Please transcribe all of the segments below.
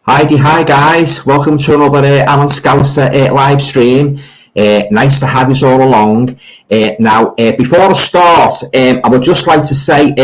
Hi guys, welcome to another Alan Scouser live stream. Nice to have you all along. Now, before I start, I would just like to say,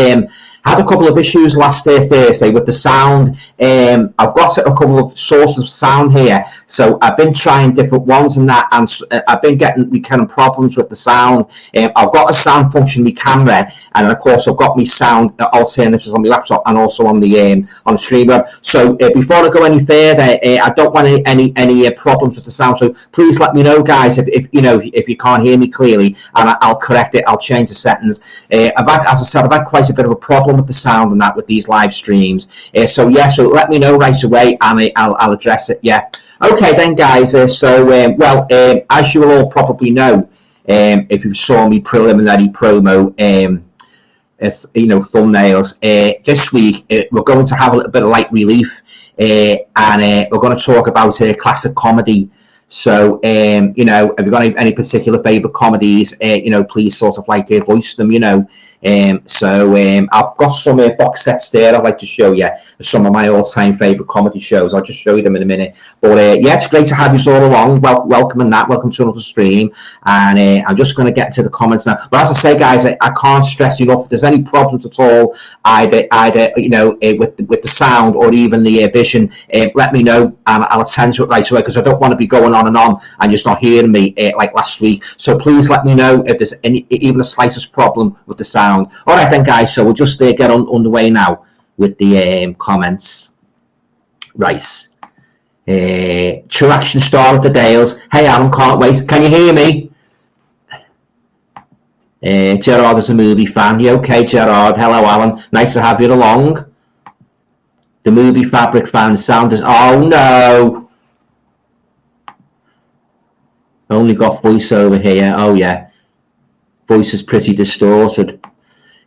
had a couple of issues last Thursday with the sound. I've got a couple of sources of sound here, so I've been trying different ones and that, and I've been getting kind of problems with the sound. I've got a sound function in my camera, and of course I've got my sound alternatives on my laptop and also on the streamer. So before I go any further, I don't want any problems with the sound. So please let me know, guys, if you can't hear me clearly, and I'll correct it. I'll change the settings. As I said, I've had quite a bit of a problem with the sound and that with these live streams. So let me know right away, and I'll address it. Yeah. Okay then, guys. As you will all probably know, if you saw me preliminary promo, thumbnails, this week we're going to have a little bit of light relief, and we're going to talk about classic comedy. So, if you've got any particular favourite comedies, please sort of voice them, I've got some box sets there I'd like to show you, some of my all-time favourite comedy shows. I'll just show you them in a minute. But, it's great to have you all along. Welcome to another stream. And I'm just going to get into the comments now. But as I say, guys, I can't stress enough, if there's any problems at all, either with the sound or even the vision, let me know, and I'll attend to it right away, because I don't want to be going on and just not hearing me like last week. So please let me know if there's even the slightest problem with the sound. All right then, guys, so we'll just get underway now with the comments. Right. True action star at the Dales. Hey Alan, can't wait. Can you hear me? Gerard is a movie fan. You okay, Gerard? Hello, Alan. Nice to have you along. The movie fabric fan sound is... Oh, no. Only got voiceover here. Oh, yeah. Voice is pretty distorted.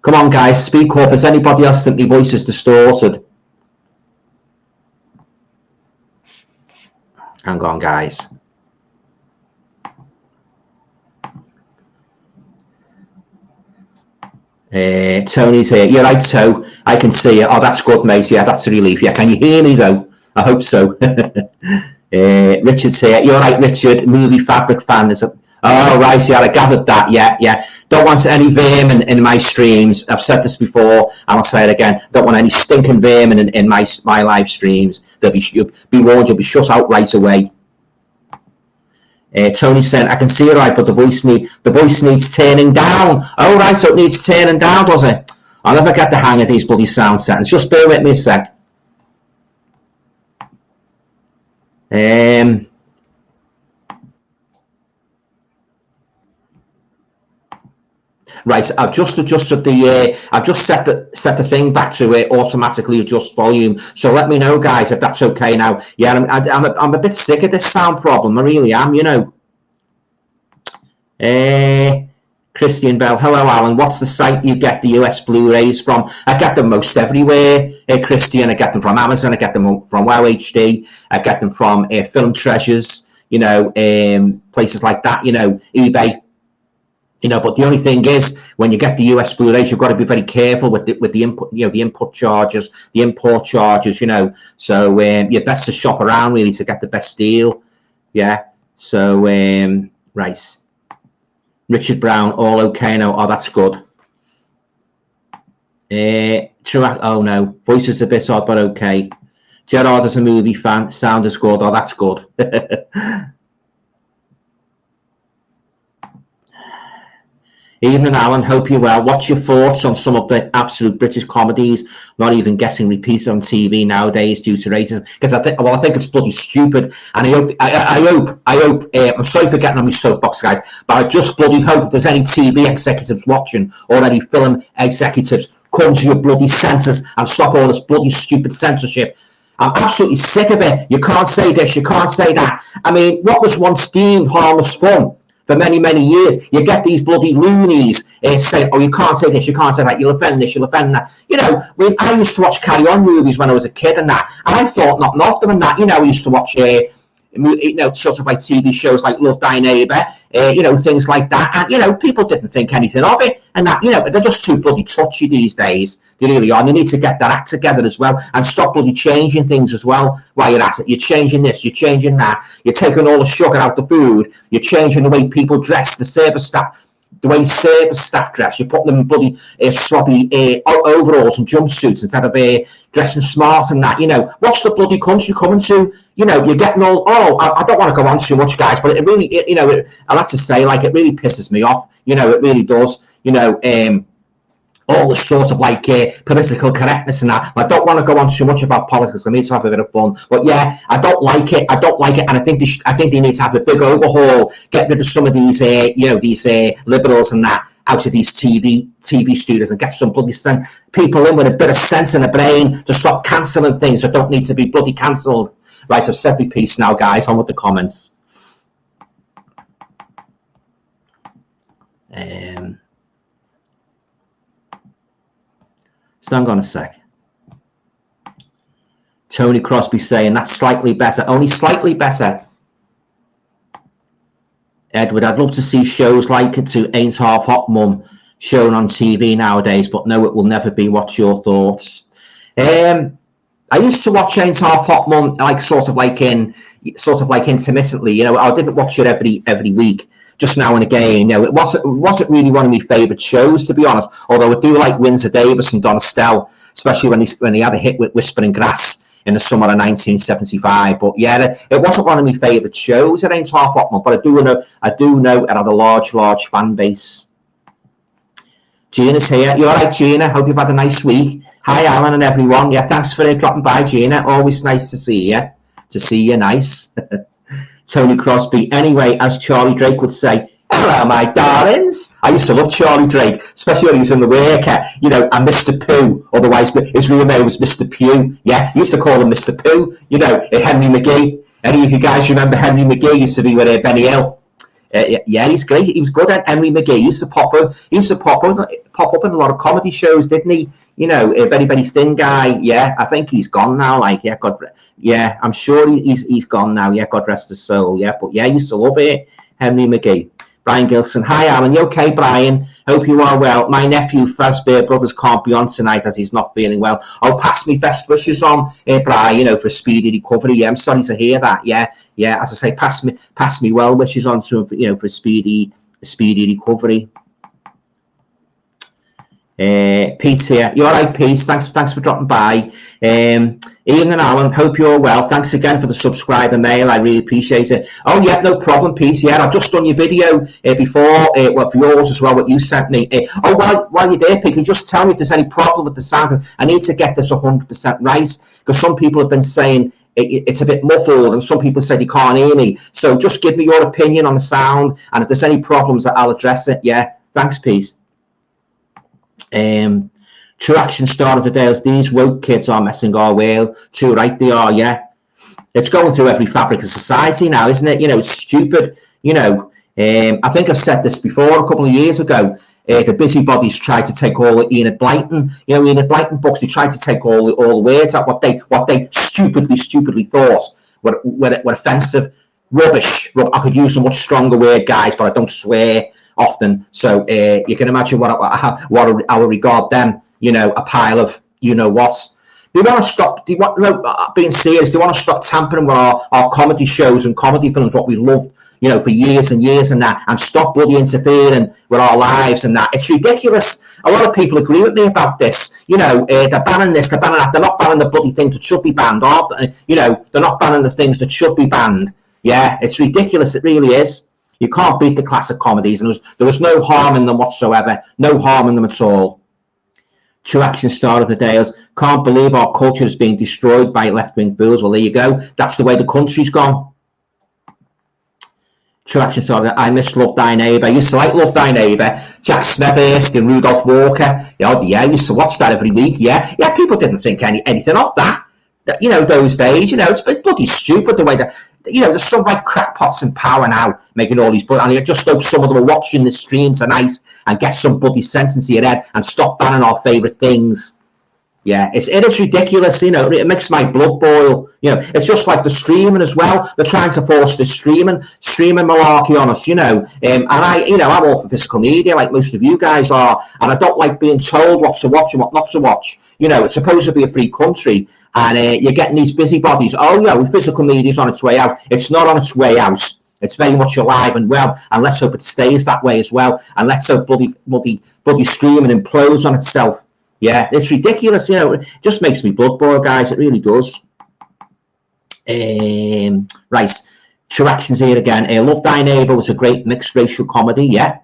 Come on, guys, speak up. Has anybody else think the voice is distorted? Hang on, guys. Tony's here. You're right, So. I can see it. Oh, that's good, mate. Yeah, that's a relief. Yeah, can you hear me, though? I hope so. Richard's here. You're right, Richard. Movie fabric fan. Oh, right, yeah, I gathered that. Yeah. Don't want any vermin in my streams. I've said this before, and I'll say it again. Don't want any stinking vermin in my live streams. You'll be warned, you'll be shut out right away. Tony said, I can see it right, but the voice needs turning down. Oh, right, so it needs turning down, does it? I'll never get the hang of these bloody sound settings. Just bear with me a sec. Right, I've just adjusted I've just set the thing back to automatically adjust volume. So let me know, guys, if that's okay now. Yeah, I'm a bit sick of this sound problem. I really am, Christian Bell, hello, Alan. What's the site you get the US Blu-rays from? I get them most everywhere, Christian. I get them from Amazon. I get them from WoW HD. I get them from Film Treasures. Places like that. eBay. But the only thing is, when you get the US Blu-rays, you've got to be very careful with the input, the input charges, the import charges, So you're best to shop around really to get the best deal. Yeah. So right. Richard Brown, all okay now. Oh, that's good. Oh no, voice is a bit odd, but okay. Gerard is a movie fan. Sound is good. Oh, that's good. Evening, Alan. Hope you're well. What's your thoughts on some of the absolute British comedies not even getting repeated on TV nowadays due to racism? Because I think it's bloody stupid. And I hope. I'm sorry for getting on my soapbox, guys, but I just bloody hope if there's any TV executives watching or any film executives, come to your bloody senses and stop all this bloody stupid censorship. I'm absolutely sick of it. You can't say this. You can't say that. I mean, what was once deemed harmless fun for many, many years, you get these bloody loonies saying, oh, you can't say this, you can't say that, you'll offend this, you'll offend that. I used to watch Carry On movies when I was a kid and that, and I thought nothing of them and that. I used to watch sort of like TV shows like Love Thy Neighbour, things like that. And, people didn't think anything of it. And that, they're just too bloody touchy these days. They really are. And you need to get that act together as well and stop bloody changing things as well while you're at it. You're changing this, you're changing that. You're taking all the sugar out the food. You're changing the way people dress, the service staff. The way service staff dress, you put them in bloody sloppy overalls and jumpsuits instead of dressing smart and that. What's the bloody country coming to? You're getting all. I don't want to go on too much, guys, but it really, I have to say, like, it really pisses me off. It really does. All the sort of like political correctness and that. I don't want to go on too much about politics. I need to have a bit of fun. But yeah, I don't like it. And I think they need to have a big overhaul. Get rid of some of these, these liberals and that out of these TV studios and get some bloody people in with a bit of sense in the brain to stop cancelling things that don't need to be bloody cancelled. Right, I've said my piece now, guys. On with the comments. So hang on a sec. Tony Crosby saying that's slightly better. Only slightly better. Edward, I'd love to see shows like it to Ain't Half Hot Mum shown on TV nowadays, but no, it will never be. What's your thoughts? I used to watch Ain't Half Hot Mum sort of like intermittently. I didn't watch it every week. Just now and again, it wasn't really one of my favourite shows, to be honest. Although I do like Windsor Davis and Don Estelle, especially when he had a hit with Whispering Grass in the summer of 1975. But yeah, it wasn't one of my favourite shows. It ain't half hot, but I do know it had a large fan base. Gina's here. You all right, Gina? Hope you've had a nice week. Hi, Alan and everyone. Yeah, thanks for dropping by, Gina. Always nice to see you. To see you, nice. Tony Crosby. Anyway, as Charlie Drake would say, hello, my darlings. I used to love Charlie Drake, especially when he was in The Worker, and Mr. Pooh. Otherwise, his real name was Mr. Pugh. Yeah, he used to call him Mr. Pooh. Henry McGee. Any of you guys remember Henry McGee? Used to be with Benny Hill. Yeah, he's great. He was good at Henry McGee. He used to pop up in a lot of comedy shows, didn't he? A very, very thin guy. Yeah, I think he's gone now. Yeah, I'm sure he's gone now. Yeah, God rest his soul. Yeah, but yeah, I used to love it. Henry McGee. Brian Gilson. Hi, Alan. You okay, Brian? Hope you are well. My nephew, Fazbear Brothers, can't be on tonight as he's not feeling well. I'll pass me best wishes on, Brian, for a speedy recovery. Yeah, I'm sorry to hear that. Yeah, as I say, pass me well wishes on to him, for a speedy recovery. Pete here. You all right, Pete? Thanks for dropping by. Ian and Alan, hope you're well. Thanks again for the subscriber mail. I really appreciate it. Oh yeah, no problem, Pete. Yeah, I've just done your video before. For yours as well, what you sent me. While you're there, Pete, can you just tell me if there's any problem with the sound? I need to get this 100% right, because some people have been saying it's a bit muffled, and some people said you can't hear me. So just give me your opinion on the sound, and if there's any problems, I'll address it. Yeah, thanks, Pete. True action star of the day is these woke kids are messing our world. Too right they are. Yeah, it's going through every fabric of society now, isn't it? It's stupid. I think I've said this before a couple of years ago. The busybodies tried to take all the Enid Blyton, Enid Blyton books. They tried to take all the words out what they stupidly thought were offensive, rubbish. I could use a much stronger word, guys, but I don't swear often. So you can imagine what I would regard them. A pile of what. They want to stop. Being serious. They want to stop tampering with our comedy shows and comedy films, what we loved, for years and years and that, and stop bloody interfering with our lives and that. It's ridiculous. A lot of people agree with me about this. They're banning this, they're banning that. They're not banning the bloody things that should be banned. They're not banning the things that should be banned. Yeah, it's ridiculous. It really is. You can't beat the classic comedies, and there was no harm in them whatsoever. No harm in them at all. True action star of the day is, can't believe our culture is being destroyed by left-wing fools. Well, there you go. That's the way the country's gone. True action star of the day, I miss Love Thy Neighbour. I used to like Love Thy Neighbour. Jack Smethurst and Rudolph Walker. Yeah, I used to watch that every week. Yeah, people didn't think anything of that. Those days, it's bloody stupid the way that, there's some like crackpots in power now making all these, and I just hope some of them are watching the stream tonight and get some bloody sense into your head and stop banning our favourite things. Yeah, it is ridiculous, you know. It makes my blood boil. You know, it's just like the streaming as well. They're trying to force the streaming malarkey on us, you know. And I'm all for physical media, like most of you guys are, and I don't like being told what to watch and what not to watch. You know, it's supposed to be a free country, and you're getting these busybodies. Oh, yeah, physical media's on its way out. It's not on its way out. It's very much alive and well, and let's hope it stays that way as well. And let's hope bloody streaming implodes on itself. Yeah, it's ridiculous, you know. It just makes me blood boil, guys. It really does. Right, True Actions here again. Love Thy Neighbour was a great mixed racial comedy, yeah.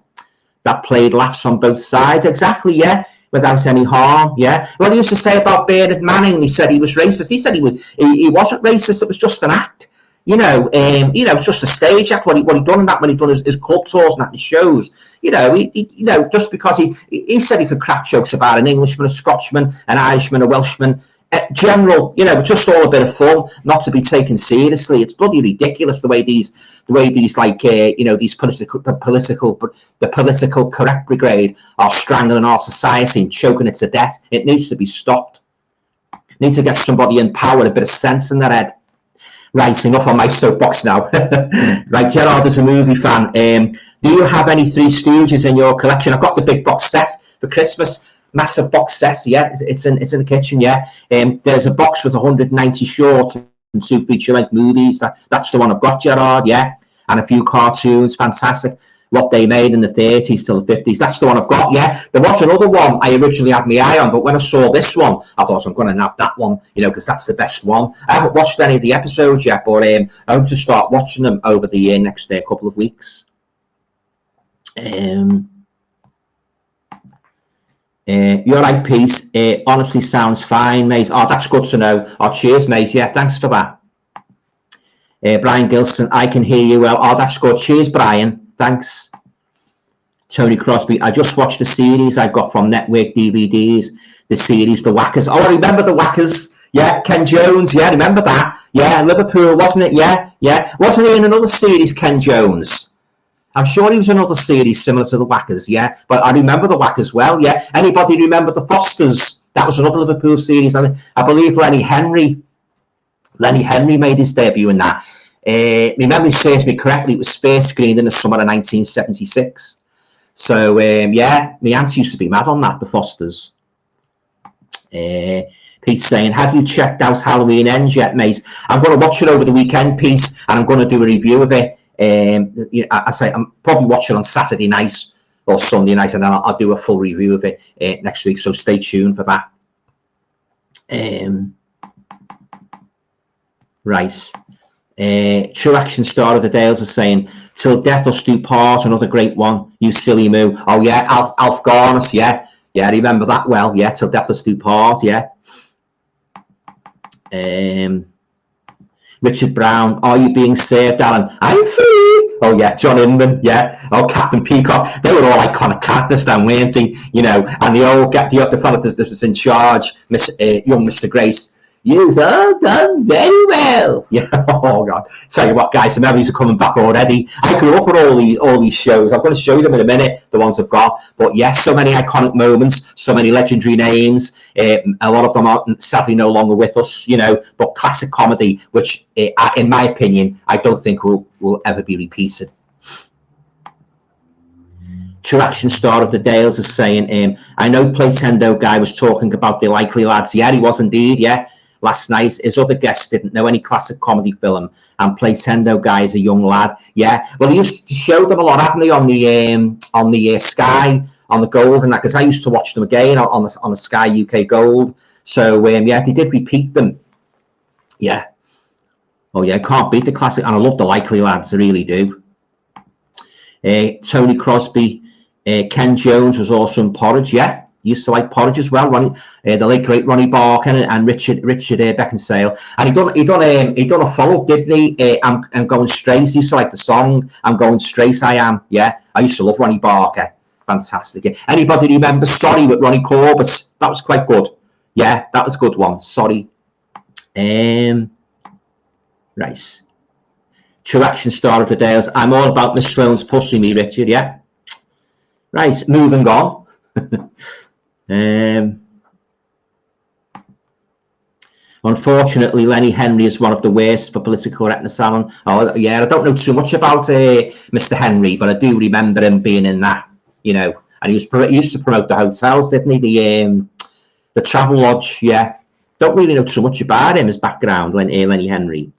That played laughs on both sides, exactly, yeah, without any harm, yeah. What he used to say about Bernard Manning, he said he was racist. He said he wasn't racist. It was just an act. You know, just a stage act. What he done in that when he done his club tours and that, his shows. You know, just because he said he could crack jokes about an Englishman, a Scotsman, an Irishman, a Welshman, general. You know, just all a bit of fun, not to be taken seriously. It's bloody ridiculous the way these like these the political correct brigade are strangling our society and choking it to death. It needs to be stopped. Needs to get somebody in power with a bit of sense in their head. Right, enough on my soapbox now. Right, Gerard is a movie fan. Do you have any Three Stooges in your collection? I've got the big box set for Christmas. Massive box set, yeah. It's in the kitchen, yeah. There's a box with 190 shorts and 2 feature-length movies. That's the one I've got, Gerard, yeah. And a few cartoons, fantastic. What they made in the 30s till the 50s. That's the one I've got, yeah. There was another one I originally had my eye on, but when I saw this one, I thought I'm going to nab that one, you know, because that's the best one. I haven't watched any of the episodes yet, but I hope to start watching them over the next couple of weeks. You're right, Peace. Honestly, sounds fine, mate. Oh, that's good to know. Oh, cheers, mate. Yeah, thanks for that. Brian Gilson, I can hear you well. Oh, that's good. Cheers, Brian. Thanks. Tony Crosby, I just watched the series I got from Network DVDs. The series, The Whackers. Oh, I remember The Whackers. Yeah, Ken Jones. Yeah, I remember that. Yeah, Liverpool, wasn't it? Yeah, yeah. Wasn't he in another series, Ken Jones? I'm sure he was in another series similar to The Whackers, yeah. But I remember The Whackers well, yeah. Anybody remember The Fosters? That was another Liverpool series. I believe Lenny Henry made his debut in that. My memory serves me correctly, it was first screened in the summer of 1976. So, yeah, my aunts used to be mad on that, The Fosters. Pete's saying, have you checked out Halloween Ends yet, mate? I'm going to watch it over the weekend, Pete, and I'm going to do a review of it. I'm probably watching on Saturday night or Sunday night, and then I'll do a full review of it next week, so stay tuned for that. Right. True Action Star of the Dales is saying, Till Death Us Do Part, another great one, you silly moo. Oh yeah, Alf Garness, yeah, I remember that well, yeah. Till Death Us Do Part, yeah. Richard Brown, are you being served, Alan? I'm free. Oh yeah, John Inman, yeah. Oh, Captain Peacock, they were all iconic characters then, weren't they? You know, and they all get the fellow that was in charge, young Mr. Grace. You've all done very well. Yeah. Oh God. Tell you what, guys, the memories are coming back already. I grew up with all these shows. I'm going to show you them in a minute, the ones I've got. But yes, so many iconic moments, so many legendary names. A lot of them are sadly no longer with us, you know. But classic comedy, which, in my opinion, I don't think will ever be repeated. True Action Star of the Dales is saying, I know Playtendo guy was talking about The Likely Lads. Yeah, he was indeed. Yeah. Last night, his other guests didn't know any classic comedy film, and Playtendo guy is a young lad. Yeah, well, he used to show them a lot, haven't he, on the Sky, on the Gold, and that, because I used to watch them again on the Sky UK Gold. So yeah, they did repeat them. Yeah. Oh yeah, can't beat the classic, and I love The Likely Lads, I really do. Tony Crosby, Ken Jones was also in Porridge. Yeah. Used to like Porridge as well. The late great Ronnie Barker and Richard Beckinsale, and he done a follow-up, didn't he? I'm Going Straight. He used to like the song "I'm Going Straight." I am. Yeah, I used to love Ronnie Barker. Fantastic. Anybody remember Sorry with Ronnie Corbett? That was quite good. Yeah, that was a good one. Sorry. Right. True Action Star of the Dales. I'm all about Miss Sloane's pussy, me Richard. Yeah. Right. Moving on. Unfortunately, Lenny Henry is one of the worst for political correctness, Alan. Oh, yeah, I don't know too much about Mr. Henry, but I do remember him being in that, you know, and he used to promote the hotels, didn't he? The Travel Lodge, yeah. Don't really know too much about him, his background, Lenny Henry.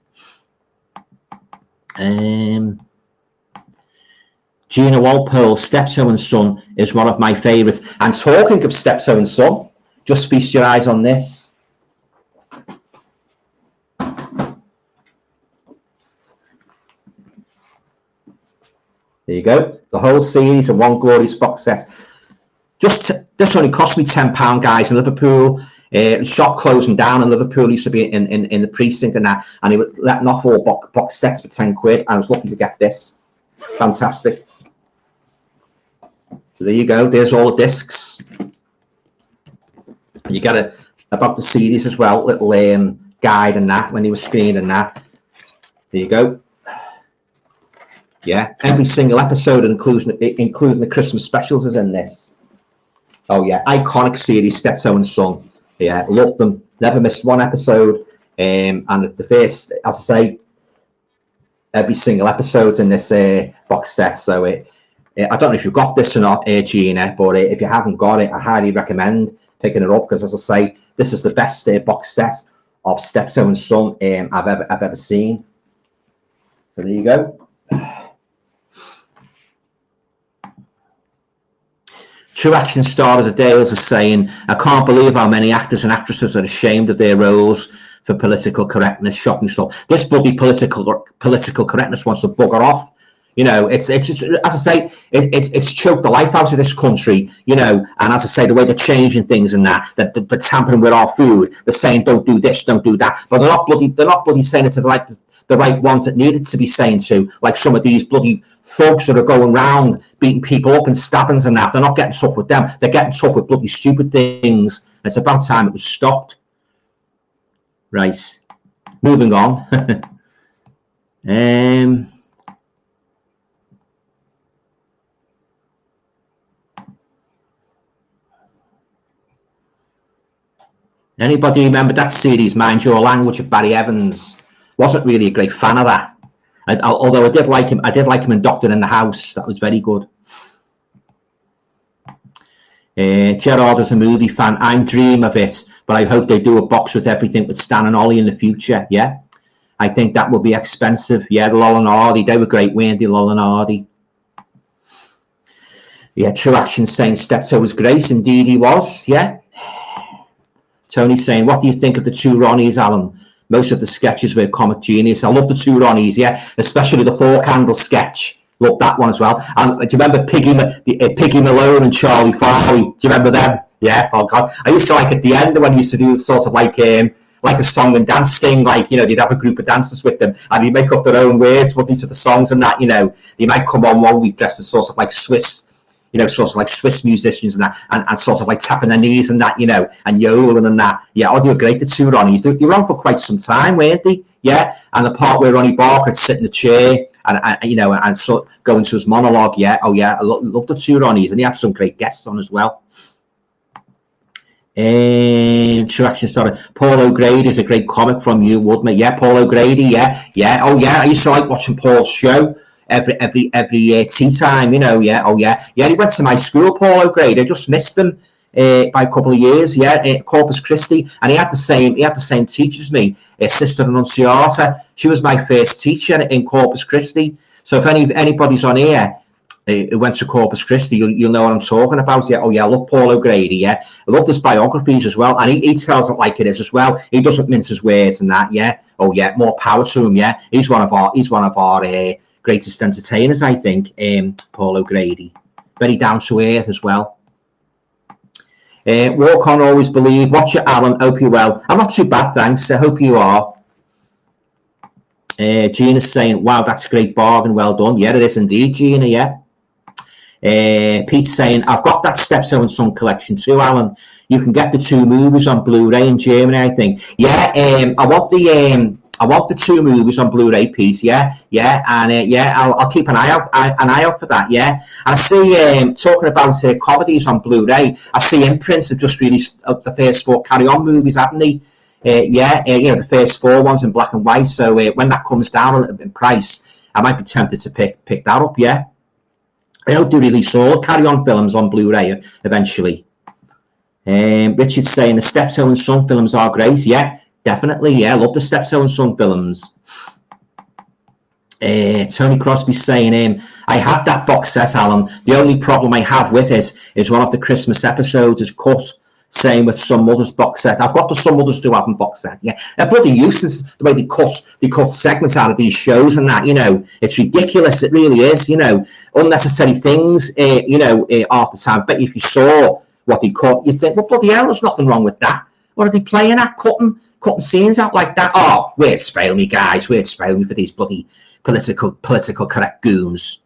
Gina Walpole, Steptoe and Son is one of my favourites. And talking of Steptoe and Son, just feast your eyes on this. There you go. The whole series of one glorious box set. This only cost me £10, guys, in Liverpool. The shop closing down in Liverpool. Used to be in the precinct and that, and he was letting off all box sets for £10. I was lucky to get this. Fantastic. So there you go. There's all the discs. You get about the series as well, little guide and that when he was screening that. There you go. Yeah, every single episode, including the Christmas specials, is in this. Oh yeah, iconic series, Steptoe and Son. Yeah, loved them. Never missed one episode. And the first, as I say, every single episode's in this box set. So I don't know if you've got this or not, Gina, but if you haven't got it, I highly recommend picking it up because, as I say, this is the best box set of Steptoe and Son I've ever seen. So there you go. True Action star of the Dales is saying, I can't believe how many actors and actresses are ashamed of their roles for political correctness. Shocking stuff. This bloody political correctness wants to bugger off. You know, it's as I say, it's choked the life out of this country, you know, and as I say, the way they're changing things and they're tampering with our food. They're saying, don't do this, don't do that. But they're not bloody saying it to the right ones that needed to be saying to, like some of these bloody folks that are going round beating people up and stabbings and that. They're not getting tough with them. They're getting tough with bloody stupid things. And it's about time it was stopped. Right. Moving on. Anybody remember that series, Mind Your Language, of Barry Evans? Wasn't really a great fan of that. Although I did like him in Doctor in the House. That was very good. Gerard is a movie fan. I'm dream of it, but I hope they do a box with everything with Stan and Ollie in the future. Yeah, I think that will be expensive. Yeah, Lol and Hardy, they were great, weren't they, Lol and Hardy? Yeah, True Action saying Steptoe was great. Indeed he was, yeah. Tony saying, what do you think of the Two Ronnies, Alan? Most of the sketches were comic genius. I love the Two Ronnies, yeah, especially the Four Candle sketch. Love that one as well. And do you remember Piggy Malone and Charlie Farley? Do you remember them? Yeah, oh God. I used to like at the end when he used to do sort of like a song and dance thing, like, you know, they'd have a group of dancers with them and they'd make up their own words, wouldn't they, to the songs and that, you know. They might come on one week dressed as sort of like Swiss, you know, sort of like Swiss musicians and that, and sort of like tapping their knees and that, you know, and yodeling and that. Yeah, oh, they were great, the Two Ronnies. They were on for quite some time, weren't they? Yeah, and the part where Ronnie Barker would sit in the chair and you know, and sort of go into his monologue. Yeah, oh yeah, I love the Two Ronnies, and he had some great guests on as well. True Action started. Paul O'Grady is a great comic from you, Woodman. Yeah, Paul O'Grady. Yeah. Oh yeah, I used to like watching Paul's show every tea time. You know. Yeah. Oh yeah. Yeah, he went to my school, Paul O'Grady. I just missed him by a couple of years. Yeah, Corpus Christi, and he had the same teacher as me, Sister Annunziata. She was my first teacher in Corpus Christi. So if anybody's on here who went to Corpus Christi, you'll know what I'm talking about. Yeah, oh yeah, I love Paul O'Grady. Yeah, I love his biographies as well, and he tells it like it is as well. He doesn't mince his words and that. Yeah, oh yeah, more power to him. Yeah, he's one of our greatest entertainers, I think. Paul O'Grady, very down to earth as well. Walk on, always believe. Watch it, Alan. Hope you're well. I'm not too bad, thanks. I hope you are. Gina's saying, wow, that's a great bargain. Well done. Yeah, it is indeed, Gina. Yeah. Pete's saying, I've got that Steptoe and Son collection too, Alan. You can get the two movies on Blu-ray in Germany, I think. Yeah, I want the two movies on Blu-ray, Pete. Yeah, and yeah, I'll keep an eye out for that. Yeah, I see. Talking about comedies on Blu-ray, I see Imprints have just released the first 4 Carry On movies, haven't they? The first 4 ones in black and white. So when that comes down a little bit in price, I might be tempted to pick that up. Yeah, I hope they release all Carry On films on Blu-ray eventually. Richard's saying the Steptoe and Son films are great. Yeah, definitely. Yeah, love the Steptoe and Son films. Tony Crosby's saying, I have that box set, Alan. The only problem I have with it is one of the Christmas episodes is cut. Same with Some Mothers box set. I've got the Some Mothers Do Have box set. Yeah, they're bloody useless the way they cut segments out of these shows and that. It's ridiculous. It really is. Unnecessary things. Half the time. But if you saw what they cut, you'd think, well, bloody hell, there's nothing wrong with that. What are they playing at? Cutting scenes out like that? Oh, where'd fail me, guys? Where'd fail me for these bloody political correct goons?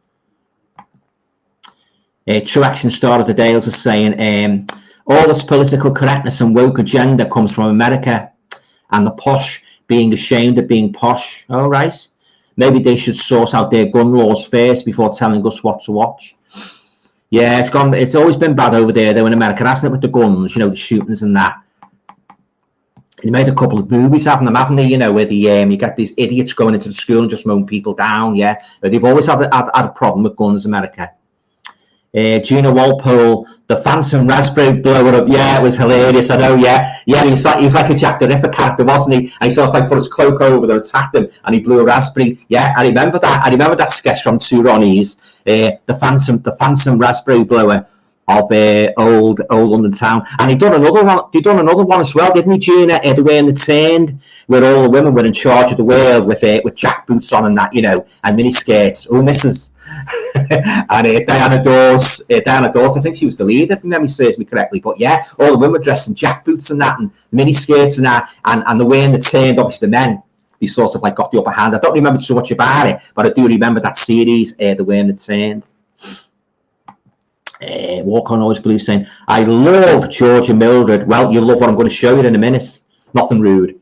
True Action Star of the Dales is saying, all this political correctness and woke agenda comes from America and the posh being ashamed of being posh. All right. Maybe they should sort out their gun laws first before telling us what to watch. Yeah, it's always been bad over there, though, in America, hasn't it, with the guns, the shootings and that. They made a couple of movies, haven't they? Where you get these idiots going into the school and just mowing people down, yeah. But they've always had a problem with guns, America. Gina Walpole, the Phantom Raspberry blower up, yeah, it was hilarious, I know, yeah, he was like a Jack the Ripper character, wasn't he? And he sort of put his cloak over them, attacked him, and he blew a raspberry. Yeah, I remember that sketch from Two Ronnies, the Phantom Raspberry blower of old London town. And he'd done another one as well, didn't he, Gina? The Way in the Turned, where all the women were in charge of the world with jackboots on and that, and mini skirts. Oh, Mrs. And Diana Dawes, I think she was the lead, if memory serves me correctly. But yeah, all the women were dressed in jackboots and that, and mini skirts and that, and the Way in the Turned, obviously the men, they sort of got the upper hand. I don't remember too much about it, but I do remember that series, The Way in the Turned. Walk On Always Blue saying, I love George and Mildred. Well, you'll love what I'm going to show you in a minute. Nothing rude.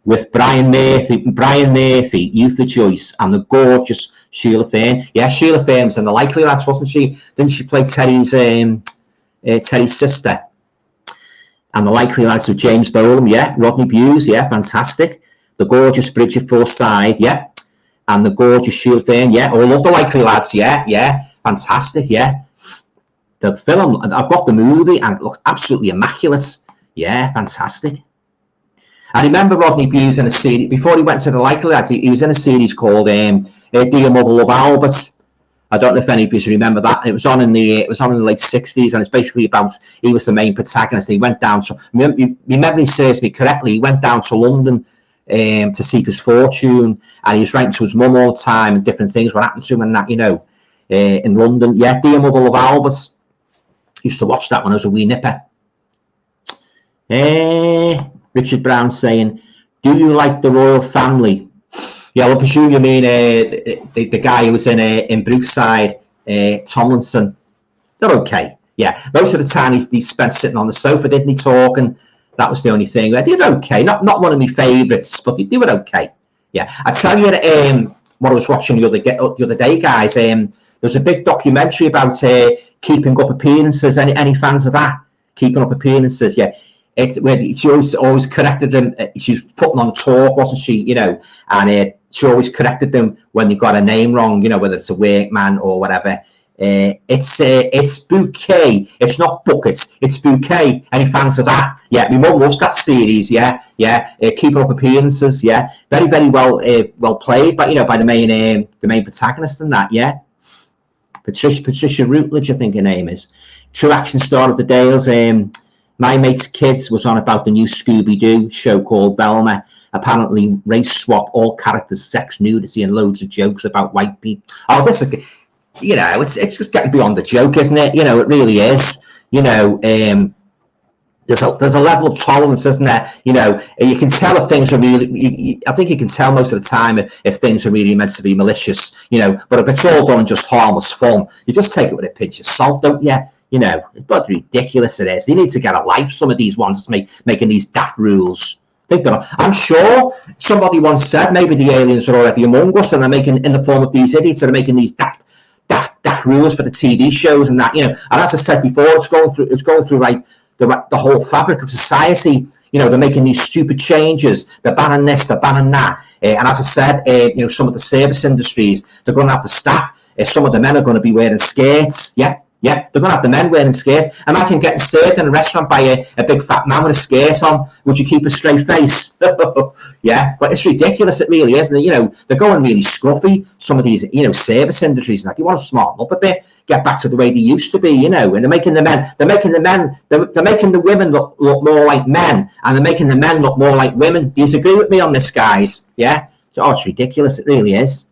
With Brian Murphy, Eutha Joyce, and the gorgeous Sheila Fern. Yeah, Sheila Fern was in The Likely Lads, wasn't she? Didn't she play Terry's sister? And The Likely Lads with James Bolam, yeah. Rodney Bewes, yeah, fantastic. The gorgeous Bridget Forsyth, yeah. And the gorgeous Sheila Fern, yeah. Oh, I love The Likely Lads, yeah. Fantastic, yeah. The film, I've got the movie, and it looks absolutely immaculate. Yeah, fantastic. I remember Rodney Bewes in a series, before he went to The Likely Lads, he was in a series called Dear Mother Love Albert. I don't know if any of you remember that. It was on in the late 60s, and it's basically about, he was the main protagonist. He went down to, my memory serves me correctly, he went down to London to seek his fortune, and he was writing to his mum all the time, and different things were happening to him and that, in London. Yeah, Dear Mother Love Albert. Used to watch that when I was a wee nipper. Richard Brown saying, do you like the royal family? Yeah, I presume you mean the guy who was in Brookside, Tomlinson. They're okay. Yeah, most of the time he spent sitting on the sofa, didn't he, talking? That was the only thing. They were okay. Not one of my favourites, but they were okay. Yeah, I tell you, what I was watching the other day, guys. There was a big documentary about keeping up appearances. Any fans of that? Keeping up appearances, yeah. She always corrected them. She was putting on a talk, wasn't she? And she always corrected them when they got a name wrong. Whether it's a workman or whatever. It's Bouquet. It's not Buckets. It's Bouquet. Any fans of that? Yeah, my mum loves that series. Yeah. Keeping up appearances. Yeah, very, very well played. But by the main protagonist and that. Yeah. Patricia Routledge, I think her name is. True Action Star of the Dales. My mate's kids was on about the new Scooby-Doo show called Velma. Apparently, race swap, all characters, sex, nudity, and loads of jokes about white people. Oh, this is, it's just getting beyond the joke, isn't it? It really is. There's a level of tolerance, isn't there? You can tell if things are really. I think you can tell most of the time if things are really meant to be malicious. But if it's all done just harmless fun, you just take it with a pinch of salt, don't you? It's but ridiculous it is. You need to get a life. Some of these ones making these daft rules. I'm sure somebody once said maybe the aliens are already among us, and they're making in the form of these idiots, and they're making these daft rules for the TV shows and that. And as I said before, it's going through like the whole fabric of society. they're making these stupid changes. They're banning this, they're banning that. And as I said, some of the service industries, they're going to have the staff. Some of the men are going to be wearing skirts. Yeah, they're going to have the men wearing skirts. Imagine getting served in a restaurant by a big fat man with a skirt on. Would you keep a straight face? Yeah, but it's ridiculous. It really is. And, they're going really scruffy. Some of these, service industries, like, you want to smarten up a bit, get back to the way they used to be, and they're making the men, they're making the women look more like men, and they're making the men look more like women. Do you agree with me on this, guys? Yeah? Oh, it's ridiculous. It really is.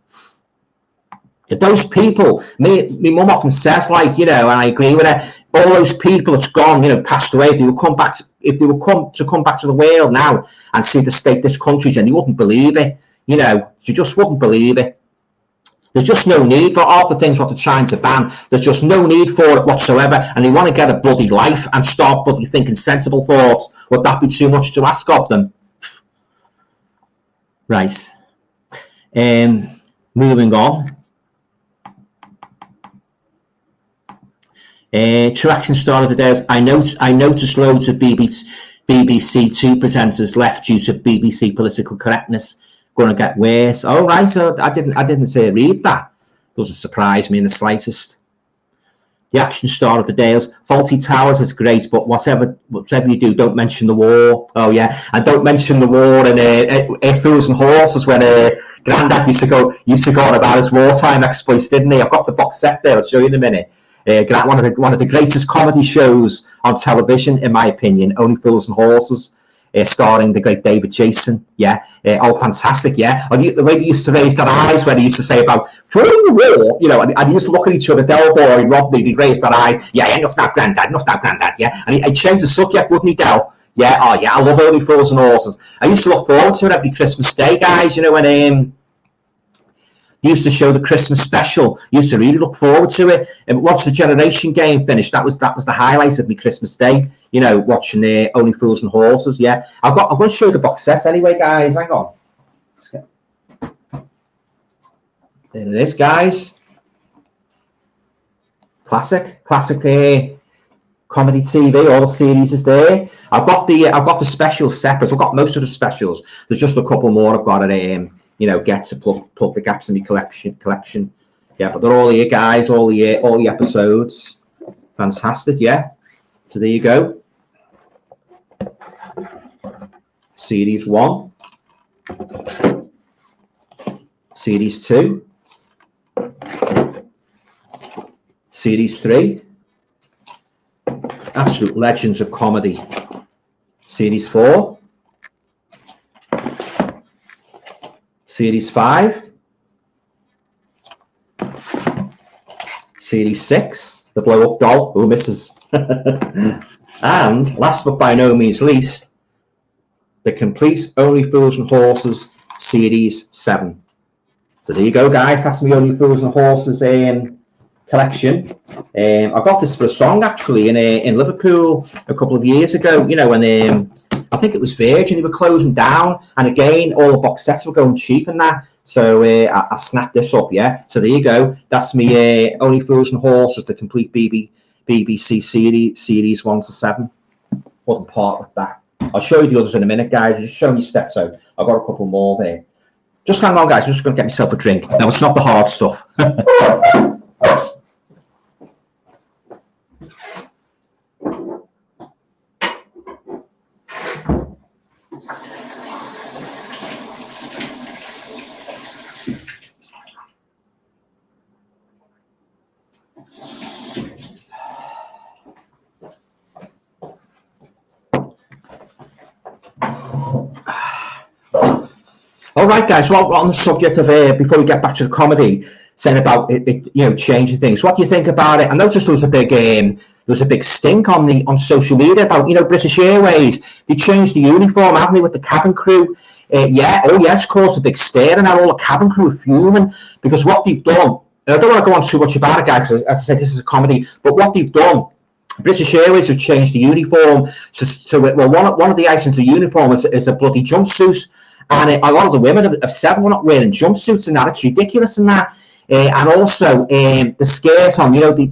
Those people, my mum often says, like, and I agree with her, all those people that's gone, passed away, if they would come back to the world now and see the state this country's in, you wouldn't believe it. You just wouldn't believe it. There's just no need for all the things what they're trying to ban. There's just no need for it whatsoever, and they want to get a bloody life and start bloody thinking sensible thoughts. Would that be too much to ask of them? Right. Moving on. True action star of the day is, I noticed loads of BBC Two presenters left due to BBC political correctness. Going to get worse. Oh, right. So I didn't say read that. Doesn't surprise me in the slightest. The action star of the day is, Faulty Towers is great, but whatever you do, don't mention the war. Oh yeah, and don't mention the war and Fools and Horses, when Grandad used to go on about his wartime exploits, didn't he? I've got the box set there. I'll show you in a minute. One of the greatest comedy shows on television, in my opinion, Only Fools and Horses, starring the great David Jason. Yeah, fantastic. Yeah, and the way they used to raise their eyes when he used to say about during the war, and they used to look at each other, Del Boy, Rodney, they'd raise their eye. Yeah, enough that, Grandad, yeah, and he'd change the subject, wouldn't he, Del? Yeah, oh yeah, I love Only Fools and Horses. I used to look forward to it every Christmas Day, guys. When they used to show the Christmas special. Used to really look forward to it. And once the Generation game finished, that was the highlight of my Christmas Day. Watching Only Fools and Horses. Yeah, I'm going to show you the box set anyway, guys. Hang on. There it is, guys. Classic comedy TV. All the series is there. I've got the specials separate. I've got most of the specials. There's just a couple more I've got at get to plug the gaps in my collection. Yeah, but they're all here, guys. All the episodes. Fantastic. Yeah. So there you go. Series 1. Series 2. Series 3. Absolute legends of comedy. Series 4. Series 5, Series 6, The Blow Up Doll, who misses, and last but by no means least, the complete Only Fools and Horses Series 7. So there you go, guys. That's my Only Fools and Horses collection. I got this for a song actually in Liverpool a couple of years ago. When I think it was Virgin, they were closing down, and again, all the box sets were going cheap and that. So I snapped this up, yeah. So there you go. That's me, Only Fools and Horses, the complete BBC series 1 to 7. Wasn't part of that. I'll show you the others in a minute, guys. Just show me Steptoe. I've got a couple more there. Just hang on, guys. I'm just going to get myself a drink. No, it's not the hard stuff. All right, guys. Well, on the subject of before we get back to the comedy, saying about it, changing things. What do you think about it? I noticed there was a big stink on social media about British Airways. They changed the uniform, haven't they, with the cabin crew? It's caused a big stir, and now all the cabin crew are fuming because what they've done. And I don't want to go on too much about it, guys. As I said, this is a comedy, but what they've done. British Airways have changed the uniform. So one of the items of the uniform is a bloody jumpsuit. And a lot of the women have said we're not wearing jumpsuits and that. It's ridiculous and that. And also the skirt on, they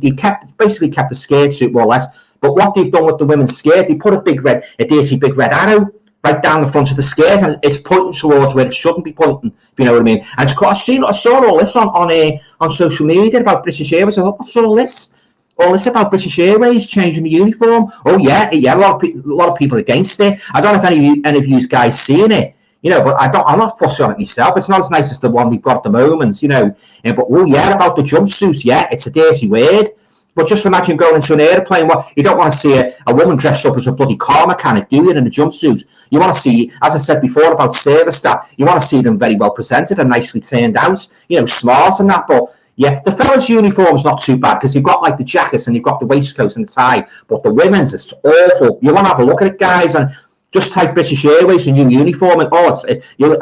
basically kept the skirt suit more or less, But what they've done with the women's skirt, they put a dirty big red arrow right down the front of the skirt, and it's pointing towards where it shouldn't be pointing, if you know what I mean. And I saw all this on social media about British Airways. I thought, what's all this? All this about British Airways changing the uniform? Oh yeah, a lot of people against it. I don't know if any of you guys seeing it, you know, but I'm not fussy on it myself. It's not as nice as the one we've got at the moment, you know. But oh yeah, about the jumpsuits, yeah, it's a dirty word. But just imagine going into an airplane. Well, you don't want to see a woman dressed up as a bloody car mechanic, do you, in a jumpsuit? You want to see, as I said before about service staff, you want to see them very well presented and nicely turned out, you know, smart and that. But yeah, the fellas' uniform's not too bad because you've got like the jackets and you've got the waistcoats and the tie. But the women's, it's awful. You want to have a look at it, guys, and just type British Airways and new uniform, and I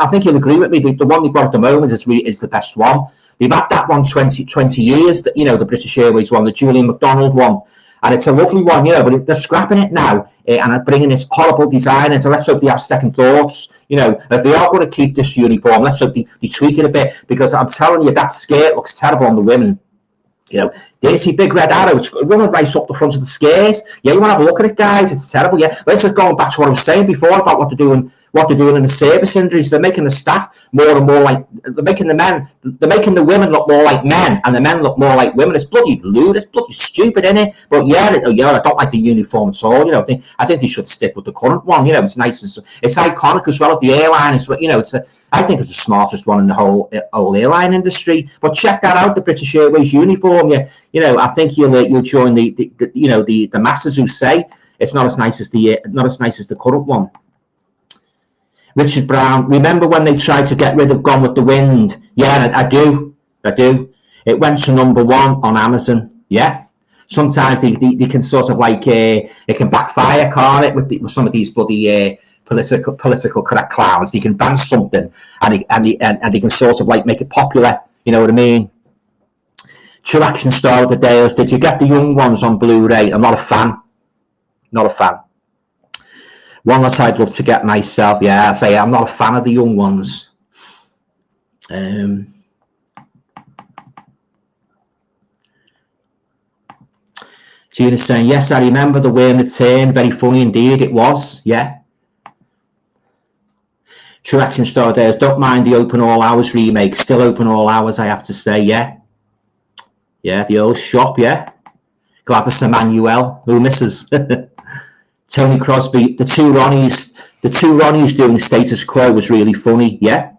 think you'll agree with me. The one we've got at the moment is the best one. They've had that one 20 years, you know, the British Airways one, the Julian McDonald one. And it's a lovely one, you know, but they're scrapping it now and bringing this horrible design in. So let's hope they have second thoughts. You know, if they are going to keep this uniform, let's hope they tweak it a bit. Because I'm telling you, that skirt looks terrible on the women. You know, there's a big red arrow. It's running right up the front of the skirts. Yeah, you want to have a look at it, guys. It's terrible. Yeah, let's just go back to what I was saying before about what they're doing in the service industries. They're making the staff more and more like, they're making the women look more like men, and the men look more like women. It's bloody lewd. It's bloody stupid, isn't it? But yeah, I don't like the uniform at all. You know, I think they should stick with the current one. You know, it's nice and it's iconic as well. At the airline is, you know, I think it's the smartest one in the whole airline industry. But check that out, the British Airways uniform. You know, I think you'll join the masses who say it's not as nice as the current one. Richard Brown, remember when they tried to get rid of Gone with the Wind? Yeah, I do. It went to #1 on Amazon. Yeah. Sometimes they can sort of like, it can backfire, can't it, with some of these bloody political correct clowns. They can ban something and they can sort of like make it popular. You know what I mean? True Action Star of the Dales. Did you get the young ones on Blu-ray? I'm not a fan. One that I'd love to get myself. Yeah, I say I'm not a fan of the young ones. Gina's saying, yes, I remember the way in the turn. Very funny indeed, it was. Yeah. True Action Star Days. Don't mind the Open All Hours remake. Still Open All Hours, I have to say. Yeah. Yeah, the old shop. Yeah. Gladys Emmanuel. Who misses? Tony Crosby, the Two Ronnies doing Status Quo was really funny. Yeah,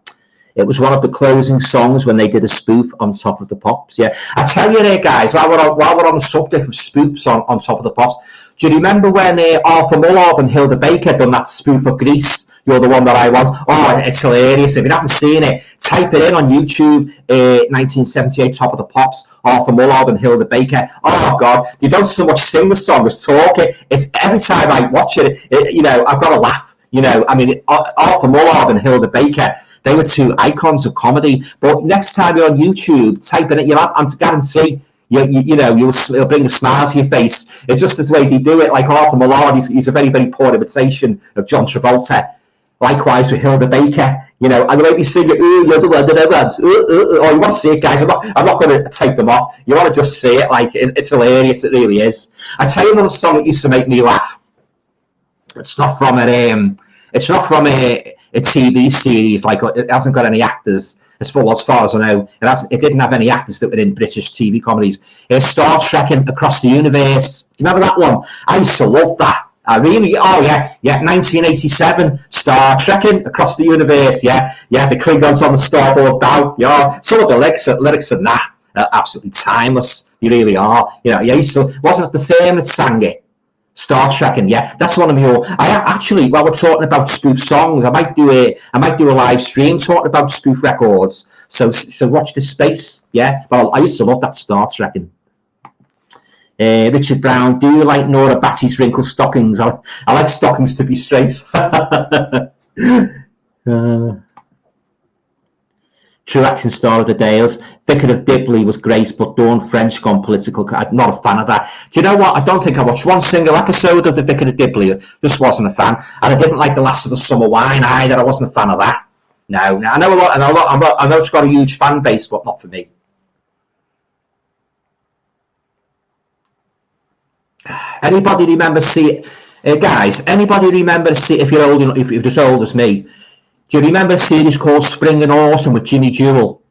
it was one of the closing songs when they did a spoof on Top of the Pops. Yeah, I tell you there, guys, while we're on the subject of spoofs on Top of the Pops, do you remember when Arthur Mullard and Hilda Baker done that spoof of Grease? You're the one that I want. Oh, it's hilarious. If you haven't seen it, type it in on YouTube. 1978 Top of the Pops, Arthur Mullard and Hilda Baker. Oh God, they don't so much sing the song as talk it. It's every time I watch it, you know, I've got to laugh. You know, I mean, Arthur Mullard and Hilda Baker, they were two icons of comedy. But next time you're on YouTube, type in it. You'll have, I'm to guarantee. It'll bring a smile to your face. It's just the way they do it. Like Arthur Mullard, he's a very, very poor imitation of John Travolta. Likewise with Hilda Baker, you know, and the way they sing it, you're the one, oh, you want to see it, guys? I'm not going to take them off. You want to just see it, like it's hilarious. It really is. I tell you another song that used to make me laugh. It's not from a TV series. Like it hasn't got any actors. As far as I know, it didn't have any actors that were in British TV comedies. Star Trek Across the Universe. Do you remember that one? I used to love that. I really, 1987, Star Trek Across the Universe, yeah, the Klingons on the starboard bow, yeah, some of the lyrics in that are absolutely timeless, they really are, you know, yeah, wasn't it the firm that sang it, Star Trek, yeah, that's one of your, I actually, while we're talking about spoof songs, I might do a live stream talking about spoof records, so watch this space, yeah, well, I used to love that Star Trek. Richard Brown, do you like Nora Batty's wrinkled stockings? I like stockings to be straight. True Action Star of the Dales. Vicar of Dibley was great, but Dawn French gone political. I'm not a fan of that. Do you know what? I don't think I watched one single episode of the Vicar of Dibley. Just wasn't a fan. And I didn't like The Last of the Summer Wine either. I wasn't a fan of that. No. I know a lot. I know it's got a huge fan base, but not for me. Anybody remember guys? Anybody remember if you're old enough, if you're as old as me? Do you remember a series called Spring and Autumn with Jimmy Jewell?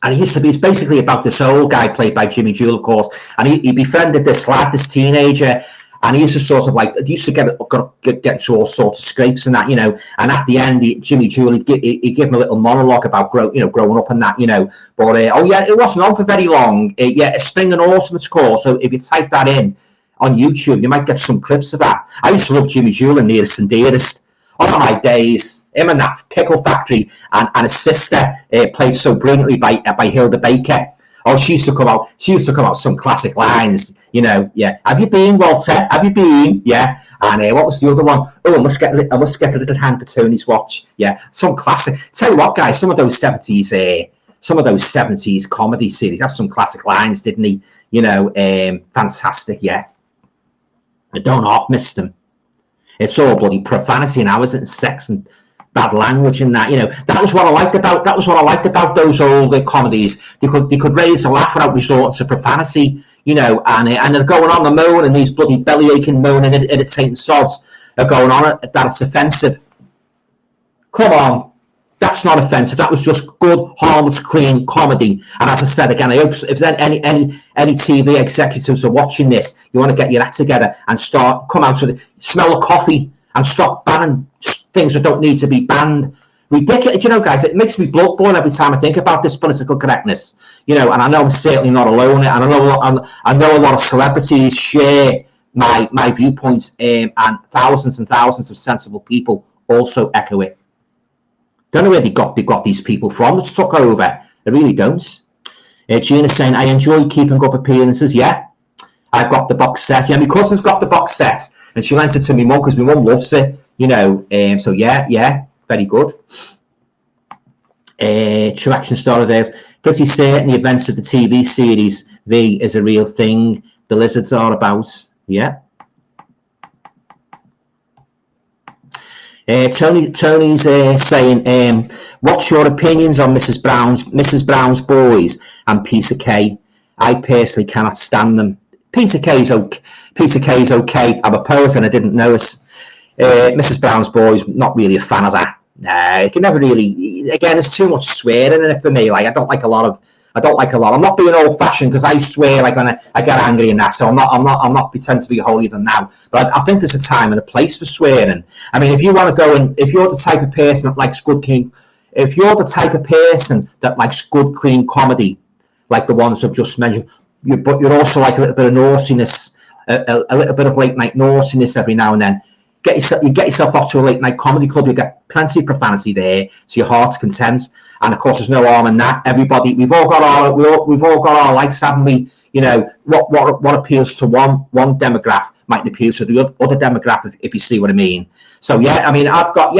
And it's basically about this old guy played by Jimmy Jewell, of course, and he befriended this lad, this teenager, and he used to sort of like, he used to get into all sorts of scrapes and that, you know, and at the end, Jimmy Jewell, he'd give him a little monologue about growing up and that, you know, but oh yeah, it wasn't on for very long. Yeah, Spring and Autumn, it's called, so if you type that in on YouTube, you might get some clips of that. I used to love Jimmy Jewell and Nearest and Dearest. Oh my days, him and that Pickle Factory, and his sister played so brilliantly by Hilda Baker. Oh, she used to come out some classic lines, you know. Yeah, have you been, Walter? Have you been? Yeah. And what was the other one? Oh, I must get a little hand for Tony's watch. Yeah, some classic. Tell you what, guys, some of those 70s comedy series had some classic lines, didn't he? You know, fantastic. Yeah, I don't half miss them. It's all bloody profanity now, isn't it? Sex and bad language and that, you know. That was what I liked about those old comedies. They could raise a laugh without resorting to profanity, you know. And they're going on the moan, and these bloody belly aching moaning and it's Saint Sods are going on that it's offensive. Come on, that's not offensive. That was just good, harmless, clean comedy. And as I said again, I hope if any TV executives are watching this, you want to get your act together and come out to the smell of coffee and stop banning things that don't need to be banned. Ridiculous, you know, guys. It makes me blood boil every time I think about this political correctness, you know. And I know I'm certainly not alone. And I know a lot of celebrities share my viewpoints, and thousands of sensible people also echo it. Don't know where they got these people from that took over. I really don't. Gina's saying, I enjoy keeping up appearances. Yeah, I've got the box set. Yeah, my cousin's got the box set, and she lent it to my mum because my mum loves it. You know, so yeah, very good. True Action Star Days. Pretty certain the events of the TV series V is a real thing. The lizards are about. Yeah. Tony's saying, what's your opinions on Mrs. Brown's Boys and Peter Kay? I personally cannot stand them. Peter Kay's okay. I'm a poet and I didn't notice. Mrs. Brown's Boys, not really a fan of that. You can never really. Again, there's too much swearing in it for me. Like I don't like a lot. I'm not being old-fashioned because I swear like when I get angry and that. So I'm not pretending to be holier than thou. But I think there's a time and a place for swearing. I mean, if you want to go and if you're the type of person that likes good clean, comedy, like the ones I've just mentioned, but you're also like a little bit of naughtiness, a little bit of late night naughtiness every now and then. Get yourself up to a late night comedy club. You get plenty of profanity there, so your heart's content. And of course, there's no harm in that. Everybody, we've all got our likes, haven't we? You know, what appeals to one demographic might appeal to the other demographic, if you see what I mean. So yeah, I mean, I've got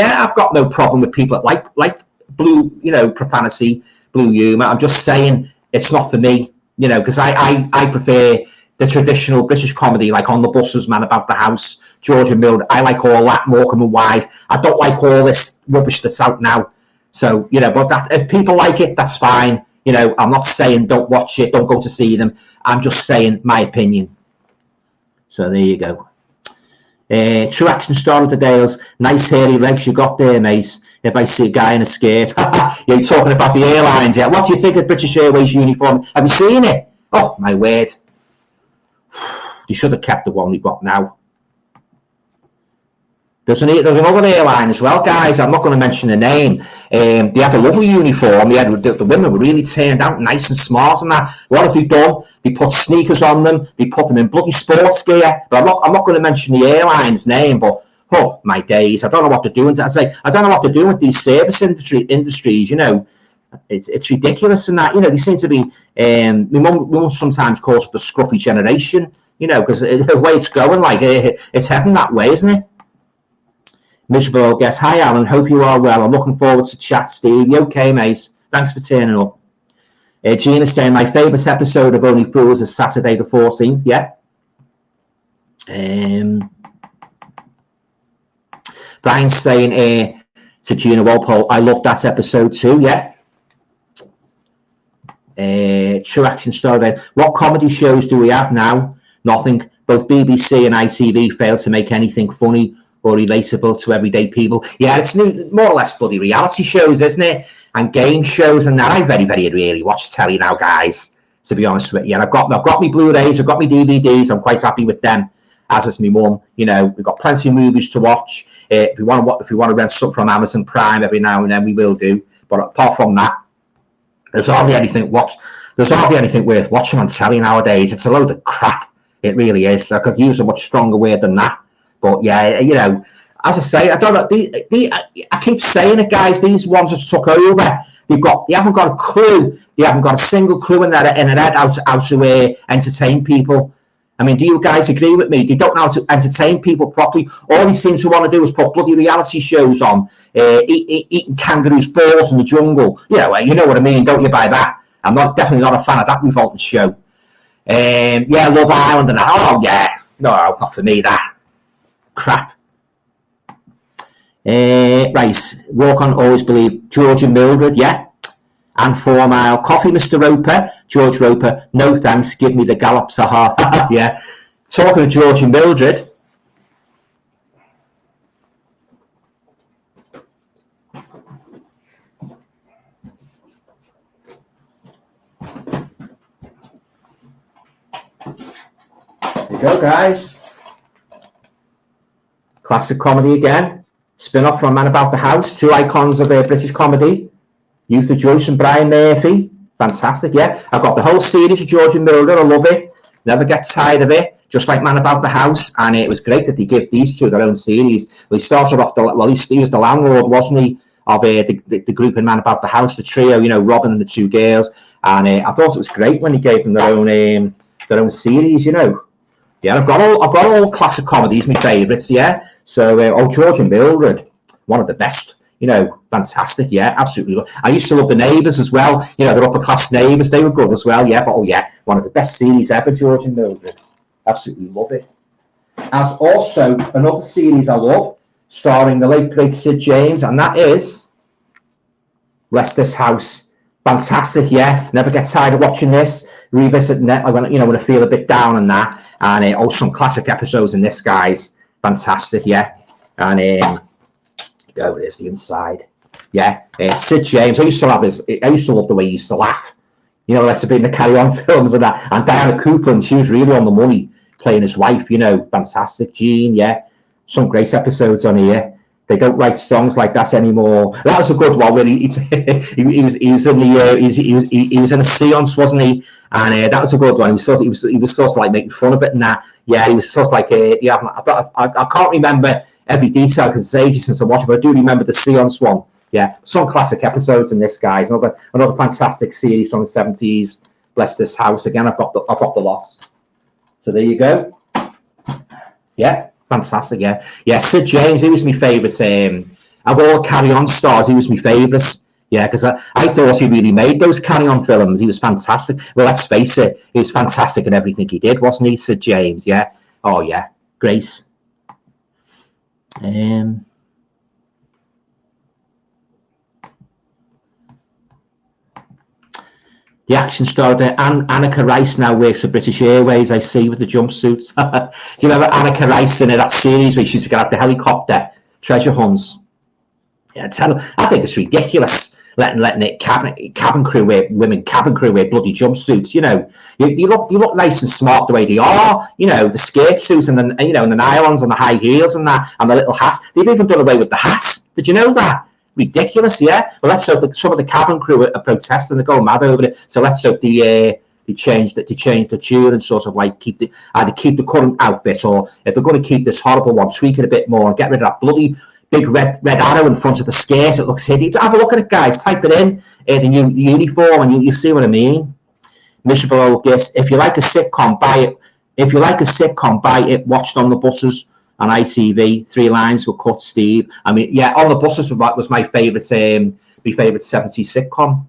no problem with people that like blue, you know, profanity, blue humour. I'm just saying it's not for me, you know, because I prefer the traditional British comedy, like On the Buses, Man About the House, George and Mildred. I like all that, Morecambe and Wise. I don't like all this rubbish that's out now. So, you know, but that if people like it, that's fine. You know, I'm not saying don't watch it, don't go to see them. I'm just saying my opinion. So there you go. True Action Star of the Dales. Nice hairy legs you got there, mate. If I see a guy in a skirt. You're talking about the airlines, yeah. What do you think of British Airways uniform? Have you seen it? Oh, my word. You should have kept the one we've got now. There's another airline as well, guys. I'm not going to mention the name. They had a lovely uniform. The women were really turned out nice and smart and that. What have they done? They put sneakers on them. They put them in bloody sports gear. But I'm not going to mention the airline's name. But oh my days, I don't know what they're doing. I don't know what they're doing with these service industries. You know, it's ridiculous and that. You know, they seem to be. My mum sometimes calls it the scruffy generation. You know, because the way it's going, like it's heading that way, isn't it? Miserable guest. Hi, Alan. Hope you are well. I'm looking forward to chat, Steve. You okay, mate? Thanks for turning up. Gina's saying my favourite episode of Only Fools is Saturday the 14th. Yeah. Brian's saying to Gina Walpole, I love that episode too. Yeah. True Action Star. What comedy shows do we have now? Nothing. both BBC and ITV fail to make anything funny or relatable to everyday people. Yeah, it's more or less bloody reality shows, isn't it? And game shows and that. I very really watch telly now, guys, to be honest with you. And I've got my Blu-rays, I've got my DVDs. I'm quite happy with them, as is my mum. You know, we've got plenty of movies to watch. If we want to rent stuff from Amazon Prime every now and then, we will do. But apart from that, there's hardly anything worth watching on telly nowadays. It's a load of crap. It really is. I could use a much stronger word than that. But yeah, you know, as I say, I don't know. I keep saying it, guys. These ones that took over, they haven't got a clue. They haven't got a single clue in their head how to entertain people. I mean, do you guys agree with me? They don't know how to entertain people properly. All they seem to want to do is put bloody reality shows on, eating kangaroos' balls in the jungle. You know what I mean, don't you? By that, I'm definitely not a fan of that revolting show. Yeah, Love Island and that. Oh yeah, no, not for me. That crap. Right, walk on, always believe. George and Mildred, yeah. And 4 Mile Coffee, Mr. Roper. George Roper, no thanks, give me the gallops, haha. Yeah. Talking of George and Mildred. There you go, guys. Classic comedy again. Spin-off from Man About the House. Two icons of British comedy. Luther Joyce and Brian Murphy. Fantastic, yeah. I've got the whole series of George and Mildred. I love it. Never get tired of it. Just like Man About the House. And it was great that they gave these two their own series. Well, he started off, he was the landlord, wasn't he, of the group in Man About the House, the trio, you know, Robin and the two girls. And I thought it was great when he gave them their own series, you know. Yeah, I've got all classic comedies, my favourites, yeah. So, George and Mildred, one of the best, you know, fantastic, yeah, absolutely. I used to love The Neighbours as well, you know, their upper class neighbours, they were good as well, yeah, but one of the best series ever, George and Mildred. Absolutely love it. As also another series I love, starring the late great Sid James, and that is Leicester's House. Fantastic, yeah. Never get tired of watching this. Revisiting it, when I feel a bit down and that. And some classic episodes in this, guys. Fantastic, yeah. And there's the inside. Yeah, Sid James. I used to love the way he used to laugh. You know, that's been the Carry On films and that. And Diana Coupland, she was really on the money playing his wife. You know, fantastic. Gene, yeah. Some great episodes on here. They don't write songs like that anymore. That was a good one. Where he was in a seance, wasn't he? And that was a good one. He was sort of like making fun of it and that. Yeah, he was sort of like I can't remember every detail because it's ages since I watched it, but I do remember the seance one. Yeah, some classic episodes in this, guys. Another fantastic series from the 70s. Leicester's House. Again, I've got the lot. So there you go. Yeah. Fantastic, yeah. Yeah, Sid James, he was my favourite. Of all Carry On stars, he was my favourite. Yeah, because I thought he really made those Carry On films. He was fantastic. Well, let's face it, he was fantastic in everything he did, wasn't he, Sid James? Yeah. Oh, yeah. Grace. The action star there, Annika Rice now works for British Airways, I see, with the jumpsuits. Do you remember Annika Rice in that series where she used to get out the helicopter, treasure hunts? Yeah, I think it's ridiculous letting it cabin crew wear bloody jumpsuits. You know, you look nice and smart the way they are. You know, the skirt suits and the and the nylons and the high heels and that and the little hats. They've even done away with the hats. Did you know that? Ridiculous, yeah. Well, let's hope some of the cabin crew are protesting. They're going mad over it. So let's hope they change the tune and sort of like either keep the current outfit, or if they're going to keep this horrible one, tweak it a bit more and get rid of that bloody big red arrow in front of the skirt. It looks hideous. Have a look at it, guys. Type it in the uniform, and you see what I mean. Miserable old guess. If you like a sitcom, buy it. If you like a sitcom, buy it. Watched on the buses. On ITV, 3 lines were cut, Steve. I mean, yeah, On the Buses was my favourite 70s sitcom.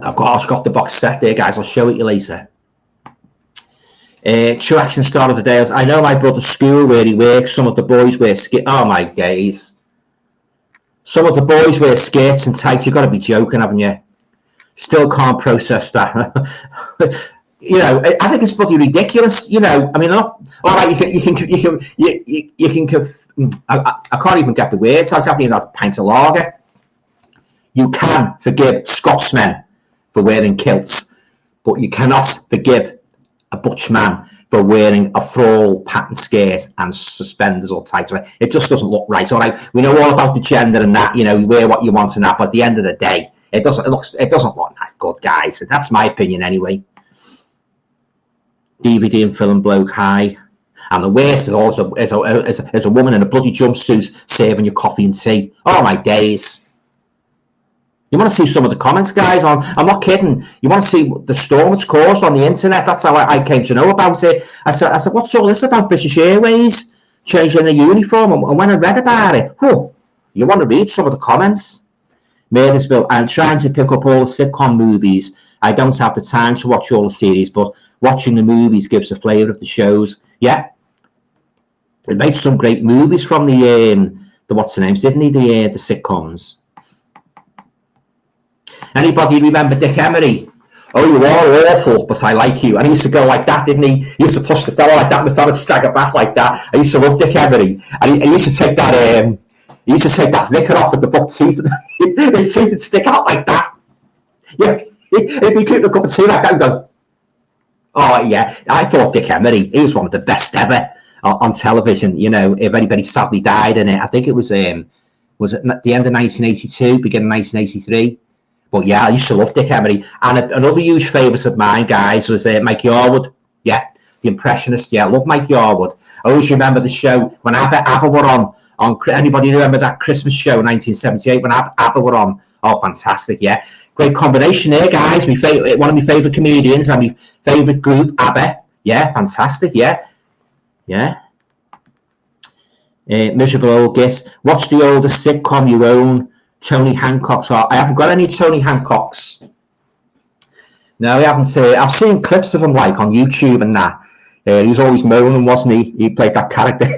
I've got the box set there, guys. I'll show it you later. True action star of the day. I know my brother's school where he works. Some of the boys wear skirts. Oh my days! Some of the boys wear skirts and tights. You've got to be joking, haven't you? Still can't process that. You know, I think it's bloody ridiculous. You know, I mean, all right, you can. I can't even get the words. I was having a pint of lager. You can forgive Scotsmen for wearing kilts, but you cannot forgive a butch man for wearing a floral pattern skirt and suspenders or tights. It just doesn't look right. All right, we know all about the gender and that. You know, you wear what you want and that. But at the end of the day, it doesn't look that good, guys. That's my opinion anyway. DVD and film bloke high. And the worst is also is a woman in a bloody jumpsuit serving you coffee and tea. Oh my days. You want to see some of the comments, guys? I'm not kidding. You want to see the storm it's caused on the internet? That's how I came to know about it. I said, what's all this about British Airways changing the uniform? And when I read about it, you want to read some of the comments? Murdersville, I'm trying to pick up all the sitcom movies. I don't have the time to watch all the series, but watching the movies gives a flavour of the shows. Yeah. They made some great movies from the what's the names, didn't he? The sitcoms. Anybody remember Dick Emery? Oh, you are awful, but I like you. And he used to go like that, didn't he? He used to push the fellow like that, and the fellow would stagger back like that. I used to love Dick Emery, and he used to take that. He used to take that knicker off with the buck teeth. His teeth would stick out like that. Yeah, if he keep a cup of tea like that, and go. Oh yeah, I thought Dick Emery. He was one of the best ever on television. You know, if anybody sadly died in it, I think it was at the end of 1982, beginning of 1983. But yeah, I used to love Dick Emery. And another huge favourite of mine, guys, was Mike Yarwood. Yeah, the Impressionist. Yeah, I love Mike Yarwood. I always remember the show when ABBA were on. Anybody remember that Christmas show, 1978, when ABBA were on? Oh, fantastic, yeah. Great combination there, guys. One of my favourite comedians and my favourite group, ABBA. Yeah, fantastic, yeah. Yeah. Miserable old guest. What's the oldest sitcom you own? Tony Hancock's. I haven't got any Tony Hancocks. No, I haven't. I've seen clips of him like on YouTube and that. He was always moaning, wasn't he? He played that character.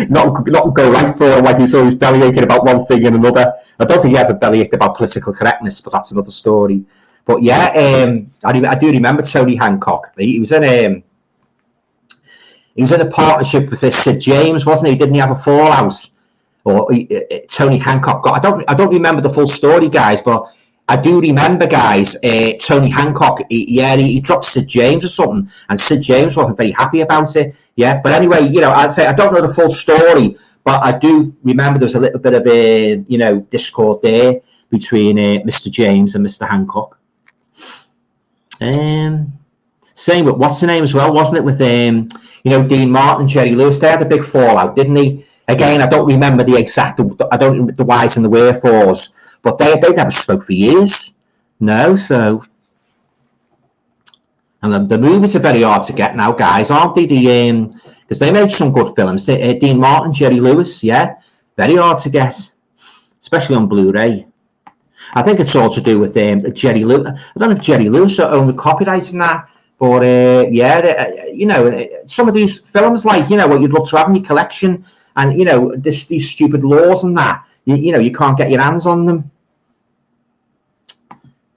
not go right for him, like he's always bellyaching about one thing and another. I don't think he ever bellyached about political correctness, but that's another story. But yeah, I do remember Tony Hancock. He was in a partnership with this Sid James, wasn't he? Didn't he have a fallout? Or Tony Hancock got. I don't remember the full story, guys, but I do remember, guys. Tony Hancock, he dropped Sid James or something, and Sid James wasn't very happy about it. Yeah, but anyway, you know, I'd say I don't know the full story, but I do remember there was a little bit of a discord there between Mr. James and Mr. Hancock. Same with what's the name as well, wasn't it? With Dean Martin and Jerry Lewis, they had a big fallout, didn't he? Again, I don't remember the whys and the wherefores, but they never spoke for years. No, so. And the movies are very hard to get now, guys, aren't they? Because they made some good films. Dean Martin, Jerry Lewis, yeah, very hard to get, especially on Blu-ray. I think it's all to do with Jerry Lewis. I don't know if Jerry Lewis owned the copyright in that, but some of these films, like what you'd love to have in your collection. And these stupid laws and that, you can't get your hands on them.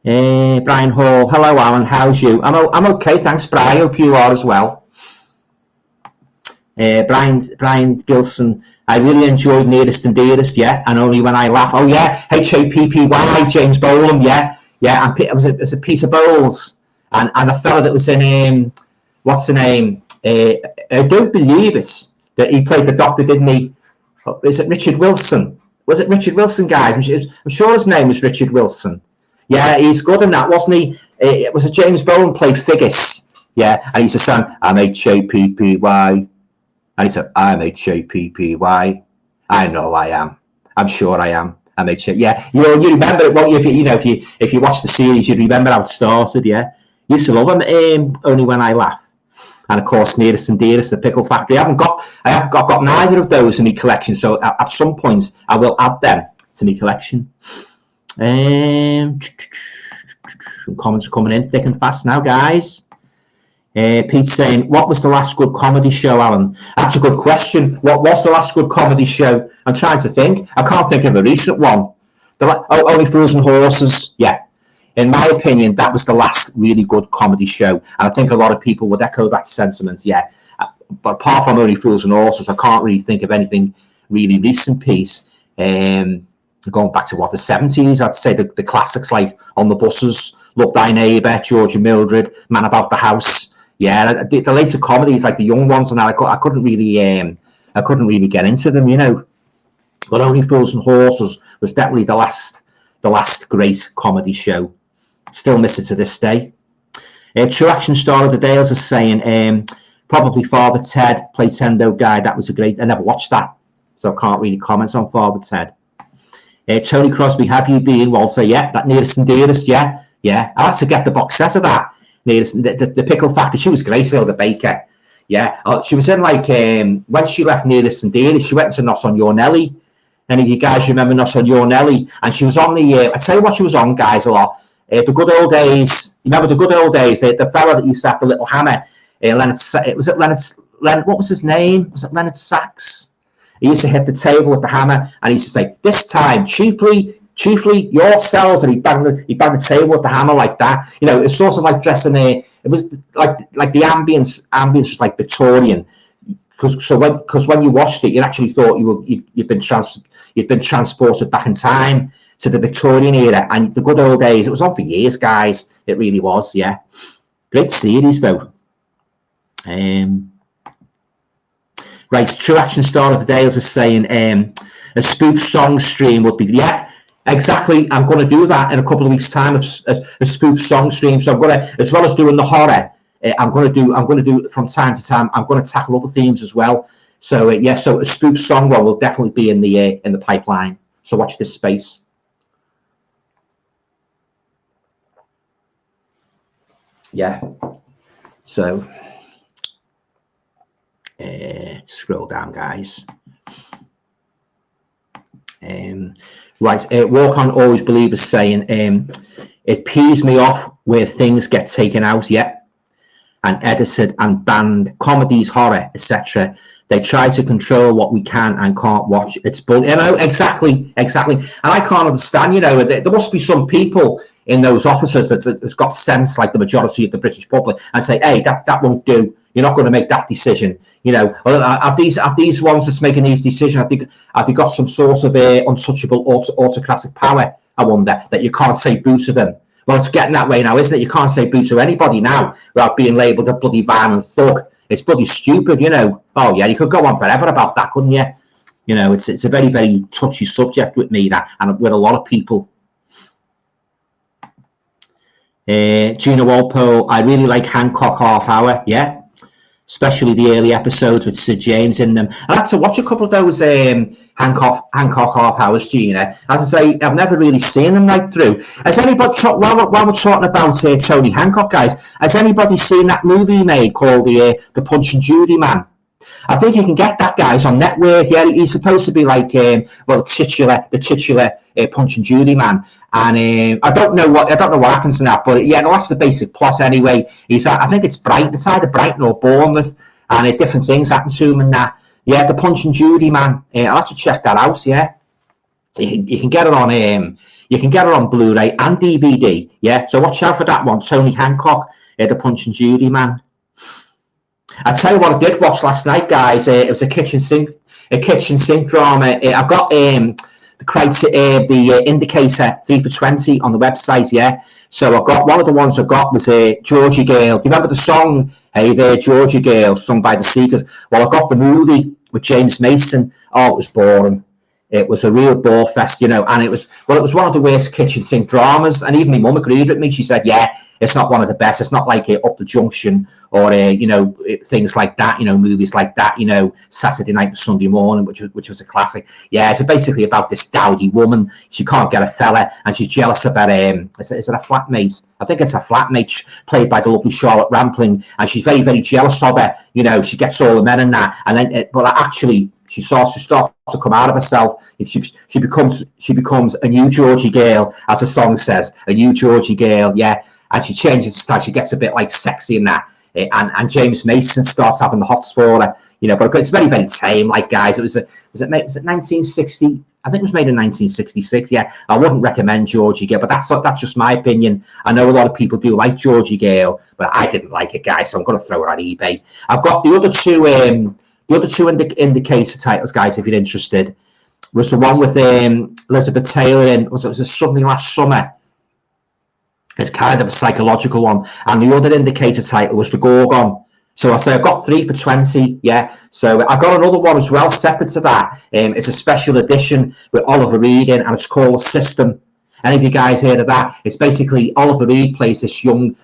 Brian Hall, hello Alan, how's you? I'm okay, thanks Brian. Hope you are as well. Brian Gilson, I really enjoyed Nearest and Dearest, yeah, and Only When I Laugh. Oh yeah, Happy, James Bolam, yeah, and it was a piece of bowls, and the fella that was in what's the name? I don't believe it. That he played the doctor, didn't he? Is it Richard Wilson? Was it Richard Wilson, guys? I'm sure his name was Richard Wilson. Yeah, he's good in that, wasn't he? It was a James Bowen played Figgis. Yeah, and he's a son. I'm Happy. And he said, I'm Happy. I know I am. I'm sure I am. I'm Happy. Yeah, you remember it, won't you? If you watch the series, you'd remember how it started. Yeah, used to love him. Only When I Laugh. And of course, Nearest and Dearest, the Pickle Factory. I haven't got neither of those in my collection, so at some point I will add them to my collection. Some comments are coming in thick and fast now, guys. Pete's saying, "What was the last good comedy show, Alan?" That's a good question. What was the last good comedy show? I'm trying to think. I can't think of a recent one. Only Fools and Horses. Yeah. in my opinion, that was the last really good comedy show, and I think a lot of people would echo that sentiment. Yeah, but apart from Only Fools and Horses, I can't really think of anything really recent piece. Going back to the 70s, I'd say the classics like On the Buses, Love Thy Neighbour, George and Mildred, Man About the House. Yeah, the later comedies, like the young ones, and I couldn't really get into them, you know. But Only Fools and Horses was definitely the last great comedy show. Still miss it to this day. True Action Star of the Dales is saying probably Father Ted, Playtendo guy. That was a great. I never watched that, so I can't really comment on Father Ted. Tony Crosby, Have You Been, Walter? Yeah, that Nearest and Dearest. Yeah. I had to get the box set of that. Nearest, the Pickle Factory. She was great, Hilda Baker. Yeah, she was in like when she left Nearest and Dearest, she went to Not on Your Nelly. Any of you guys remember Not on Your Nelly? And she was on the. I tell you what, she was on, guys, a lot. The Good Old Days. You remember the Good Old Days? The fella that used to have the little hammer. Leonard. What was his name? Was it Leonard Sachs? He used to hit the table with the hammer, and he used to say, "This time, cheaply, yourselves," and he banged the table with the hammer like that. You know, it's sort of like dressing a. It was like the ambience was like Victorian, because when you watched it, you actually thought you'd been transported back in time to the Victorian era and the Good Old Days. It was on for years, guys. It really was. Yeah, great series though. Right, True Action Star of the Dales is saying a spoof song stream would be, yeah, exactly. I'm going to do that in a couple of weeks' time, a spoof song stream. So I'm going to, as well as doing the horror, I'm going to do from time to time. I'm going to tackle other themes as well. So yeah, so a spoof song one will definitely be in the pipeline. So watch this space. Yeah. So. Scroll down, guys. Right, Walk On Always Believe is saying it pees me off where things get taken out, yeah, and edited and banned, comedies, horror, etc. They try to control what we can and can't watch. It's bull, you know, exactly. And I can't understand, you know, there must be some people in those offices that's got sense, like the majority of the British public, and say, hey, that won't do. You're not going to make that decision. You know, are these ones that's making these decisions? Have they got some sort of untouchable autocratic power? I wonder, that you can't say boo to them. Well, it's getting that way now, isn't it? You can't say boo to anybody now without being labelled a bloody violent thug. It's bloody stupid, you know. Oh yeah, you could go on forever about that, couldn't you? You know, it's a very, very touchy subject with me, that, and with a lot of people. Gina Walpole, I really like Hancock Half Hour, yeah, especially the early episodes with Sid James in them. I had to watch a couple of those Hancock Half Hours, Gina. As I say, I've never really seen them right through. Has anybody, while we're talking about Tony Hancock, guys, has anybody seen that movie he made called the Punch and Judy Man? I think you can get that, guys, on Network. Yeah, he's supposed to be like the titular Punch and Judy Man. And I don't know what happens in that, but yeah, that's the basic plot anyway. I think it's Brighton. It's either Brighton or Bournemouth, and different things happen to him and that. Yeah, the Punch and Judy Man. I'll have to check that out. Yeah, you can get it on Blu-ray and DVD. Yeah, so watch out for that one. Tony Hancock, the Punch and Judy Man. I tell you what I did watch last night, guys. It was a kitchen sink drama. I've got the indicator 3 for 20 on the website, yeah. So I got one of the ones I got was Georgie Gale. Do you remember the song Hey There Georgie Gale, sung by the Seekers? Well, I got the movie with James Mason. Oh, it was boring. It was a real bore fest, you know, and it was one of the worst kitchen sink dramas. And even my mum agreed with me. She said, yeah, it's not one of the best. It's not like Up the Junction or things like that, you know, movies like that, you know, Saturday Night and Sunday Morning, which was a classic. Yeah, it's basically about this dowdy woman. She can't get a fella, and she's jealous about is it a flatmate? I think it's a flatmate played by the lovely Charlotte Rampling, and she's very, very jealous of her. You know, she gets all the men and that, and then but actually she starts to come out of herself. She becomes a new Georgie Gale, as the song says, a new Georgie Gale. Yeah. And she changes style. She gets a bit like sexy in that, and James Mason starts having the hots for her. you know, but it's very, very tame. Like, guys, was it 1960? I think it was made in 1966. Yeah, I wouldn't recommend Georgie Gale, but that's just my opinion. I know a lot of people do like Georgie Gale, but I didn't like it, guys. So I'm going to throw it on eBay. I've got the other two indicator titles, guys. If you're interested, was the one with Elizabeth Taylor in was it Something Last Summer. It's kind of a psychological one, and the other indicator title was The Gorgon. So I say I've got 3 for 20, yeah. So I got another one as well, separate to that. It's a special edition with Oliver Reed in, and it's called System. Any of you guys heard of that? It's basically Oliver Reed plays this young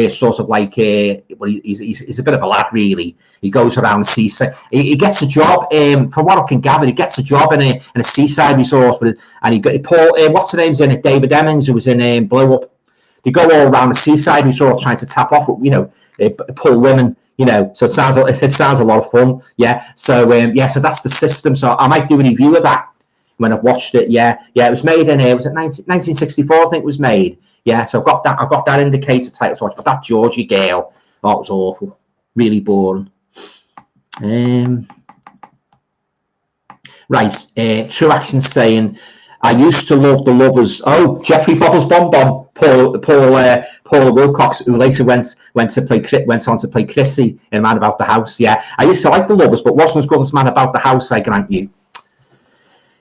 sort of like, well, he's a bit of a lad, really. He goes around seaside. He gets a job, from what I can gather, he gets a job in a seaside resort, and he got Paul, what's the name's in it? David Emmons, who was in Blow Up. They go all around the seaside resort trying to tap off, you know, pull women. You know, so it sounds a lot of fun, yeah. So so that's the System. So I might do a review of that when I've watched it. Yeah. It was made in was it 1964? I think it was made. Yeah. So I've got that indicator title to watch, but that Georgie Gale, oh, it was awful, really boring. Right. True Action saying, I used to love The Lovers. Oh, Jeffrey Bobbles Bonbon, Paul Wilcox, who later went on to play Chrissy in Man About the House. Yeah, I used to like The Lovers, but wasn't as good as Man About the House, I grant you.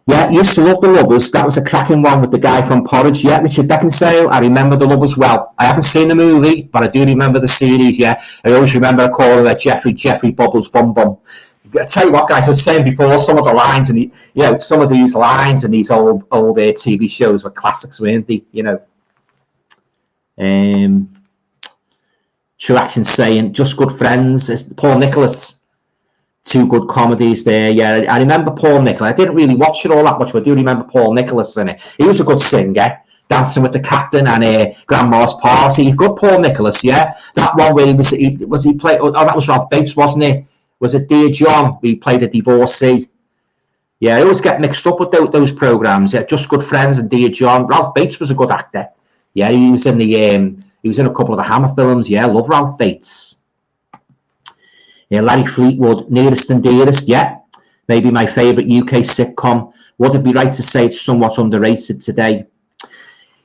Yeah, used to love The Lovers. That was a cracking one with the guy from Porridge. Yeah, Richard Beckinsale. I remember The Lovers well. I haven't seen the movie, but I do remember the series. Yeah, I always remember calling her Jeffrey Bobbles Bonbon. I tell you what, guys, I was saying before, some of the lines and some of these lines in these old TV shows were classics, weren't they? You know, True Action saying just good friends. It's Paul Nicholas, 2 good comedies there. Yeah, I remember Paul Nicholas. I didn't really watch it all that much, but I do remember Paul Nicholas in it. He was a good singer, Dancing with the Captain and Grandma's Party. Good Paul Nicholas, yeah. That one where he played. Oh, that was Ralph Bates, wasn't it? Was it Dear John? We played a divorcee. Yeah, I always get mixed up with those programs. Yeah, Just Good Friends and Dear John. Ralph Bates was a good actor. Yeah, he was in a couple of the Hammer films. Yeah, I love Ralph Bates. Yeah, Larry Fleetwood, Nearest and Dearest. Yeah, maybe my favourite UK sitcom. Would it be right to say it's somewhat underrated today?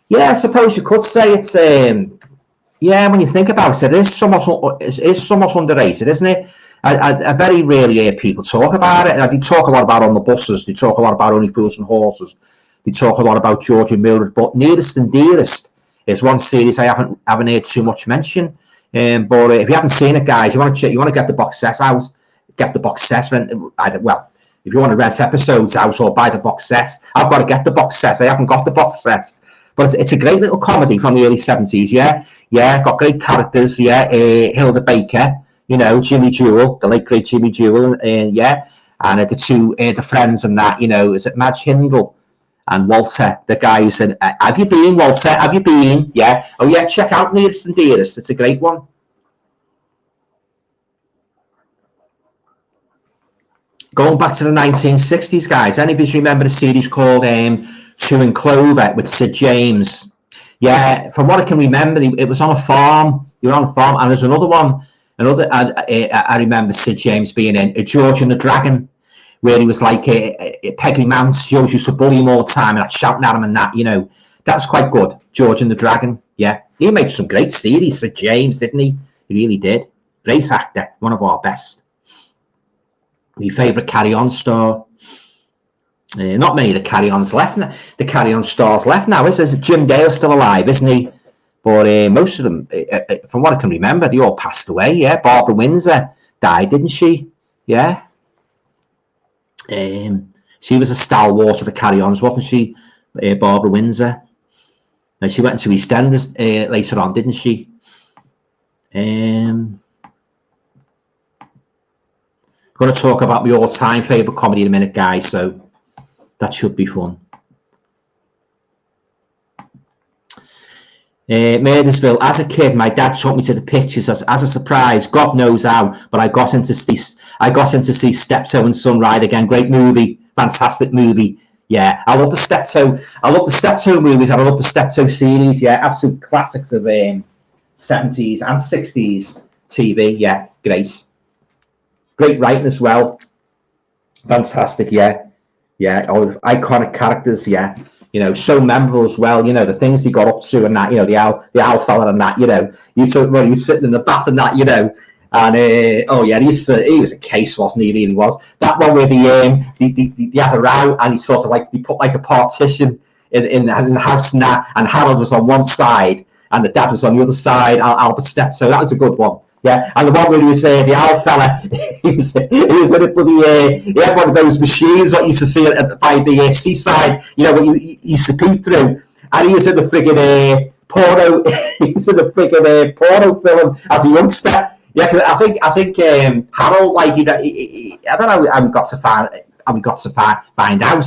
Yeah, I suppose you could say it's. Yeah, when you think about it, it is somewhat underrated, isn't it? I very rarely hear people talk about it. They talk a lot about On the Buses. They talk a lot about Only Fools and Horses. They talk a lot about George and Mildred. But Nearest and Dearest is one series I haven't heard too much mention. But if you haven't seen it, guys, you want to get the box set out. Get the box set. Well, if you want to rent episodes out or buy the box set, I've got to get the box set. I haven't got the box set. But it's a great little comedy from the early 70s. Yeah, got great characters. Yeah, Hilda Baker. You know, Jimmy Jewell, the late great Jimmy Jewell, and the two the friends and that. You know, is it Madge Hindle and Walter, the guy who said, "Have you been, Walter? Have you been?" Yeah. Oh yeah, check out Nearest and Dearest. It's a great one. Going back to the 1960s, guys. Anybody remember a series called Two in Clover with Sid James? Yeah, from what I can remember, it was on a farm. You were on a farm, and there's another one. I remember Sid James being in George and the Dragon, where he was like Peggy Mance. George used to bully him all the time and shouting at him and that. You know, that was quite good. George and the Dragon. Yeah, he made some great series. Sid James, didn't he? He really did. Great actor, one of our best. My favourite Carry On star. Not many of the Carry Ons left. The Carry On stars left now. Is Jim Dale's still alive, isn't he? But most of them, from what I can remember, they all passed away. Yeah, Barbara Windsor died, didn't she? Yeah. She was a stalwart of the Carry Ons, wasn't she? Barbara Windsor. And she went into EastEnders later on, didn't she? I'm going to talk about my all-time favourite comedy in a minute, guys. So that should be fun. Murdersville. As a kid, my dad took me to the pictures as a surprise. God knows how, but I got in to see Steptoe and Son ride again. Great movie, fantastic movie. Yeah, I love the Steptoe. I love the Steptoe movies. I love the Steptoe series. Yeah, absolute classics of 70s and 60s TV. Yeah, great. Great writing as well. Fantastic, yeah. Oh, iconic characters, yeah. So memorable as well. The things he got up to and that. The owl fella and that. When he's sitting in the bath and that. And oh yeah, he was a case, wasn't he? He really was. That one where they had a row and he sort of like they put like a partition in the house and that, and Harold was on one side and the dad was on the other side. Albert Steptoe. That was a good one. Yeah, and the one where he was the owl fella, he was in a bloody, he had one of those machines what you used to see by the seaside, what you used to peep through, and he was in the friggin' porno, he was in the friggin' porno film as a youngster. Yeah, because I think Harold, like, I don't know how we got to find out.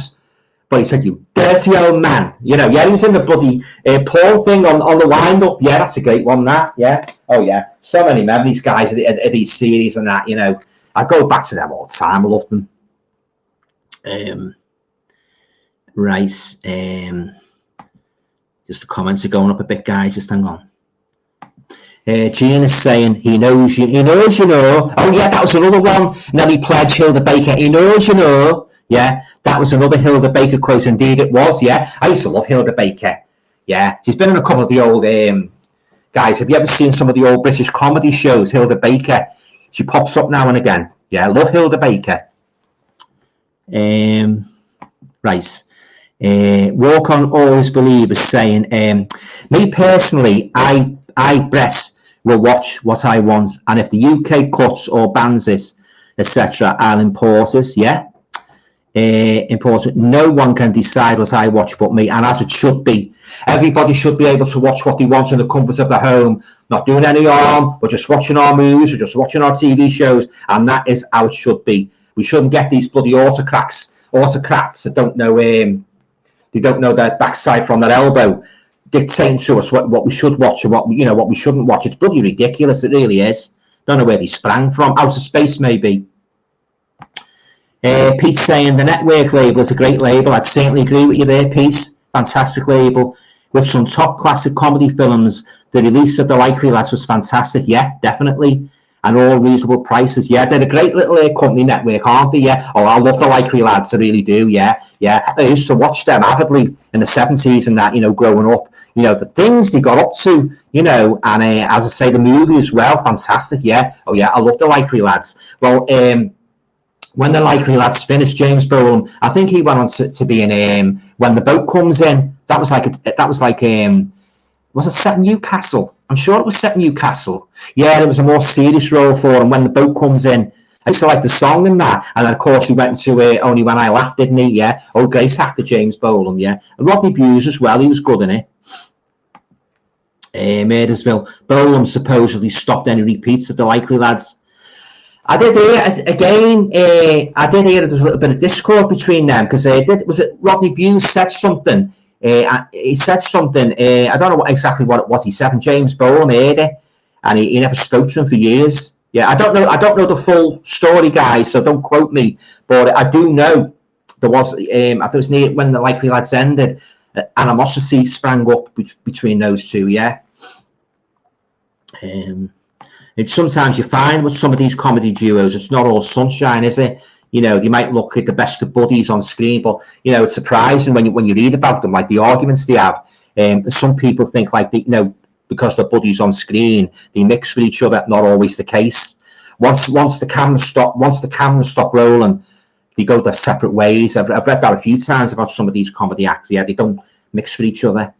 But he said, "You dirty old man." He was in the bloody Paul thing on the wind-up. Yeah, that's a great one, that. Yeah. Oh, yeah. So many memories, guys, of these series and that, I go back to them all the time. I love them. Right. Just the comments are going up a bit, guys. Just hang on. Gene is saying, he knows, Oh, yeah, that was another one. Nellie Pledge, Hilda Baker. He knows, Yeah, that was another Hilda Baker quote. Indeed, it was. Yeah, I used to love Hilda Baker. Yeah, she's been in a couple of the old guys. Have you ever seen some of the old British comedy shows? Hilda Baker. She pops up now and again. Yeah, I love Hilda Baker. Right. Walk on, always believe is saying, me personally, I Brett will watch what I want, and if the UK cuts or bans it, etc., I'll import it. Yeah. Important. No one can decide what I watch but me, and as it should be. Everybody should be able to watch what they want in the comfort of their home, not doing any harm. We're just watching our movies, we're just watching our TV shows, and that is how it should be. We shouldn't get these bloody autocrats that don't know they don't know their backside from their elbow, dictating to us what we should watch and what we shouldn't watch. It's bloody ridiculous. It really is. Don't know where they sprang from. Outer space, maybe. Pete saying the Network label is a great label. I'd certainly agree with you there, Pete. Fantastic label with some top classic comedy films. The release of The Likely Lads was fantastic. Yeah, definitely. And all reasonable prices. Yeah, they're a great little company, Network, aren't they? Yeah. Oh, I love The Likely Lads. I really do. Yeah. I used to watch them avidly in the 70s and that, growing up. The things they got up to, and as I say, the movie as well, fantastic. Yeah. Oh, yeah, I love The Likely Lads. Well, when The Likely Lads finished, James Bowen, I think he went on to be in When the Boat Comes In. Was it set in Newcastle? I'm sure it was set in Newcastle. Yeah, it was a more serious role for him. When the Boat Comes In, I used to like the song and that. And then, of course, he went into Only When I Laughed, didn't he? Yeah. Oh, great actor, James Bowen. Yeah. And Rodney Bewes as well. He was good in it. Murdersville. Bowen supposedly stopped any repeats of The Likely Lads. I did hear again. I did hear there was a little bit of discord between them because was it Rodney Bewes said something. He said something. I don't know exactly what it was he said, and James Bowen heard it, and he never spoke to him for years. Yeah, I don't know the full story, guys, so don't quote me. But I do know there was. I think it was near when The Likely Lads ended, animosity sprang up between those two. Yeah. Sometimes you find with some of these comedy duos, it's not all sunshine, is it? They might look at the best of buddies on screen, but it's surprising when you read about them, like the arguments they have. Some people think like because they're buddies on screen, they mix with each other. Not always the case. Once the cameras stop rolling, they go their separate ways. I've read that a few times about some of these comedy actors. Yeah, they don't mix with each other.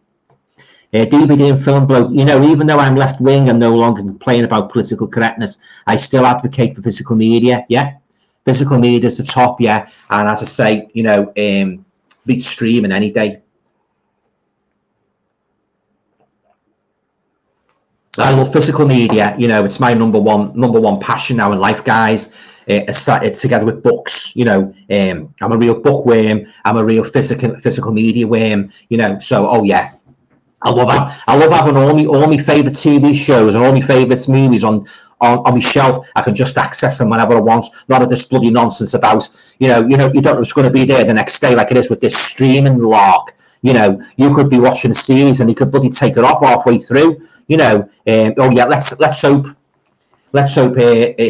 DVD and film bloke, even though I'm left wing and no longer complain about political correctness, I still advocate for physical media. Yeah, physical media is the top. Yeah, and as I say, beat streaming any day. I love physical media. It's my number one passion now in life, guys. It's together with books. I'm a real bookworm. I'm a real physical media worm. So oh yeah. I love having all my favourite TV shows and all my favourite movies on my shelf. I can just access them whenever I want. None of this bloody nonsense about, you don't know it's going to be there the next day like it is with this streaming lark. You could be watching a series and you could bloody take it off halfway through. Oh yeah, let's hope let's hope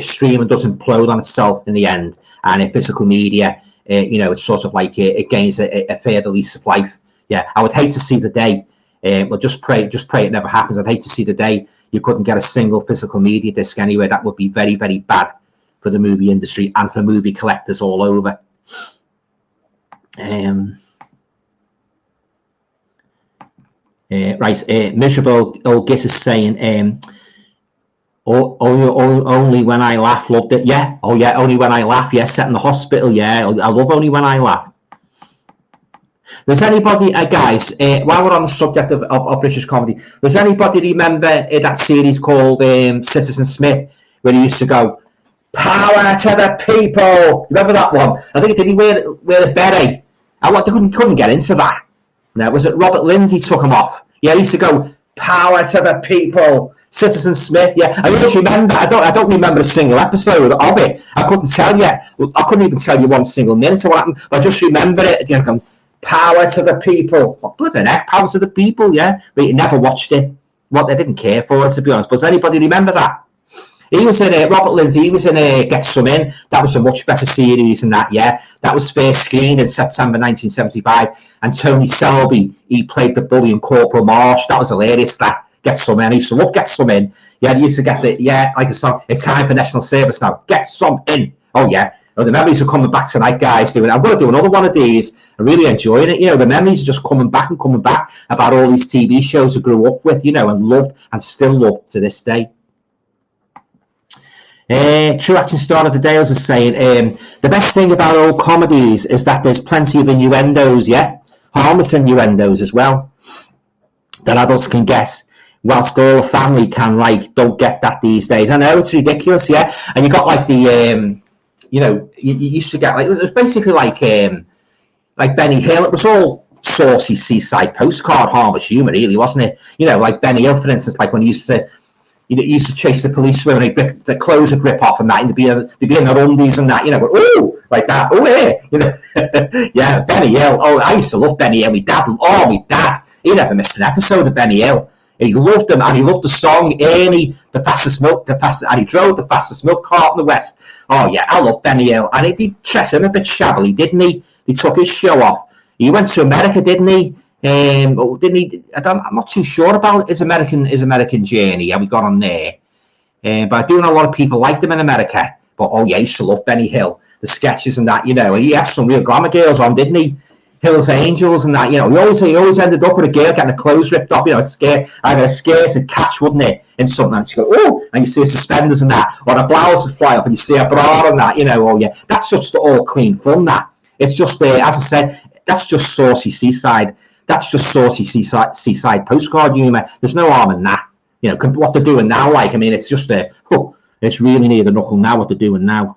streaming doesn't implode on itself in the end, and physical media, it's sort of like it gains a further lease of life. Yeah, I would hate to see the day. Well, just pray it never happens. I'd hate to see the day you couldn't get a single physical media disc anywhere. That would be very, very bad for the movie industry and for movie collectors all over. Miserable old Giss is saying, only when I laugh, loved it. Yeah, oh yeah, only when I laugh. Yeah, set in the hospital. Yeah, I love Only When I Laugh. Does anybody, guys, while we're on the subject of British comedy, does anybody remember that series called Citizen Smith, where he used to go, "Power to the people"? Remember that one? I think, did he wear a beret? They couldn't get into that. No, was it Robert Lindsay took him off? Yeah, he used to go, "Power to the people." Citizen Smith, yeah. I just remember, I don't remember a single episode of it. I couldn't tell you. I couldn't even tell you one single minute of what happened. But I just remember it. You know, power to the people. What bloody heck? Power to the people, yeah. But you never watched it. What, they didn't care for it, to be honest. But does anybody remember that? He was in Robert Lindsay, he was in Get Some In. That was a much better series than that, yeah. That was first screened in September 1975. And Tony Selby, he played the bully in Corporal Marsh. That was hilarious, that. Get Some In. He used to love Get Some In. Yeah, he used to get like a song, "It's time for national service now. Get some in." Oh, yeah. Oh, the memories are coming back tonight, guys. I'm going to do another one of these. I'm really enjoying it. You know, the memories are just coming back about all these TV shows I grew up with, you know, and loved and still love to this day. True Action Star of the Dales is saying, the best thing about old comedies is that there's plenty of innuendos, yeah? Harmless innuendos as well, that adults can guess, whilst all the family can, don't get that these days. I know, it's ridiculous, yeah? And you got, you used to get, it was basically like Benny Hill. It was all saucy seaside postcard, harmless humour, really, wasn't it? You know, like Benny Hill, for instance, like when he used to chase the police when the clothes would rip off and that, and they'd be in their undies and that, you know, oh, like that, oh, yeah, you know, yeah, Benny Hill. Oh, I used to love Benny Hill. My dad, he never missed an episode of Benny Hill. He loved him, and he loved the song Ernie, and he drove the fastest milk cart in the West. Oh yeah, I love Benny Hill, and he dressed him a bit shabbily, didn't he? He took his show off. He went to America, didn't he? Didn't he? I'm not too sure about his American journey. How he got on there, but I do know a lot of people liked him in America. But oh yeah, he used to love Benny Hill, the sketches and that. You know, he had some real glamour girls on, didn't he? Hill's Angels and that, you know, he always ended up with a girl getting her clothes ripped off, you know, either a skirt and catch, wouldn't it, in something, and she go, oh, and you see her suspenders and that, or a blouse would fly up and you see her bra and that, you know, oh yeah, that's just all clean fun, that. It's just, as I said, that's just saucy seaside, seaside postcard humour. There's no harm in that, you know, what they're doing now, I mean, it's just, it's really near the knuckle now, what they're doing now.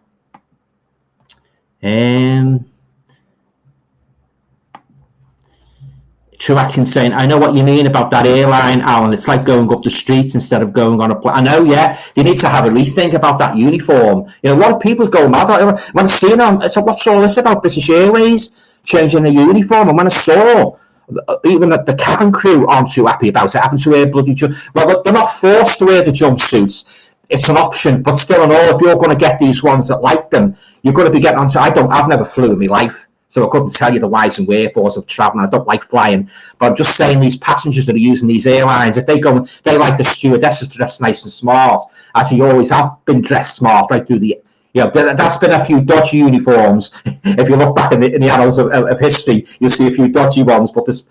True Action saying, I know what you mean about that airline, Alan. It's like going up the streets instead of going on a plane. I know, yeah. They need to have a rethink about that uniform. You know, a lot of people go mad. When I see them, I said, what's all this about British Airways changing the uniform? And when I saw even the cabin crew aren't too happy about it, having to wear bloody well, they're not forced to wear the jumpsuits. It's an option, but still, and all, if you're going to get these ones that like them, you're going to be getting onto. I've never flew in my life. So I couldn't tell you the whys and wherefores of traveling. I don't like flying, but I'm just saying these passengers that are using these airlines, if they like the stewardesses dressed nice and smart, as he always have been dressed smart right through the, you know, that's been a few dodgy uniforms. If you look back in the annals of history, you'll see a few dodgy ones, but there's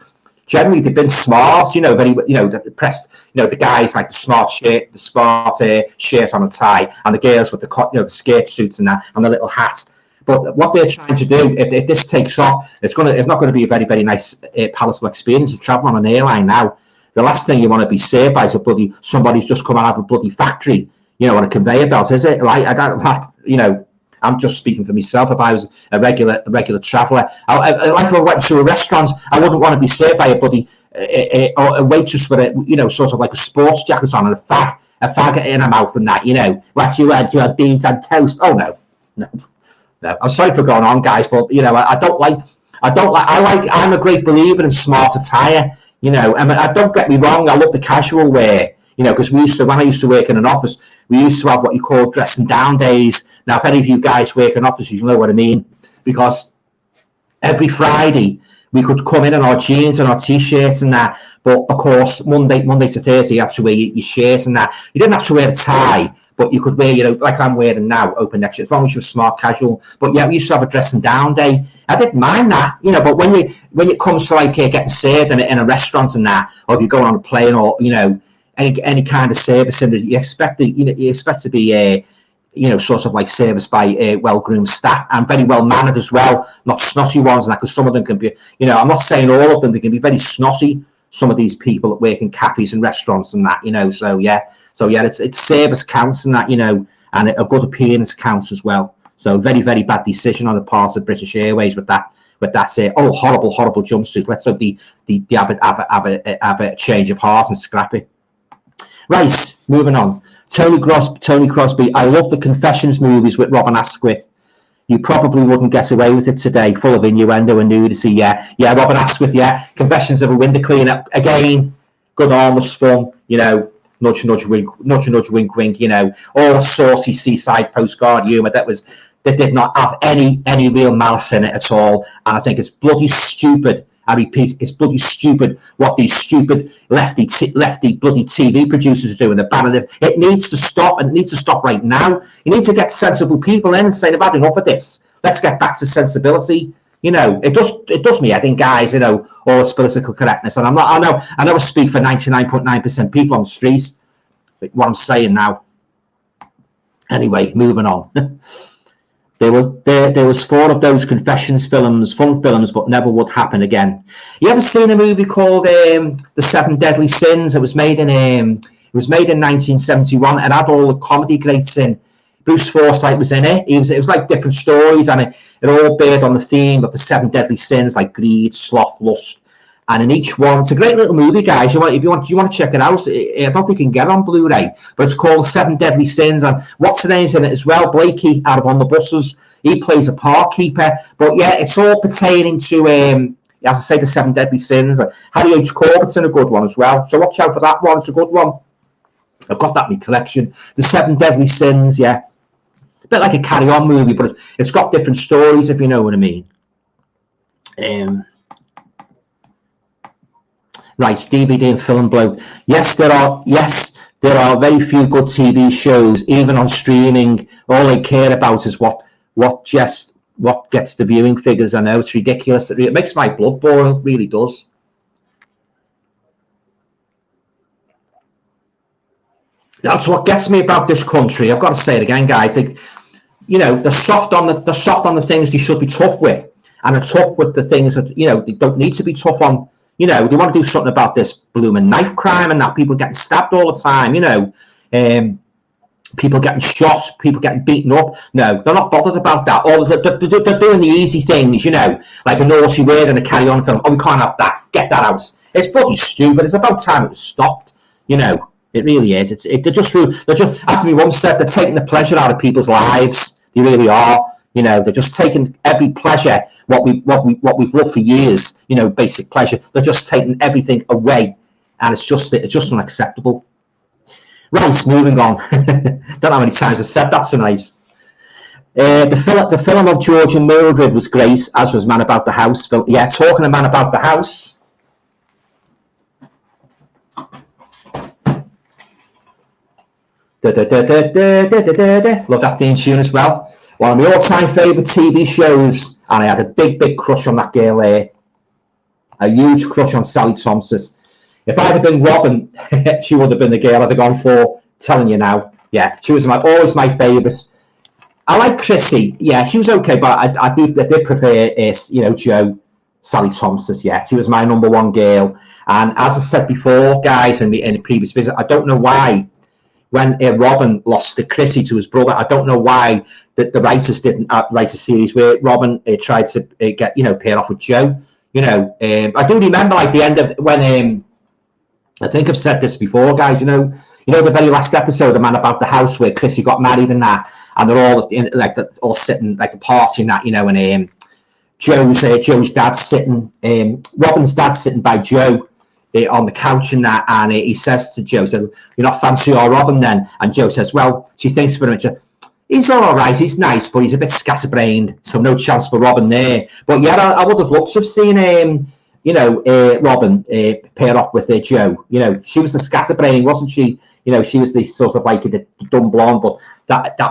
generally they've been smart, you know, very, you know, the pressed, you know, the guys like the smart shirt on a tie, and the girls with the, you know, the skirt suits and that, and the little hat. But what they're trying to do, if this takes off, it's not going to be a very, very nice palatable experience of traveling on an airline now. The last thing you want to be served by is somebody's just come out of a bloody factory, you know, on a conveyor belt, is it? Like, I don't, you know, I'm just speaking for myself. If I was a regular traveller, like if I went to a restaurant, I wouldn't want to be served by a bloody a waitress with a, you know, sort of like a sports jacket on and a fag in her mouth and that, you know, what you had, beans and toast. Oh no. No, I'm sorry for going on, guys, but you know, I'm a great believer in smart attire, you know, and don't get me wrong, I love the casual wear, you know, because when I used to work in an office, we used to have what you call dressing down days. Now, if any of you guys work in offices, you know what I mean, because every Friday we could come in our jeans and our t-shirts and that, but of course Monday to Thursday you had to wear your shirts and that. You didn't have to wear a tie, but you could wear, you know, like I'm wearing now, open neck shirt, as long as you're smart casual. But yeah, we used to have a dressing down day. I didn't mind that, you know, but when it comes to like getting served in a restaurant and that, or if you're going on a plane, or you know, any kind of service, and you expect to be you know, sort of like serviced by well-groomed staff and very well-mannered as well, not snotty ones, and that, because some of them can be, you know, I'm not saying all of them, they can be very snotty, some of these people that work in cafes and restaurants and that, you know, so yeah, it's service counts and that, you know, and a good appearance counts as well. So very, very bad decision on the part of British Airways with that horrible jumpsuit. Let's hope the have a change of heart and scrap it. Right, moving on. Tony Crosby. I love the Confessions movies with Robin Asquith. You probably wouldn't get away with it today, full of innuendo and nudity. Yeah, Robin Asquith. Yeah, Confessions of a Window Cleaner. Again, good harmless fun. You know, nudge, wink, wink. You know, all saucy seaside postcard humour that did not have any real malice in it at all. And I think it's bloody stupid. I repeat, it's bloody stupid what these stupid lefty bloody TV producers are doing. They're banning this. It needs to stop, and it needs to stop right now. You need to get sensible people in and say, I've had enough of this. Let's get back to sensibility. You know, it does me, I think, guys, you know, all this political correctness. And I know I speak for 99.9% people on the streets, what I'm saying now. Anyway, moving on. There was 4 of those Confessions films, fun films, but never would happen again. You ever seen a movie called The Seven Deadly Sins? It was made in 1971 and had all the comedy greats in. Bruce Forsyth was in it. It was like different stories, and it all bared on the theme of the 7 deadly sins, like greed, sloth, lust. And in each one, it's a great little movie, guys. If you want to check it out, I don't think you can get it on Blu-ray, but it's called 7 Deadly Sins. And what's the name's in it as well? Blakey out of On the Buses. He plays a park keeper. But yeah, it's all pertaining to, as I say, the 7 Deadly Sins. Harry H. Corbett's in a good one as well. So watch out for that one. It's a good one. I've got that in my collection. The 7 Deadly Sins, yeah. A bit like a Carry On movie, but it's got different stories, if you know what I mean. Right, DVD and film bloke. Yes, there are very few good TV shows, even on streaming. All they care about is what gets the viewing figures. I know it's ridiculous. It makes my blood boil. It really does. That's what gets me about this country. I've got to say it again, guys. You know, they're soft on the things they should be tough with, and they're tough with the things that, you know, they don't need to be tough on. You know, they want to do something about this blooming knife crime and that, people getting stabbed all the time, you know, people getting shot, people getting beaten up. No, they're not bothered about that. They're doing the easy things, you know, like a naughty word and a Carry On film. Oh, we can't have that. Get that out. It's bloody stupid. It's about time it was stopped. You know, it really is. They're just, as me once said, they're taking the pleasure out of people's lives. They really are. You know, they're just taking every pleasure, what we've loved for years, you know, basic pleasure. They're just taking everything away, and it's just unacceptable. Right, moving on. Don't know how many times I've said that tonight. The film of George and Mildred was great, as was Man About the House. Yeah, talking of Man About the House. Love that theme tune as well. One of my all-time favourite TV shows, and I had a big crush on that girl there. A huge crush on Sally Thompson. If I'd have been Robin, she would have been the girl I'd have gone for. Telling you now. Yeah, she was always my favourite. I like Chrissy. Yeah, she was okay, but I did prefer, you know, Jo, Sally Thompson. Yeah, she was my number one girl. And as I said before, guys, in the previous visit, I don't know why, when Robin lost the Chrissy to his brother, I don't know why the writers didn't write a series where Robin tried to get, you know, pair off with Jo. You know, I do remember like the end of when I think I've said this before, guys. You know the very last episode of Man About the House where Chrissy got married and that, and they're all sitting like the party and that, you know, and Joe's dad's sitting, Robin's dad's sitting by Jo on the couch and that, and he says to Joe, "You're not fancy our Robin then?" And Joe says, "Well," she thinks for a minute, "He's all right, he's nice, but he's a bit scatterbrained, so no chance for Robin there." But yeah, I would have loved to have seen Robin pair off with Joe. She was the scatterbrain, wasn't she? She was the sort of like the dumb blonde, but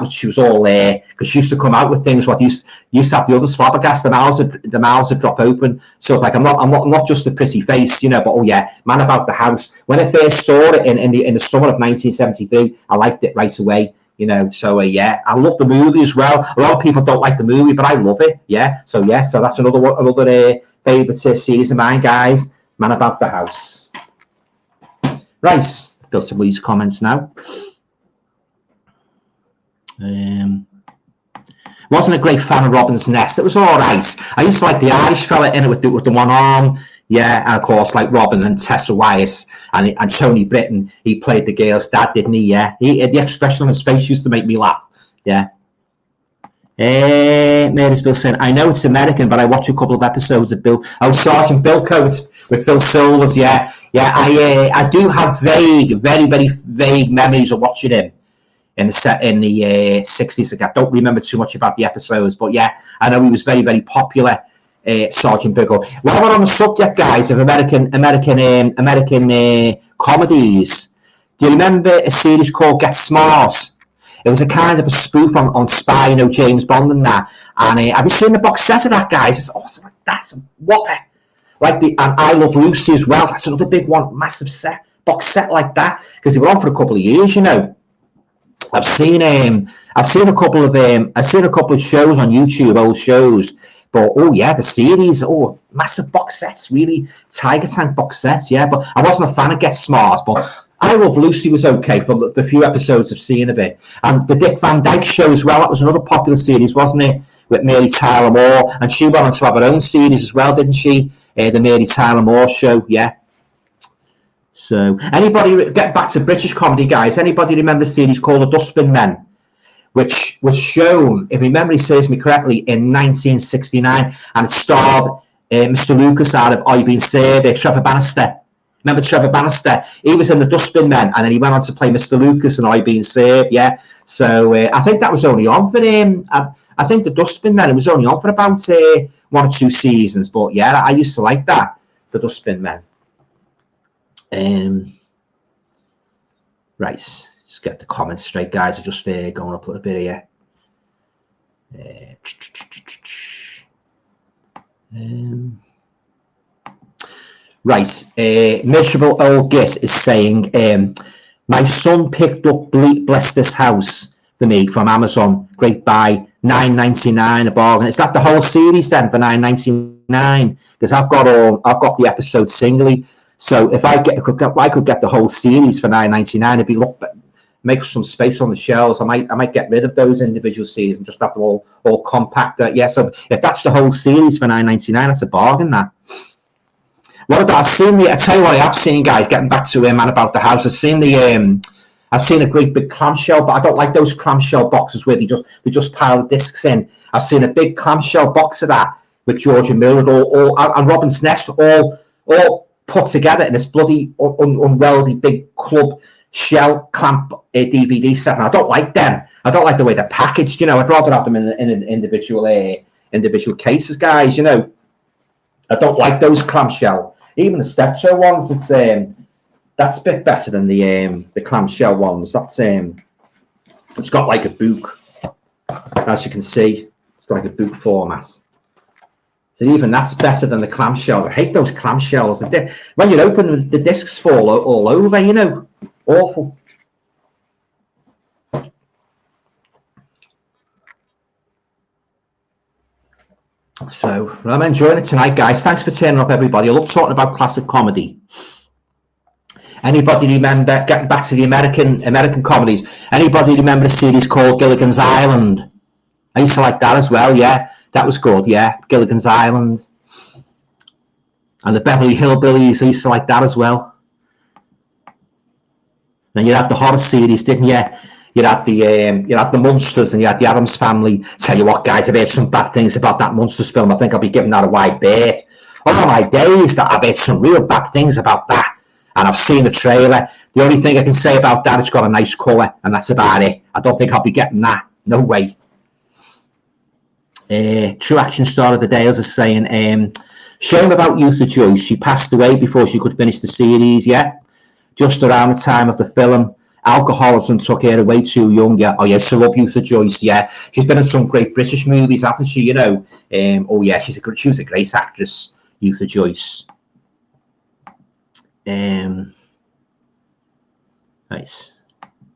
she was all there because she used to come out with things. What used to have the others flabbergasted, the mouths would drop open. So it's like I'm not just a pretty face, but oh yeah, man about the house. When I first saw it in the summer of 1973, I liked it right away. So yeah, I love the movie as well. A lot of people don't like the movie, but I love it. Yeah, so that's another favourite series of mine, guys. Man about the house. Right. Go to these comments now. Wasn't a great fan of Robin's Nest. It was all right. I used to like the Irish fella in it with the one arm. Yeah, and of course, like Robin and Tessa Wyeth and Tony Britton. He played the girl's dad, didn't he? Yeah. The expression on his face used to make me laugh. Yeah. Mary's Bill saying, "I know it's American, but I watch a couple of episodes of Sergeant Bilcoat with Bill Silvers." Yeah. I do have very, very vague memories of watching him in the 60s. I don't remember too much about the episodes, but yeah, I know he was very, very popular. Sergeant Bilcoat. While we're on the subject, guys, of American comedies, do you remember a series called Get Smart? It was a kind of a spoof on Spy, James Bond and that. And have you seen the box set of that, guys? It's awesome. That's a whopper. And I Love Lucy as well. That's another big one, massive box set like that. Because they were on for a couple of years, I've seen a couple of shows on YouTube, old shows. But oh yeah, the series, massive box sets, really Tiger Tank box sets, yeah. But I wasn't a fan of Get Smart, but I Love Lucy was okay for the few episodes I've seen of it. And the Dick Van Dyke Show as well, that was another popular series, wasn't it? With Mary Tyler Moore. And she went on to have her own series as well, didn't she? The Mary Tyler Moore Show, yeah. So, get back to British comedy, guys. Anybody remember a series called The Dustbin Men? Which was shown, if my memory serves me correctly, in 1969. And it starred Mr. Lucas out of I Been Served, Trevor Bannister. Remember Trevor Bannister? He was in The Dustbin Men, and then he went on to play Mr. Lucas in I Been Served, yeah. So I think that was only on for him. I think The Dustbin Men, it was only on for about 1 or 2 seasons. But yeah, I used to like that, The Dustbin Men. Right, just get the comments straight, guys. I'm just going up a little bit here. Right, Miserable Old Gis is saying, my son picked up Bless This House for me from Amazon. Great buy, $9.99 a bargain. Is that the whole series then for $9.99? Because I've got the episodes singly. So if I could get the whole series for $9.99, it'd be make some space on the shelves. I might get rid of those individual series and just have them all compact. Yeah. So if that's the whole series for $9.99, that's a bargain. That. What about? I tell you what I have seen, guys. Getting back to Man About the House, I've seen a great big clamshell, but I don't like those clamshell boxes where they just pile the discs in. I've seen a big clamshell box of that with George and Mildred and Robin's Nest all put together in this bloody unwieldy big club shell clamp DVD set. And I don't like them. I don't like the way they're packaged. I'd rather have them in individual cases, guys. I don't like those clamshell. Even the Steptoe ones, that's a bit better than the clamshell ones. That's it's got like a book, as you can see. It's got like a book format. So even that's better than the clamshells. I hate those clamshells. When you open them, the discs fall all over. Awful. So I'm enjoying it tonight, guys. Thanks for turning up, everybody. I love talking about classic comedy. Anybody remember, getting back to the American comedies, anybody remember a series called Gilligan's Island? I used to like that as well, yeah. That was good, yeah. Gilligan's Island. And the Beverly Hillbillies, I used to like that as well. Then you had the horror series, didn't you? You had the Monsters, and you had the Addams Family. Tell you what, guys, I've heard some bad things about that Monsters film. I think I'll be giving that a wide berth. Oh my days, I've heard some real bad things about that. And I've seen the trailer. The only thing I can say about that, it's got a nice colour, and that's about it. I don't think I'll be getting that. No way. True Action Star of the Dales is saying, shame about Luther Joyce. She passed away before she could finish the series, yeah? Just around the time of the film. Alcoholism took her away too young, yeah? Oh, yes, I love Luther Joyce, yeah? She's been in some great British movies, hasn't she, you know? Oh, yeah, she was a great actress, Luther Joyce. Right.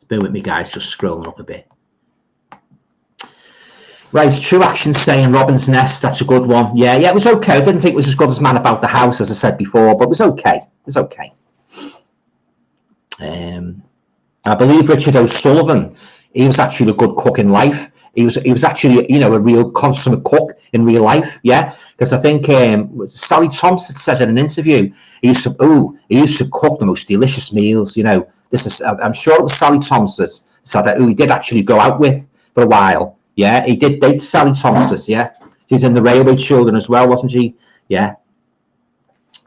Bear with me, guys, just scrolling up a bit. Right, True Action saying Robin's Nest, that's a good one. Yeah, it was okay. I didn't think it was as good as Man About the House, as I said before, but it was okay. It was okay. I believe Richard O'Sullivan, he was actually a good cook in life. He was actually, you know, a real consummate cook in real life, yeah. Because I think Sally Thompson said in an interview, he used to cook the most delicious meals. You know, I'm sure it was Sally Thompson said that who he did actually go out with for a while. Yeah, he did date Sally Thompson. Yeah, she's in the Railway Children as well, wasn't she? Yeah.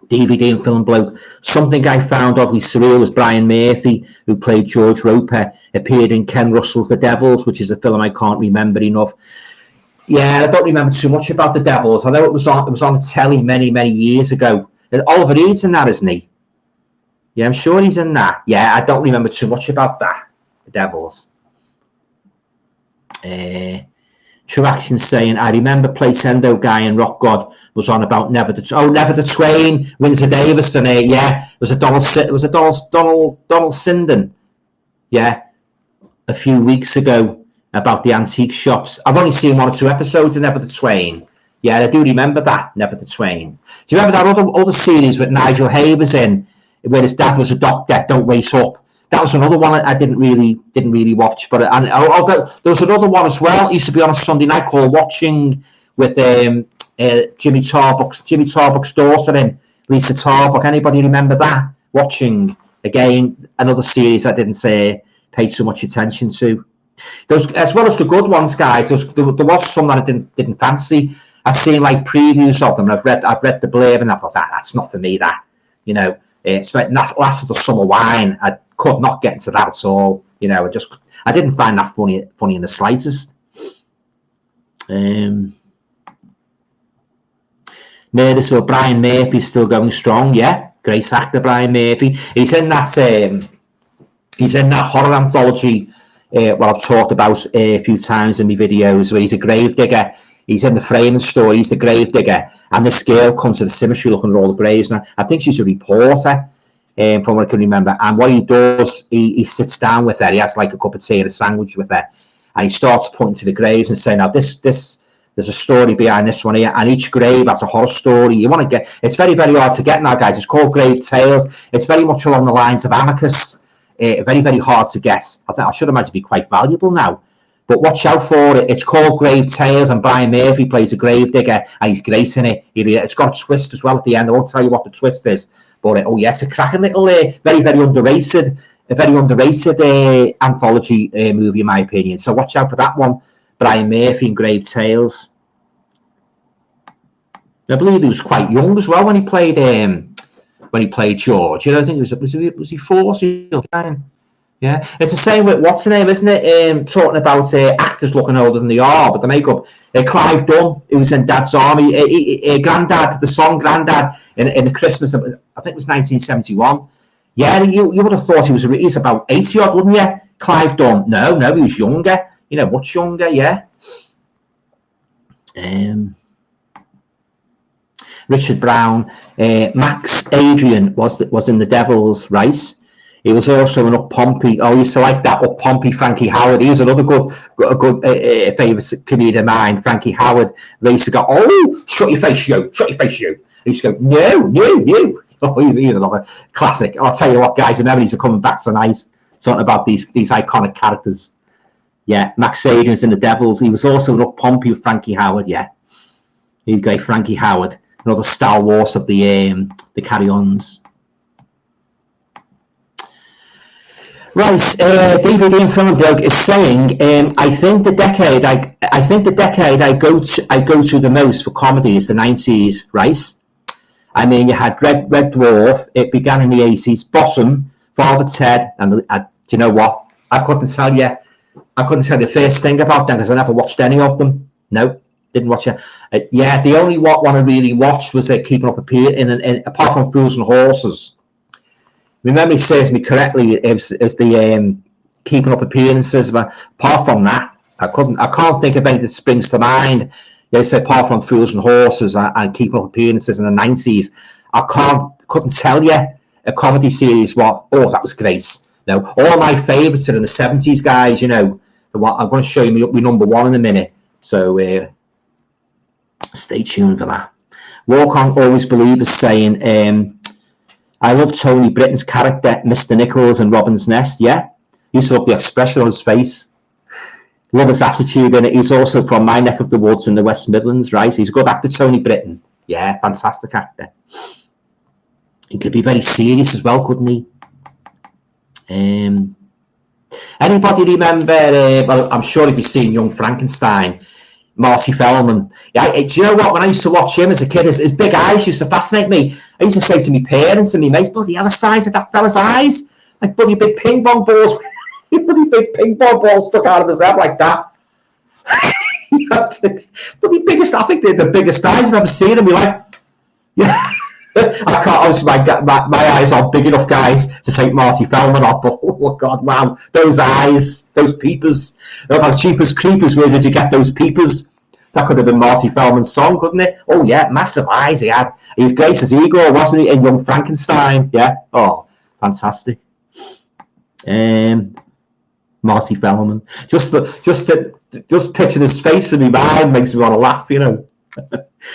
DVD and film bloke. Something I found oddly surreal was Brian Murphy, who played George Roper, appeared in Ken Russell's The Devils, which is a film I can't remember enough. Yeah, I don't remember too much about The Devils. I know it was on the telly many, many years ago. Oliver Reed's in that, isn't he? Yeah, I'm sure he's in that. Yeah, I don't remember too much about that. The Devils. True Action saying, I remember Placendo guy and Rock God was on about Never the Twain, Windsor Davison. Yeah, it was a Donald Sinden. Yeah, a few weeks ago about the antique shops. I've only seen 1 or 2 episodes of Never the Twain. Yeah, I do remember that, Never the Twain. Do you remember that other series with Nigel Hay was in, where his dad was a doctor, Don't Wait Up? That was another one I didn't really watch, but there was another one as well. It used to be on a Sunday night called Watching with Jimmy Tarbuck's daughter in, Lisa Tarbuck. Anybody remember that? Watching, again, another series I didn't pay too much attention to. Those, as well as the good ones, guys. There was some that I didn't fancy. I've seen like previews of them, and I've read the blurb, and I thought that's not for me. That, you know, it's like Last of the Summer Wine. I could not get into that at all. You know, I didn't find that funny in the slightest. Murdersville, Brian Murphy's still going strong. Yeah, great actor, Brian Murphy. He's in that horror anthology. What I've talked about a few times in my videos, where he's a grave digger. He's in the Framing story. He's the grave digger, and this girl comes to the cemetery looking at all the graves. And I think she's a reporter, from what I can remember. And what he does, he sits down with her. He has like a cup of tea and a sandwich with her, and he starts pointing to the graves and saying, "Now there's a story behind this one here, and each grave has a horror story." You want to get? It's very, very hard to get now, guys. It's called Grave Tales. It's very much along the lines of Amicus. Very, very hard to guess. I should imagine be quite valuable now. But watch out for it. It's called Grave Tales, and Brian Murphy plays a grave digger, and he's great in it. It's got a twist as well at the end. I won't tell you what the twist is, but it's a cracking little, very, very underrated anthology movie, in my opinion. So watch out for that one, Brian Murphy and Grave Tales. I believe he was quite young as well when he played George. You know, I think was he 40 or 9? Yeah, it's the same with what's the name, isn't it? Talking about actors looking older than they are, but the makeup. Clive Dunn, who was in Dad's Army, Grandad, the song Grandad in the Christmas, I think it was 1971. Yeah, you would have thought he's about 80 odd, wouldn't you? Clive Dunn. No, he was younger. You know, much younger. Yeah. Richard Brown, Max Adrian was in The Devils, right? He was also an Up Pompey. Oh, I used to like that Up Pompey, Frankie Howard. He's another good favourite comedian of mine, Frankie Howard. They used to go, "Oh, shut your face, you! Shut your face, you!" He used to go, "No." Oh, he's another classic. I'll tell you what, guys, the memories are coming back tonight, talking about these iconic characters. Yeah, Max Adrian's in The Devils. He was also an Up Pompey with Frankie Howard. Yeah, he's great, Frankie Howard. Another stalwart of the Carry-Ons. Right, DVD and Film Blog is saying, I think the decade I go to the most for comedy is the 90s, right? I mean, you had Red Dwarf. It began in the 80s. Bottom, Father Ted, and do you know what? I couldn't tell you the first thing about them because I never watched any of them. No, didn't watch it. Yeah, the only one I really watched was Keeping Up Appearances, apart from Fools and Horses. My memory serves me correctly, it was the Keeping Up Appearances, but apart from that, I can't think of anything that springs to mind. They say apart from Fools and Horses and Keeping Up Appearances in the 90s, couldn't tell you a comedy series that was great. No, all my favourites are in the 70s, guys. You know, the one I'm going to show you my number one in a minute. So stay tuned for that. Walk On, Always Believe is saying, I love Tony Britton's character, Mr. Nichols and Robin's Nest. Yeah, used to love the expression on his face. Love his attitude in it. He's also from my neck of the woods in the West Midlands, right? He's a good actor, Tony Britton. Yeah, fantastic actor. He could be very serious as well, couldn't he? Anybody remember? Well, I'm sure if you've seen Young Frankenstein, Marty Feldman. Yeah, do you know what? When I used to watch him as a kid, his big eyes used to fascinate me. I used to say to my parents and my mates, "Bloody hell, the size of that fella's eyes, like bloody big ping pong balls." Bloody big ping pong ball stuck out of his head like that. But the biggest, I think they're the biggest eyes I've ever seen. And we're like, yeah, I can't, obviously my eyes aren't big enough, guys, to take Marty Feldman off, but oh God, wow, those eyes, those peepers. About Jeepers Creepers, where did you get those peepers? That could have been Marty Feldman's song, couldn't it? Oh yeah, massive eyes he had. He was great as Igor, wasn't he, in Young Frankenstein? Yeah, oh, fantastic. Marty Feldman. Just picturing his face in my mind makes me want to laugh, you know.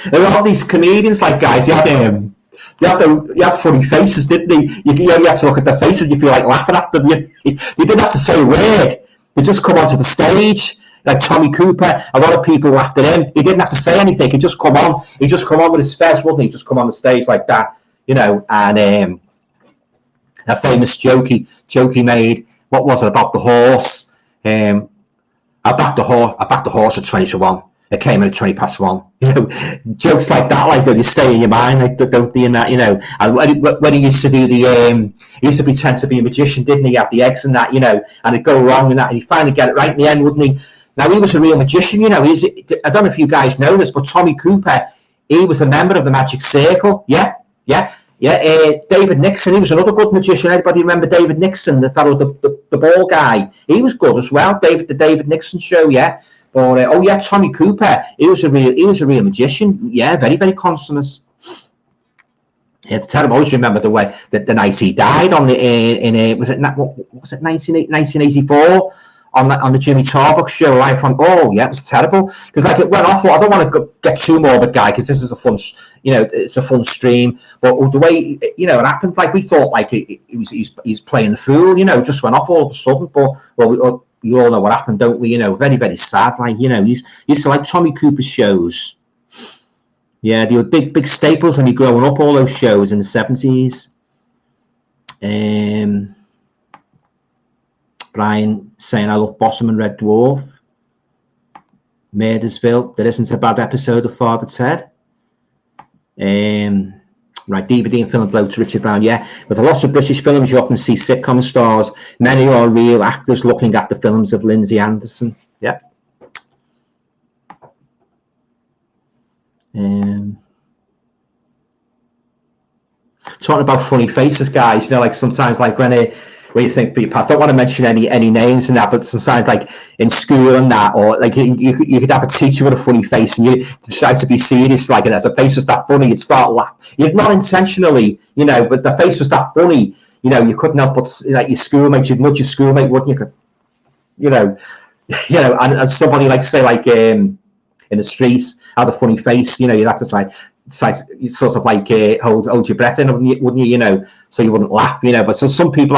There are all these comedians, like, guys, you had funny faces, didn't they? You had to look at their faces, you feel like laughing at them. You didn't have to say a word. You just come onto the stage, like Tommy Cooper. A lot of people laughed at him. He didn't have to say anything. He'd just come on. He'd just come on with his face, wouldn't he? Just come on the stage like that, you know. And a famous joke he made. What was it about the horse? I backed the horse at 20 to 1. It came in at 20 past 1. You know, jokes like that, like that, they stay in your mind, like don't they? In that, you know. And when he used to do he used to pretend to be a magician, didn't he? Have the eggs and that, you know, and it'd go wrong and that, and he'd finally get it right in the end, wouldn't he? Now he was a real magician, you know. I don't know if you guys know this, but Tommy Cooper, he was a member of the Magic Circle. Yeah. David Nixon, he was another good magician. Anybody remember David Nixon, the fellow, the ball guy? He was good as well. The David Nixon show, yeah. But Tommy Cooper, he was a real magician. Yeah, very, very consummate. Yeah, I always remember the way that the night he died on was it 1984 on the Jimmy Tarbuck show, right? From it was terrible because like it went off. I don't want to get too morbid, guy, because this is a fun, you know, it's a fun stream. But the way, you know, it happened, like we thought, like he's playing the fool, you know, just went off all of a sudden. But you all know what happened, don't we? You know, very, very sad. Like, you know, used to like Tommy Cooper's shows. Yeah, they were big staples of me growing up. All those shows in the 70s. Brian saying I love Bottom and Red Dwarf. Murdersville, there isn't a bad episode of Father Ted. Right, DVD and film blow to Richard Brown. Yeah, with a lot of British films, you often see sitcom stars. Many are real actors looking at the films of Lindsay Anderson. Yeah. Talking about funny faces, guys. You know, like sometimes, like when you think people, I don't want to mention any names and that, but sometimes like in school and that, or like you could have a teacher with a funny face and you decide to be serious, like, and if the face was that funny, you'd start laughing. You'd not intentionally, you know, but the face was that funny, you know, you couldn't help but, like, your schoolmates, you'd nudge your schoolmate, wouldn't you? You know, and somebody like, say, like in the streets had a funny face, you know, you'd have to try sort of like hold your breath in, wouldn't you? You know, so you wouldn't laugh, you know. But so some people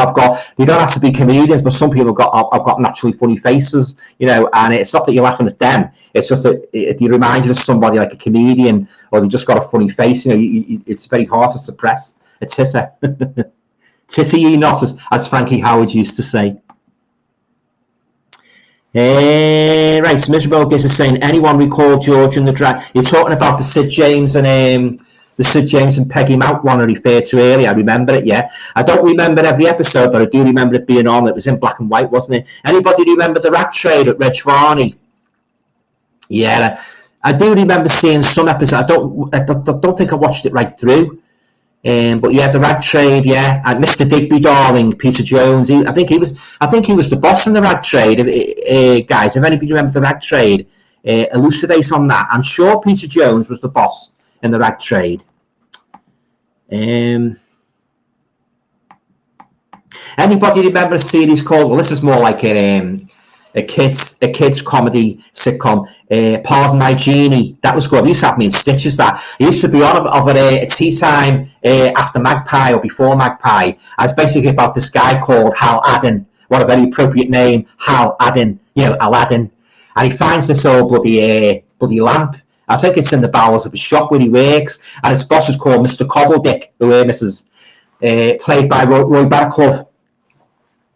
they don't have to be comedians, but some people have got naturally funny faces, you know. And it's not that you're laughing at them; it's just that if you remind you of somebody like a comedian, or they just got a funny face, you know, it's very hard to suppress a titter. Titter ye not, as Frankie Howard used to say. Right, so Miserable Giz is saying, anyone recall George and the Dragon? You're talking about the Sid James and The Sid James and Peggy Mount one I referred to earlier. I remember it, yeah. I don't remember every episode, but I do remember it being on. It was in black and white, wasn't it? Anybody remember the rat trade at Reg Varney? Yeah, I do remember seeing some episodes. I don't think I watched it right through. But yeah, the rag trade, yeah, and Mr. Digby Darling, Peter Jones. I think he was the boss in the rag trade. Guys, if anybody remember the rag trade, elucidate on that. I'm sure Peter Jones was the boss in the rag trade. Anybody remember a series called? Well, this is more like a kids comedy sitcom. Pardon My Genie. That was good. It used to have me in stitches. That it used to be on over a tea time after Magpie or before Magpie. It's basically about this guy called Hal Addin. What a very appropriate name, Hal Addin. You know, Aladdin. And he finds this old bloody lamp. I think it's in the bowels of a shop where he works, and his boss is called Mr. Cobbledick, who played by Roy Barraclough,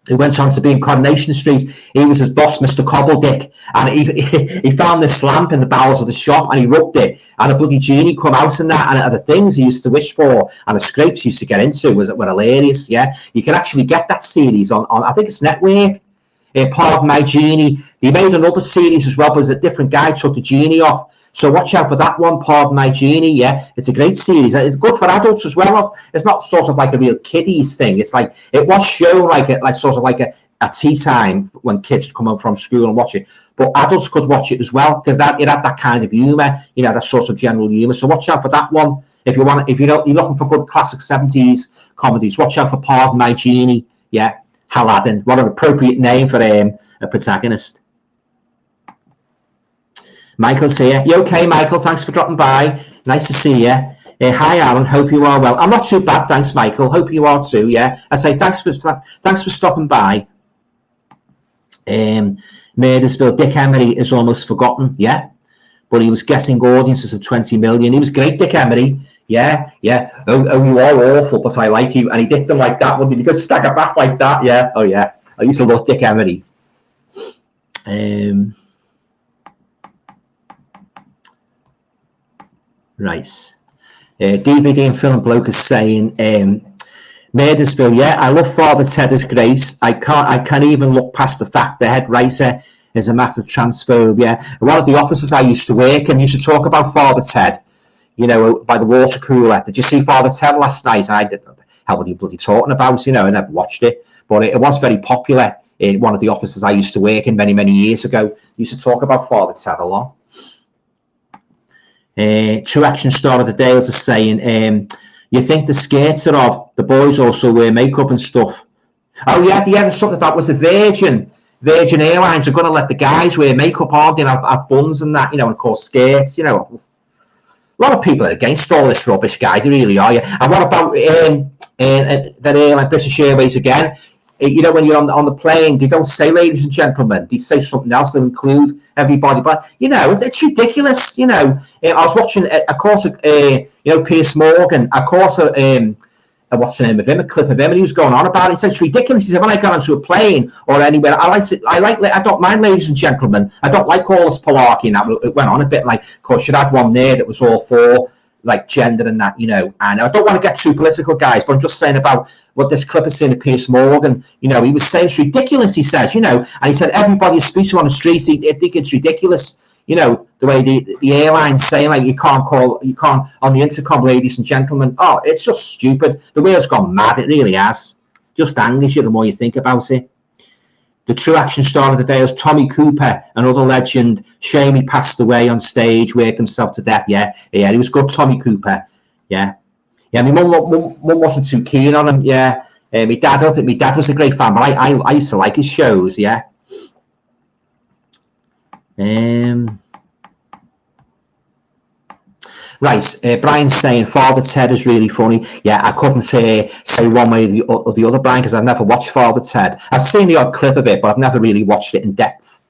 who went on to be in Coronation Street. He was his boss, Mr. Cobbledick, and he found this lamp in the bowels of the shop, and he rubbed it, and a bloody genie come out and that, and the things he used to wish for, and the scrapes he used to get into were hilarious. Yeah, you can actually get that series on I think it's Network. Pardon My Genie. He made another series as well, but a different guy took the genie off. So watch out for that one, Pardon My Genie. Yeah, it's a great series. It's good for adults as well. It's not sort of like a real kiddies thing. It's like it was shown like a tea time when kids come home from school and watch it. But adults could watch it as well because it had that kind of humour, you know, that sort of general humour. So watch out for that one if you're looking for good classic 70s comedies. Watch out for Pardon My Genie. Yeah, Hal Addin. What an appropriate name for a protagonist. Michael's here. You okay, Michael? Thanks for dropping by. Nice to see you. Hi, Alan. Hope you are well. I'm not too bad, thanks, Michael. Hope you are too. Yeah. I say thanks for stopping by. Murdersville. Dick Emery is almost forgotten. Yeah, but he was getting audiences of 20 million. He was great, Dick Emery. Yeah, yeah. Oh, you are awful, but I like you. And he did them like that. Wouldn't he? You could stagger back like that. Yeah. Oh, yeah. I used to love Dick Emery. Right. DVD and Film Bloke is saying, Murdersville, yeah, I love Father Ted as Grace. I can't even look past the fact the head writer is a massive transphobe, yeah. One of the offices I used to work in used to talk about Father Ted, you know, by the water cooler. Did you see Father Ted last night? I didn't. How were you bloody talking about? You know, I never watched it, but it was very popular in one of the offices I used to work in many, many years ago. Used to talk about Father Ted a lot. True Action Star of the Dales is saying, you think the skirts are off? The boys also wear makeup and stuff. Oh yeah, there's something that was the Virgin Airlines are going to let the guys wear makeup, aren't they, and have buns and that, you know, and of course skirts, you know. A lot of people are against all this rubbish, guy. They really are. Yeah. And what about that airline, British Airways again? You know, when you're on the plane, they don't say "ladies and gentlemen." They say something else to include everybody. But you know, it's ridiculous. You know, I was watching a course of you know, Piers Morgan. A course of what's the name of him? A clip of him, and he was going on about it. He said it's ridiculous. He said when I got onto a plane or anywhere, I don't mind "ladies and gentlemen." I don't like all this palarchy. Now it went on a bit like, of course, you had one there that was all for like gender and that, you know. And I don't want to get too political, guys, but I'm just saying about what this clip is saying of Piers Morgan. You know, he was saying it's ridiculous, he says, you know, and he said everybody speaks on the street, they think it's ridiculous, you know, the way the airline's saying, like, you can't on the intercom, ladies and gentlemen. Oh, it's just stupid. The world's gone mad, it really has. Just angers you the more you think about it. The True Action Star of the day was Tommy Cooper, another legend. Shame he passed away on stage, worked himself to death. Yeah, he was good, Tommy Cooper. Yeah. Yeah, my mum wasn't too keen on him. Yeah, I don't think my dad was a great fan, but I used to like his shows. Yeah. Right, Brian's saying Father Ted is really funny. Yeah, I couldn't say one way or the other, Brian, because I've never watched Father Ted. I've seen the odd clip of it, but I've never really watched it in depth.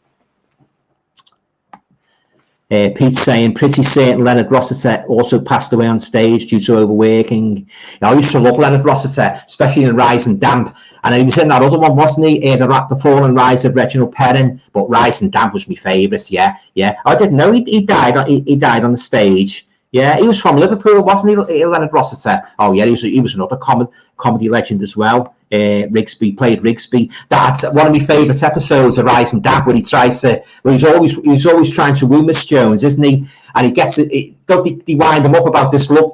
Pete's saying, pretty certain Leonard Rossiter also passed away on stage due to overworking. I used to love Leonard Rossiter, especially in Rise and Damp. And he was in that other one, wasn't he? The Fall and Rise of Reginald Perrin. But Rise and Damp was my favourite, yeah. I didn't know he died on the stage Yeah, he was from Liverpool, wasn't he, Leonard Rossiter? Oh yeah, he was another comedy legend as well. Rigsby played Rigsby. That's one of my favourite episodes of Rise and Damp, where he tries to, where he's always trying to woo Miss Jones, isn't he? And he gets it. Don't they wind him up about this love,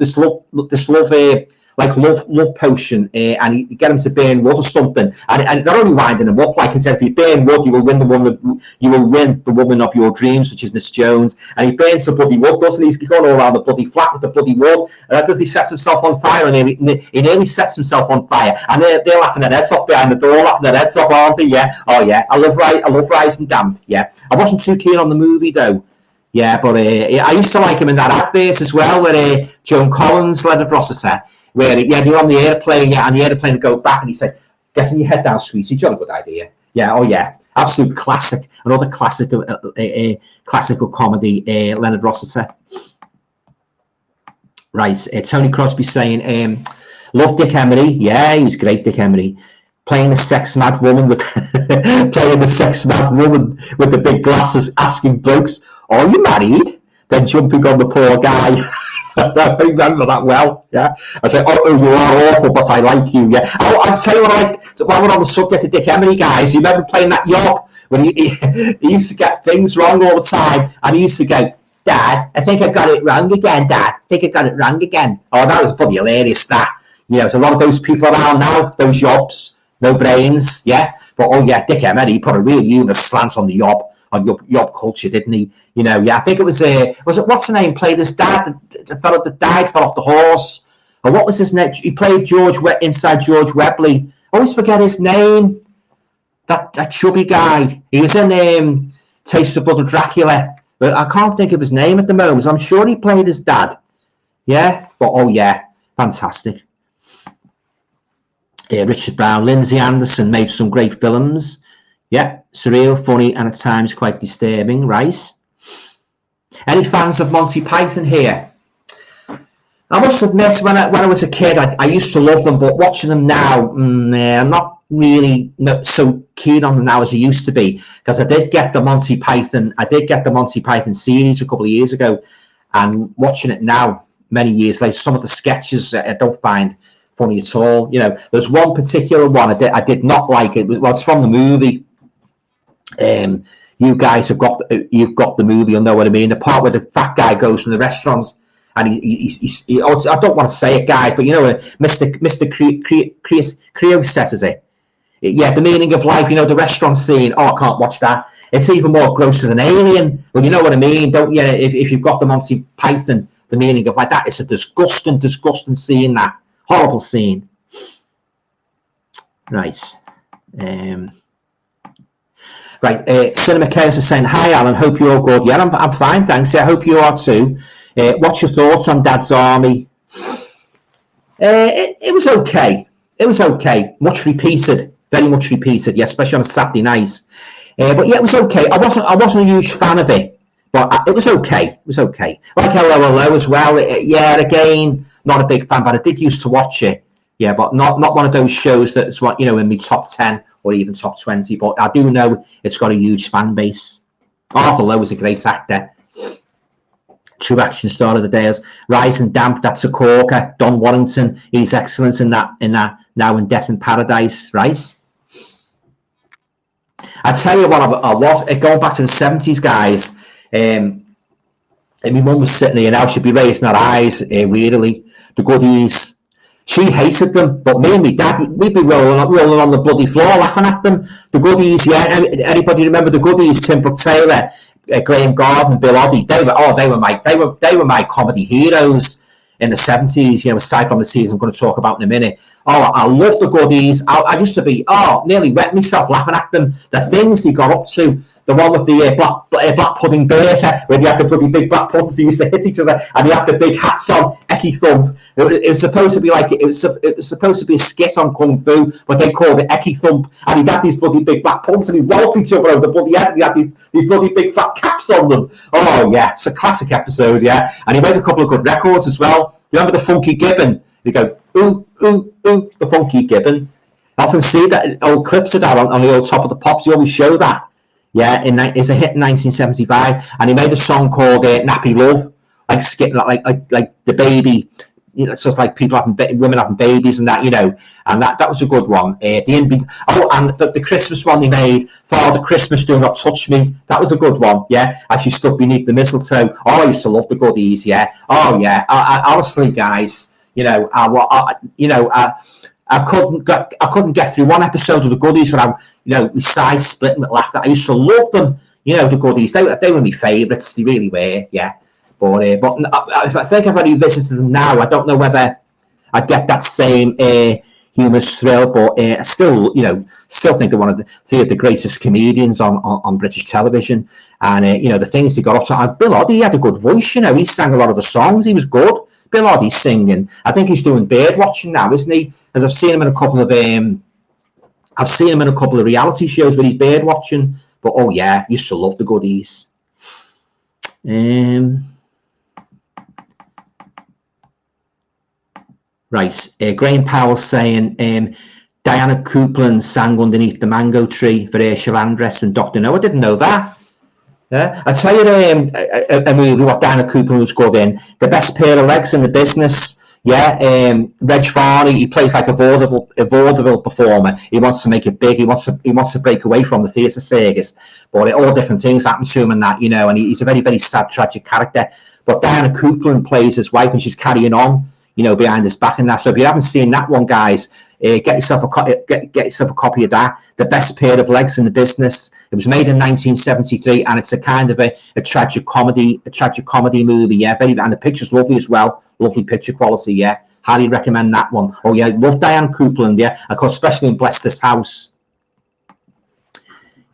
like love potion, and he get him to burn wood or something, and they're only winding him up, like he said, if you burn wood, you will win the woman of your dreams, which is Miss Jones. And he burns the bloody wood, doesn't he? He's going all around the bloody flat with the bloody wood, and doesn't he sets himself on fire, and he nearly sets himself on fire, and they're laughing their heads off behind the door, laughing their heads off, aren't they? Yeah, oh yeah, I love Rise and Damp. Yeah, I wasn't too keen on the movie though. Yeah, but I used to like him in that advert as well, where Joan Collins, Leonard Rossiter, where you're on the airplane, and the airplane would go back, and he said, "Getting your head down, sweetie, you've got a good idea." Yeah, oh yeah, absolute classic, another classical comedy, Leonard Rossiter. Right, Tony Crosby saying, "Love Dick Emery." Yeah, he was great, Dick Emery. Playing the sex mad woman with the big glasses, asking blokes, "Are you married?" Then jumping on the poor guy. I remember that well. Yeah, I said, "Oh, you are awful, but I like you." Yeah, I'll tell you what I like. So while we're on the subject of Dick Emery, guys, you remember playing that yob when he used to get things wrong all the time, and he used to go, "Dad, I think I got it wrong again. Dad, I think I got it wrong again." Oh, that was bloody hilarious. That, you know, there's a lot of those people around now, those yobs. No brains, yeah. But oh yeah, Dick Emery put a real humorous slant on the yob culture, didn't he? You know, yeah. I think it was what's the name? Played his dad, the fellow that died, fell off the horse. Or what was his name? He played inside George Webley. I always forget his name. That chubby guy. He was in Taste of Blood of Dracula, but I can't think of his name at the moment. So I'm sure he played his dad. Yeah, but oh yeah, fantastic. Richard Brown, Lindsay Anderson made some great films. Yeah, surreal, funny, and at times quite disturbing. Right. Any fans of Monty Python here? I must admit, when I was a kid, I used to love them, but watching them now, I'm not really so keen on them now as I used to be, because I did get the Monty Python series a couple of years ago, and watching it now, many years later, some of the sketches I don't find funny at all. You know, there's one particular one I did not like. It's from the movie. You guys you've got the movie, you'll know what I mean. The part where the fat guy goes from the restaurants, and he I don't want to say it, guys, but you know, Mr. Creo says it. Yeah, the meaning of life. You know, the restaurant scene. Oh, I can't watch that. It's even more grosser than Alien. Well, you know what I mean, don't you? If you've got the Monty Python, the meaning of like that, it's a disgusting scene. That horrible scene. Right. Right. Cinema Chaos is saying, "Hi, Alan. Hope you're good." Yeah, I'm fine, thanks. Yeah, I hope you are too. What's your thoughts on Dad's Army? It was okay. It was okay. Much repeated. Very much repeated. Yeah, especially on a Saturday night. But yeah, it was okay. I wasn't a huge fan of it, but it was okay. It was okay. Like Hello as well. Yeah, again, not a big fan, but I did used to watch it. Yeah, but not one of those shows that's what, you know, in the top 10 or even top 20. But I do know it's got a huge fan base. Arthur Lowe is a great actor. True action star of the day is Rise and Damp. That's a corker. Don Warrington. He's excellent in that. Now in Death in Paradise. Right. I tell you what, I was going back to the 70s, guys. And my mum was sitting there now. She'd be raising her eyes wearily. The Goodies. She hated them, but me and my dad, we'd be rolling on the bloody floor, laughing at them. The Goodies, yeah. Anybody remember the Goodies? Tim Brooke Taylor, Graham Gardner, Bill Oddie. They were my comedy heroes in the 70s. You know, aside from the series I'm going to talk about in a minute. Oh, I love the Goodies. I used to be nearly wet myself laughing at them. The things he got up to. The one with the black pudding burger, when you had the bloody big black puddings, they used to hit each other, and you had the big hats on, Eki Thump. It was supposed to be like it was supposed to be a skit on Kung Fu, but they called it Eki Thump, and he'd had these bloody big black puddings, and he'd wallop each other over the bloody head, and he had these bloody big fat caps on them. Oh yeah, it's a classic episode, yeah. And he made a couple of good records as well. You remember the Funky Gibbon? You go ooh ooh ooh, the Funky Gibbon. I often see that old clips of that on the old Top of the Pops. You always show that. Yeah, it's a hit in 1975, and he made a song called Nappy Love. like skip, like the baby, you know, sort of like people having women having babies and that, you know, and that was a good one. And the Christmas one they made, Father Christmas, Do Not Touch Me. That was a good one. Yeah, as you stuck beneath the mistletoe. Oh, I used to love the goodies. Yeah. Oh yeah. Honestly, guys, you know, I couldn't get through one episode of the goodies without, you know, my side splitting with laughter. I used to love them. You know, the goodies. They were my favourites. They really were. Yeah. But I think if I revisited them now, I don't know whether I'd get that same humorous thrill. But I still think they're one of the greatest comedians on British television. And you know, the things they got up to. And Bill Oddie had a good voice. You know, he sang a lot of the songs. He was good. Bill Oddie singing. I think he's doing bird watching now, isn't he? As I've seen him in a couple of reality shows where he's bird watching. But oh yeah, used to love the goodies. Right, Graham Powell saying Diana Coupland sang Underneath the Mango Tree for Ursula Andress and Dr. No. I didn't know that. Yeah, I tell you, a movie what Diana Coupland was good in. The Best Pair of Legs in the Business. Yeah, Reg Varney, he plays like a vaudeville performer. He wants to make it big. He wants to break away from the theatre circus. But all different things happen to him and that, you know. And he's a very, very sad, tragic character. But Diana Coupland plays his wife, and she's carrying on, you know, behind his back and that. So if you haven't seen that one, guys, get yourself a copy of that. The Best Pair of Legs in the Business. It was made in 1973, and it's a kind of a tragic comedy movie. Yeah, and the picture's lovely as well. Lovely picture quality. Yeah, highly recommend that one. Oh yeah, love Diane Coupland. Yeah, of course, especially in Bless This House.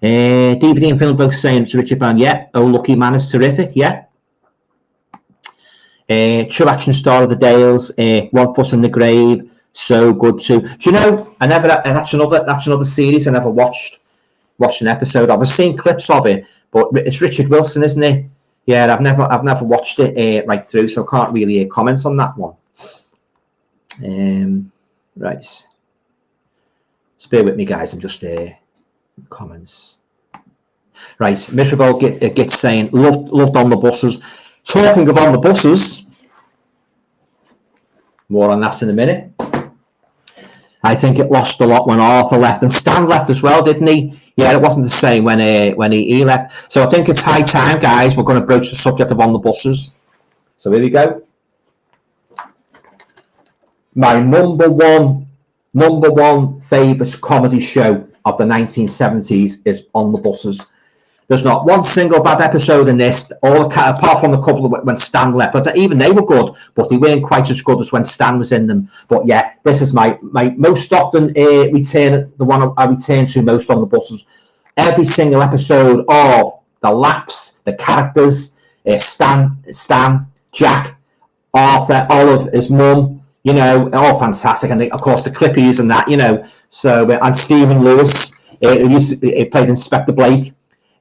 DVD and film both saying it's Richard Brown. Yeah, Oh Lucky Man is terrific. Yeah. True Action Star of the Dales. One Foot in the Grave. So good too. Do you know? That's another series I never watched an episode of. I've seen clips of it, but it's Richard Wilson, isn't it? Yeah, I've never watched it right through, so I can't really comment on that one. Right. Just bear with me, guys. I'm just comments. Right, Miserable gets saying loved On the Buses. Talking of On the Buses, more on that in a minute. I think it lost a lot when Arthur left, and Stan left as well, didn't he? Yeah, it wasn't the same when he left. So I think it's high time, guys. We're going to broach the subject of On the Buses. So here we go. My number one favourite comedy show of the 1970s is On the Buses. There's not one single bad episode in this, apart from the couple when Stan left. But even they were good, but they weren't quite as good as when Stan was in them. But yeah, this is my most often return, the one I return to most On the Buses. Every single episode of the laughs, the characters, Stan, Jack, Arthur, Olive, his mum, you know, all fantastic. And of course the Clippies and that, you know. So and Stephen Lewis, he played Inspector Blake.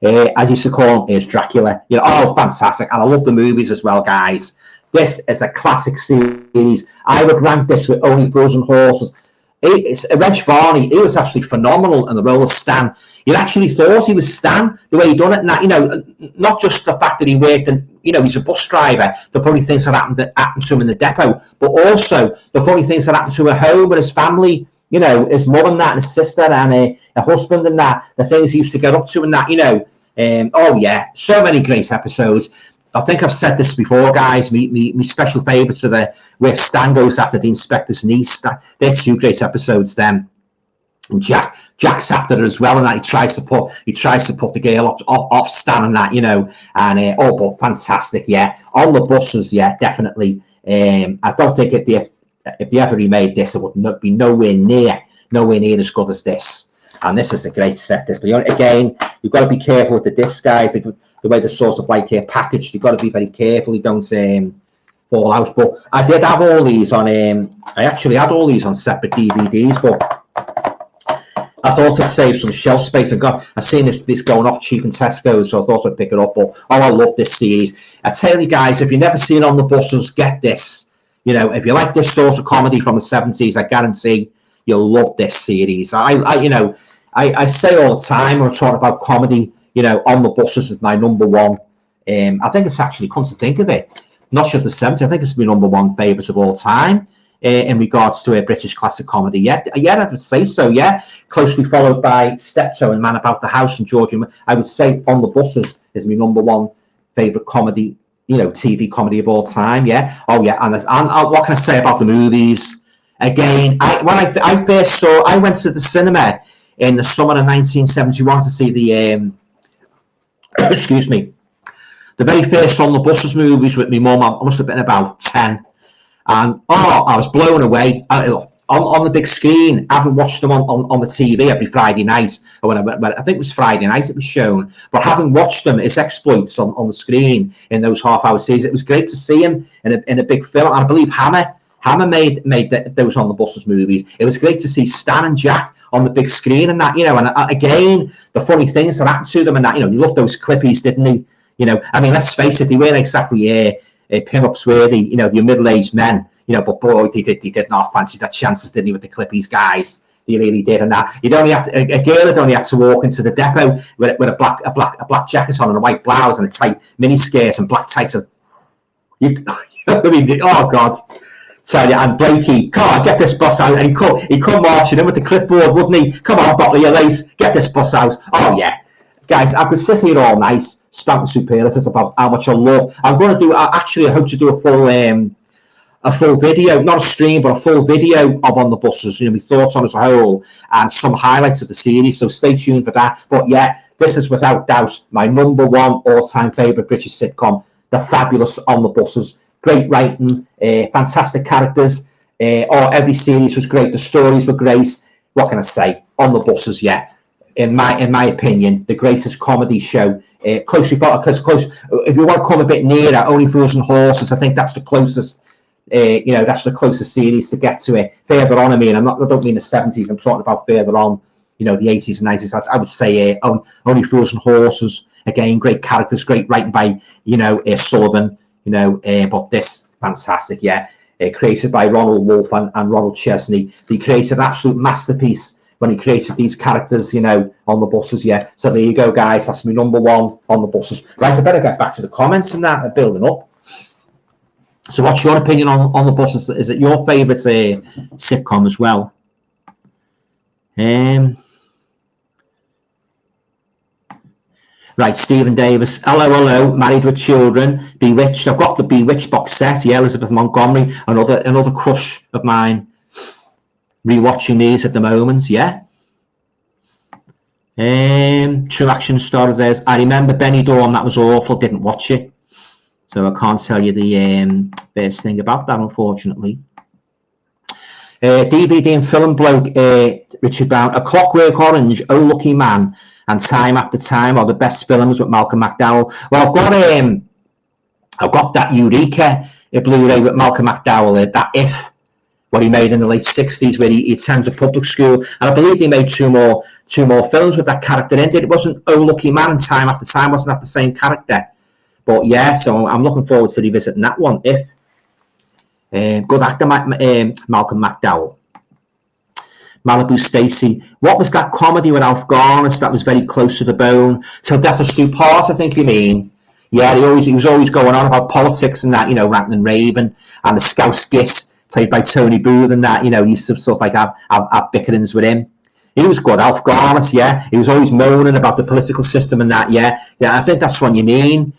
As you used to call him, is Dracula. You know, oh, fantastic. And I love the movies as well, guys. This is a classic series. I would rank this with Only Fools and Horses. Reg Varney, he was absolutely phenomenal in the role of Stan. You actually thought he was Stan, the way he done it. And that, you know, not just the fact that he worked and, you know, he's a bus driver, the funny things that happened to him in the depot, but also the funny things that happened to him at home with his family, you know, his mum and that, and his sister and a husband and that, the things he used to get up to and that, you know. Oh yeah, so many great episodes. I think I've said this before, guys. Me special favourites are where Stan goes after the inspector's niece. They're two great episodes. Then and Jack's after her as well, and that he tries to put the girl off Stan and that, you know. And but fantastic, yeah. On the Buses, yeah, definitely. I don't think if they ever remade this, it would be nowhere near as good as this. And this is a great set. But again, you've got to be careful with the disc, guys. The way they're sort of like packaged, you've got to be very careful. You don't fall out. But I did have all these on. I actually had all these on separate DVDs, but I thought I'd save some shelf space. I've seen this going off cheap in Tesco, so I thought I'd pick it up. But I love this series. I tell you guys, if you've never seen On the Buses, get this. You know, if you like this sort of comedy from the 70s, I guarantee you'll love this series. I say all the time when I talk about comedy, you know, On the Buses is my number one. I think it's actually, come to think of it, not just the 70s, I think it's my #1 favourite of all time in regards to a British classic comedy. Yeah, I would say so, yeah. Closely followed by Steptoe and Man About the House and Georgie. I would say On the Buses is my #1 favourite comedy, TV comedy of all time, yeah. Oh, yeah, and what can I say about the movies? Again, I went to the cinema in the summer of 1971 to see the, excuse me, the very first On the Buses movies with my mum. I must have been about 10. And I was blown away on the big screen. I haven't watched them on the TV every Friday night. Or I think it was Friday night it was shown. But having watched them, his exploits on the screen in those half-hour series, it was great to see him in a big film. And I believe Hammer made those On the Buses movies. It was great to see Stan and Jack on the big screen and that, and again, the funny things that happened to them and that, you loved those clippies, didn't he? I mean, let's face it, they weren't exactly pin-ups were the middle-aged men, but boy, they did not fancy their chances, didn't they, with the clippies guys? They really did, and that you'd only have to, a girl would only have to walk into the depot with a black jacket on and a white blouse and a tight mini skirt and black tights. I mean, oh God. Tell you, and Blakey, come on, get this bus out, and he'd come marching in with the clipboard, wouldn't he? Come on, bottle of your lace, get this bus out. Oh yeah, guys, I could sit here all night, spouting superlatives about how much I love. I'm going to do. I hope to do a full video, not a stream, but a full video of On the Buses. My thoughts on it as a whole and some highlights of the series. So stay tuned for that. But yeah, this is without doubt my #1 all-time favourite British sitcom, the fabulous On the Buses. Great writing, fantastic characters. Every series was great. The stories were great. What can I say? On the Buses, yeah. In my opinion, the greatest comedy show. Closely followed, because if you want to come a bit nearer, Only Fools and Horses. I think that's the closest. That's the closest series to get to it. Further on, I don't mean the 70s. I'm talking about further on. The 80s and 90s. I would say Only Fools and Horses. Again, great characters, great writing by Sullivan. But this fantastic, yeah. Created by Ronald Wolfe and Ronald Chesney. He created an absolute masterpiece when he created these characters, On the Buses, yeah. So there you go, guys. That's my #1 On the Buses. Right, I better get back to the comments and that, building up. So what's your opinion on the Buses? Is it your favourite sitcom as well? Right, Stephen Davis. Hello. Married with Children. Bewitched. I've got the Bewitched box set. Yeah, Elizabeth Montgomery. Another crush of mine. Rewatching these at the moment. Yeah. True Action Star. There's. I remember Benny Dawn. That was awful. Didn't watch it, so I can't tell you the best thing about that, unfortunately. DVD and film bloke. Richard Brown. A Clockwork Orange. Oh Lucky Man. And Time After Time are the best films with Malcolm McDowell. Well, I've got that Eureka Blu-ray with Malcolm McDowell. That If, what he made in the late 60s, where he attends a public school, and I believe he made two more films with that character in it. It wasn't Oh Lucky Man and Time After Time wasn't that the same character, but yeah. So I'm looking forward to revisiting that one. If good actor, Malcolm McDowell. Malibu Stacy. What was that comedy with Alf Garnett that was very close to the bone? Till Death Us Do Part, I think you mean. Yeah, he was always going on about politics and that, ranting and raving, and the Scouse Git, played by Tony Booth, and that, used to sort of like have bickerings with him. He was good, Alf Garnett, yeah. He was always moaning about the political system and that, yeah. Yeah, I think that's what you mean,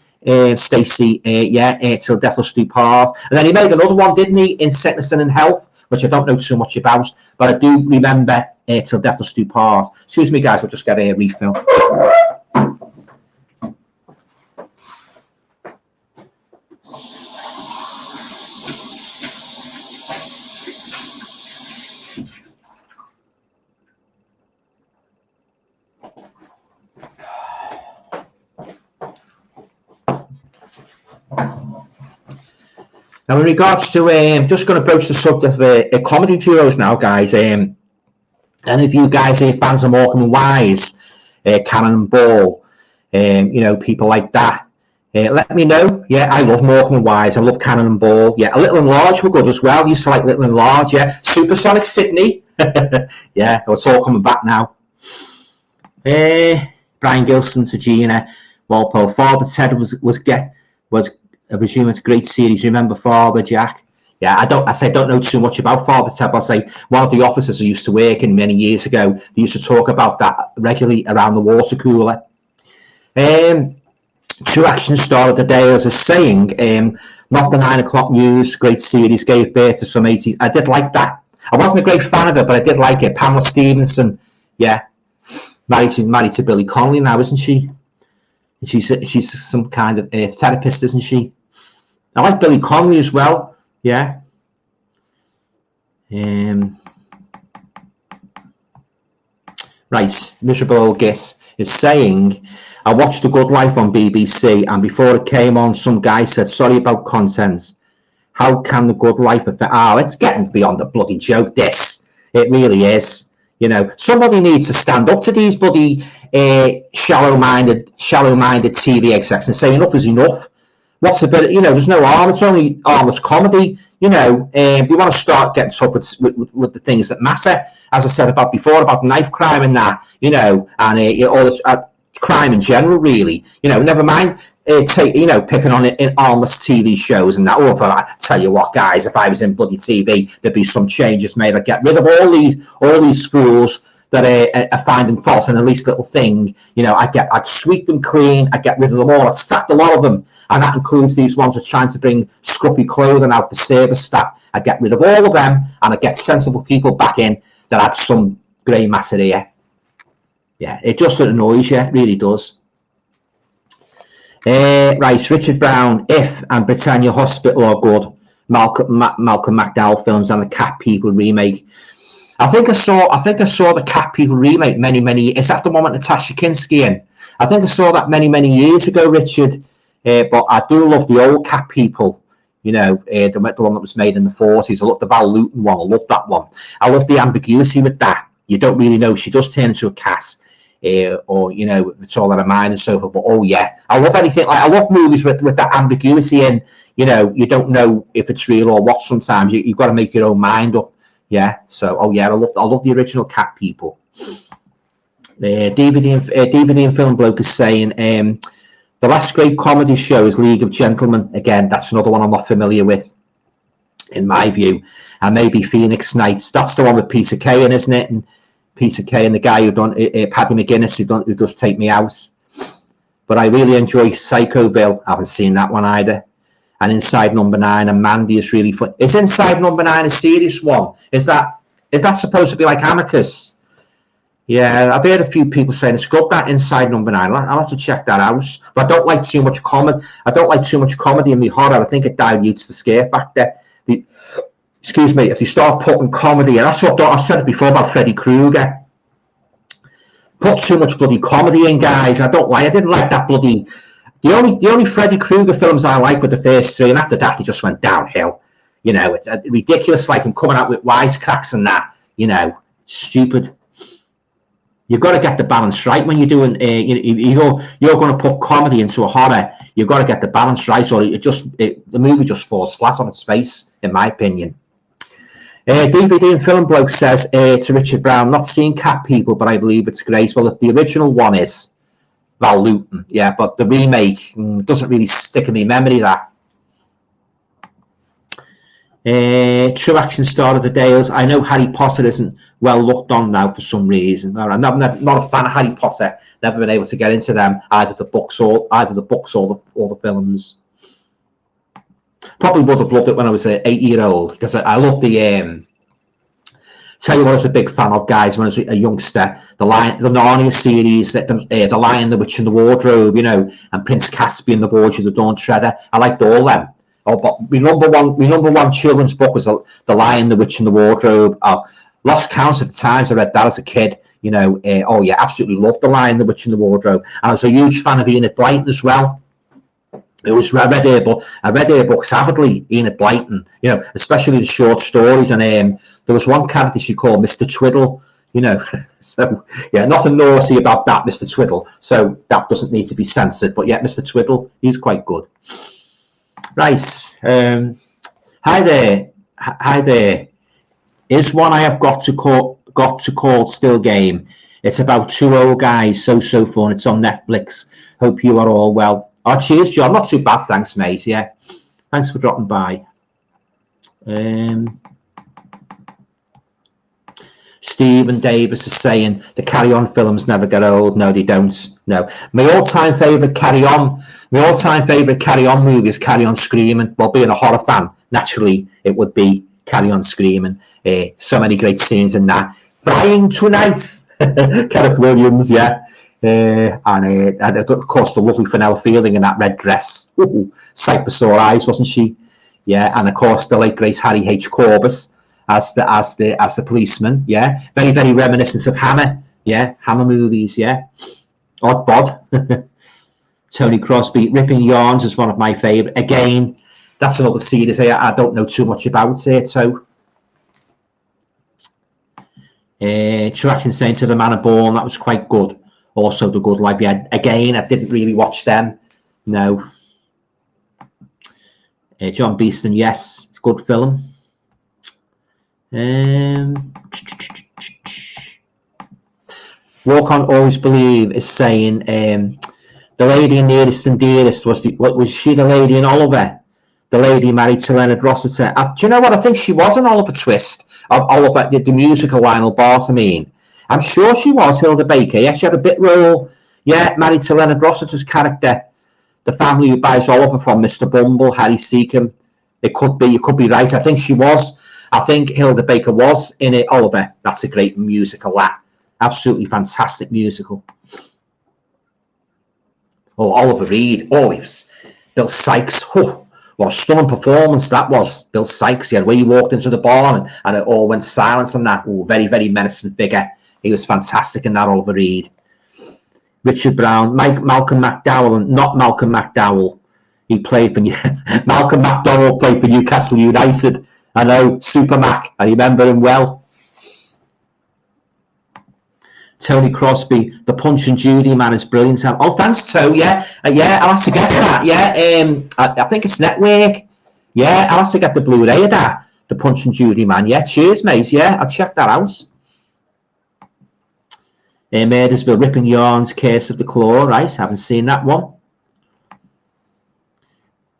Stacey. Till Death Us Do Part. And then he made another one, didn't he, in Sickness and in Health, which I don't know too much about, but I do remember Till Death Us Do Part. Excuse me, guys, we'll just get a refill. Now, in regards to, just going to broach the subject of comedy duos now, guys. Any of you guys here fans of Morecambe and Wise, Cannon and Ball, people like that, let me know. Yeah, I love Morecambe and Wise. I love Cannon and Ball. Yeah, A Little and Large were good as well. Used to like Little and Large. Yeah, Supersonic Sydney. Yeah, it's all coming back now. Brian Gilson to Gina Walpole. Father Ted was I presume it's a great series. Remember Father Jack? Yeah, I don't know too much about Father Ted. I'll say one of the officers I used to work in many years ago, they used to talk about that regularly around the water cooler. True action star of the day, as a saying, not the 9 o'clock news, great series, gave birth to some 80s. I did like that. I wasn't a great fan of it, but I did like it. Pamela Stevenson, yeah, married to Billy Connolly now, isn't she? She's some kind of therapist, isn't she? I like Billy Connolly as well, yeah. Right, Miserable Guess is saying, I watched The Good Life on BBC, and before it came on, some guy said, sorry about content. How can The Good Life affect... Oh, it's getting beyond the bloody joke, this. It really is. You know, somebody needs to stand up to these bloody shallow-minded TV execs and say enough is enough. What's the bit? You know, there's no harm. It's only harmless comedy. You know, if you want to start getting up with the things that matter, as I said about before, about knife crime and that, you know, and all this crime in general, really. You know, never mind. Picking on it in harmless TV shows and that. Oh, I tell you what, guys, if I was in bloody TV, there'd be some changes made. I'd get rid of all these fools that are finding fault in the least little thing. You know, I'd sweep them clean. I'd get rid of them all. I'd sack a lot of them, and that includes these ones who are trying to bring scruffy clothing out for service staff. I'd get rid of all of them, and I'd get sensible people back in that had some grey matter here. Yeah, it just annoys you. It really does. Right, Richard Brown, If and Britannia Hospital are good. Malcolm McDowell films and the Cat People remake. I think I saw the Cat People remake many. Is that the one with Natasha Kinski in? I think I saw that many years ago, Richard. But I do love the old Cat People. You know, the one that was made in the 40s. I love the Val Luton one. I love that one. I love the ambiguity with that. You don't really know. She does turn into a cat. Or, you know, it's all out of mind and so forth. But oh yeah, I love anything. Like, I love movies with that ambiguity in. You know, you don't know if it's real or what. Sometimes you've got to make your own mind up. Yeah. So oh yeah, I love the original Cat People. DVD and film bloke is saying the last great comedy show is League of Gentlemen. Again, that's another one I'm not familiar with, in my view. And maybe Phoenix Nights. That's the one with Peter Kay in, isn't it? And Peter Kay and the guy who done Paddy McGuinness who does Take Me Out. But I really enjoy Psycho Bill. I haven't seen that one either. And Inside Number 9 and Mandy is really fun. Is Inside Number 9 a serious one? Is that supposed to be like Amicus? Yeah, I've heard a few people saying it's good, that Inside Number 9. I'll have to check that out. But I don't like too much comedy. I don't like too much comedy in my horror. I think it dilutes the scare factor. Excuse me, if you start putting comedy, and that's what I've said it before about Freddy Krueger. Put too much bloody comedy in, guys. I didn't like that bloody. The only Freddy Krueger films I like were the first three, and after that they just went downhill. You know, it's ridiculous, like him coming out with wisecracks and that. You know, stupid. You've got to get the balance right when you're doing. You're going to put comedy into a horror. You've got to get the balance right, or the movie just falls flat on its face, in my opinion. DVD and film bloke says to Richard Brown, not seen Cat People, but I believe it's great. Well, if the original one is Val Luton, yeah, but the remake doesn't really stick in my memory. That true action star of the day is, I know Harry Potter isn't well looked on now for some reason. I'm not a fan of Harry Potter. Never been able to get into them, either the books or the films. Probably would have loved it when I was an 8-year-old, because I love the. Tell you what, I was a big fan of, guys, when I was a youngster. The Narnia series, the Lion, the Witch, and the Wardrobe, you know, and Prince Caspian, the Voyage of the Dawn Treader. I liked all them. Oh, but my number one children's book was the Lion, the Witch, and the Wardrobe. Lost Count of the times I read that as a kid. You know, oh yeah, absolutely loved the Lion, the Witch, and the Wardrobe. And I was a huge fan of Enid Blyton as well. I read her books avidly, Enid Blyton, you know, especially the short stories. And there was one character she called Mr. Twiddle, you know. So, yeah, nothing naughty about that, Mr. Twiddle. So that doesn't need to be censored. But yeah, Mr. Twiddle, he's quite good. Right. Hi there. Is one I have got to call still game. It's about two old guys, so fun. It's on Netflix. Hope you are all well. Oh, cheers, John. Not too bad, thanks, mate. Yeah, thanks for dropping by. Stephen Davis is saying the Carry On films never get old. No, they don't. No, my all-time favorite Carry On movie is Carry On Screaming. Well, being a horror fan, naturally, it would be Carry On Screaming. So many great scenes in that. Flying Tonight, Kenneth Williams, yeah. And of course, the lovely Fennell Fielding in that red dress. Ooh, sight for sore eyes, wasn't she? Yeah, and of course, the late great Harry H. Corbett as the policeman. Yeah, very, very reminiscent of Hammer. Yeah, Hammer movies. Yeah, Odd Bod. Tony Crosby, Ripping Yarns is one of my favourite. Again, that's another series I don't know too much about it. So, True Action Saying to the Man of Born, that was quite good. Also, The Good Life. Yeah, again, I didn't really watch them. No. John Beeston, yes, good film. Walk On Always Believe is saying the lady in Nearest and Dearest was she the lady in Oliver? The lady married to Leonard Rossiter. Do you know what? I think she was an Oliver Twist. Oliver, the musical Lionel Bart, I mean. I'm sure she was Hilda Baker. Yes, she had a bit role. Yeah, married to Leonard Rossiter's character. The family who buys Oliver from Mr. Bumble, Harry Seacombe. It could be, you could be right. I think she was. I think Hilda Baker was in it. Oliver, that's a great musical, that. Absolutely fantastic musical. Oh, Oliver Reed. Oh, he was. Bill Sykes. Oh, what a stunning performance that was. Bill Sykes, yeah, the way he walked into the barn and it all went silent on that. Oh, very, very menacing figure. He was fantastic in that, Oliver Reed. Richard Brown, Malcolm McDowell, and not Malcolm McDowell. He played for Malcolm McDowell played for Newcastle United. I know, Super Mac. I remember him well. Tony Crosby, the Punch and Judy man is brilliant. Oh, thanks, To. Yeah, I'll have to get that. Yeah, I think it's Network. Yeah, I'll have to get the Blu-ray of that. The Punch and Judy man. Yeah, cheers, mate. Yeah, I'll check that out. Murdersville, Ripping Yarns, Curse of the Claw. Right, haven't seen that one.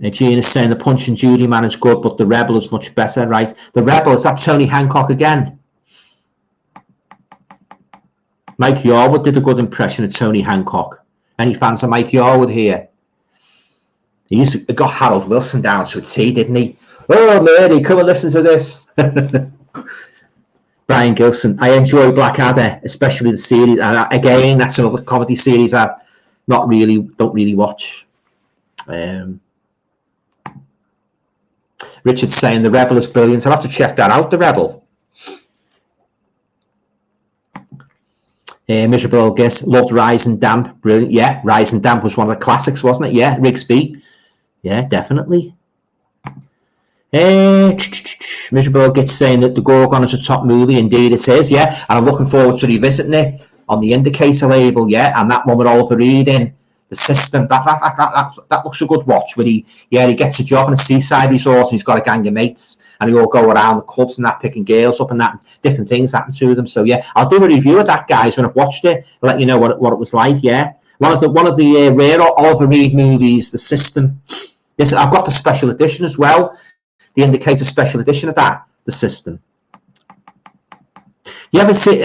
Gene is saying the Punch and Judy man is good, but the Rebel is much better. Right, the Rebel, is that Tony Hancock again? Mike Yarwood did a good impression of Tony Hancock. Any fans of Mike Yarwood here? He got Harold Wilson down to a T, didn't he? Oh, Mary, come and listen to this. Brian Gilson, I enjoy Blackadder, especially the series. And again, that's another comedy series I don't really watch. Richard's saying the Rebel is brilliant. I'll have to check that out, the Rebel. Miserable Guess, loved Rise and Damp, brilliant. Yeah, Rise and Damp was one of the classics, wasn't it? Yeah, Rigsby. Yeah, definitely. Miserable Gets saying that The Gorgon is a top movie. Indeed it is, yeah. And I'm looking forward to revisiting it on the Indicator label, yeah. And that one with Oliver Reed in The System, that looks a good watch. Where he gets a job in a seaside resort and he's got a gang of mates and they all go around the clubs and that, picking girls up and that, different things happen to them. So yeah, I'll do a review of that, guys, when I've watched it. I'll let you know what it was like, yeah. One of the rare Oliver Reed movies, The System. Yes, I've got the special edition as well. The Indicator special edition of that, The System. You ever see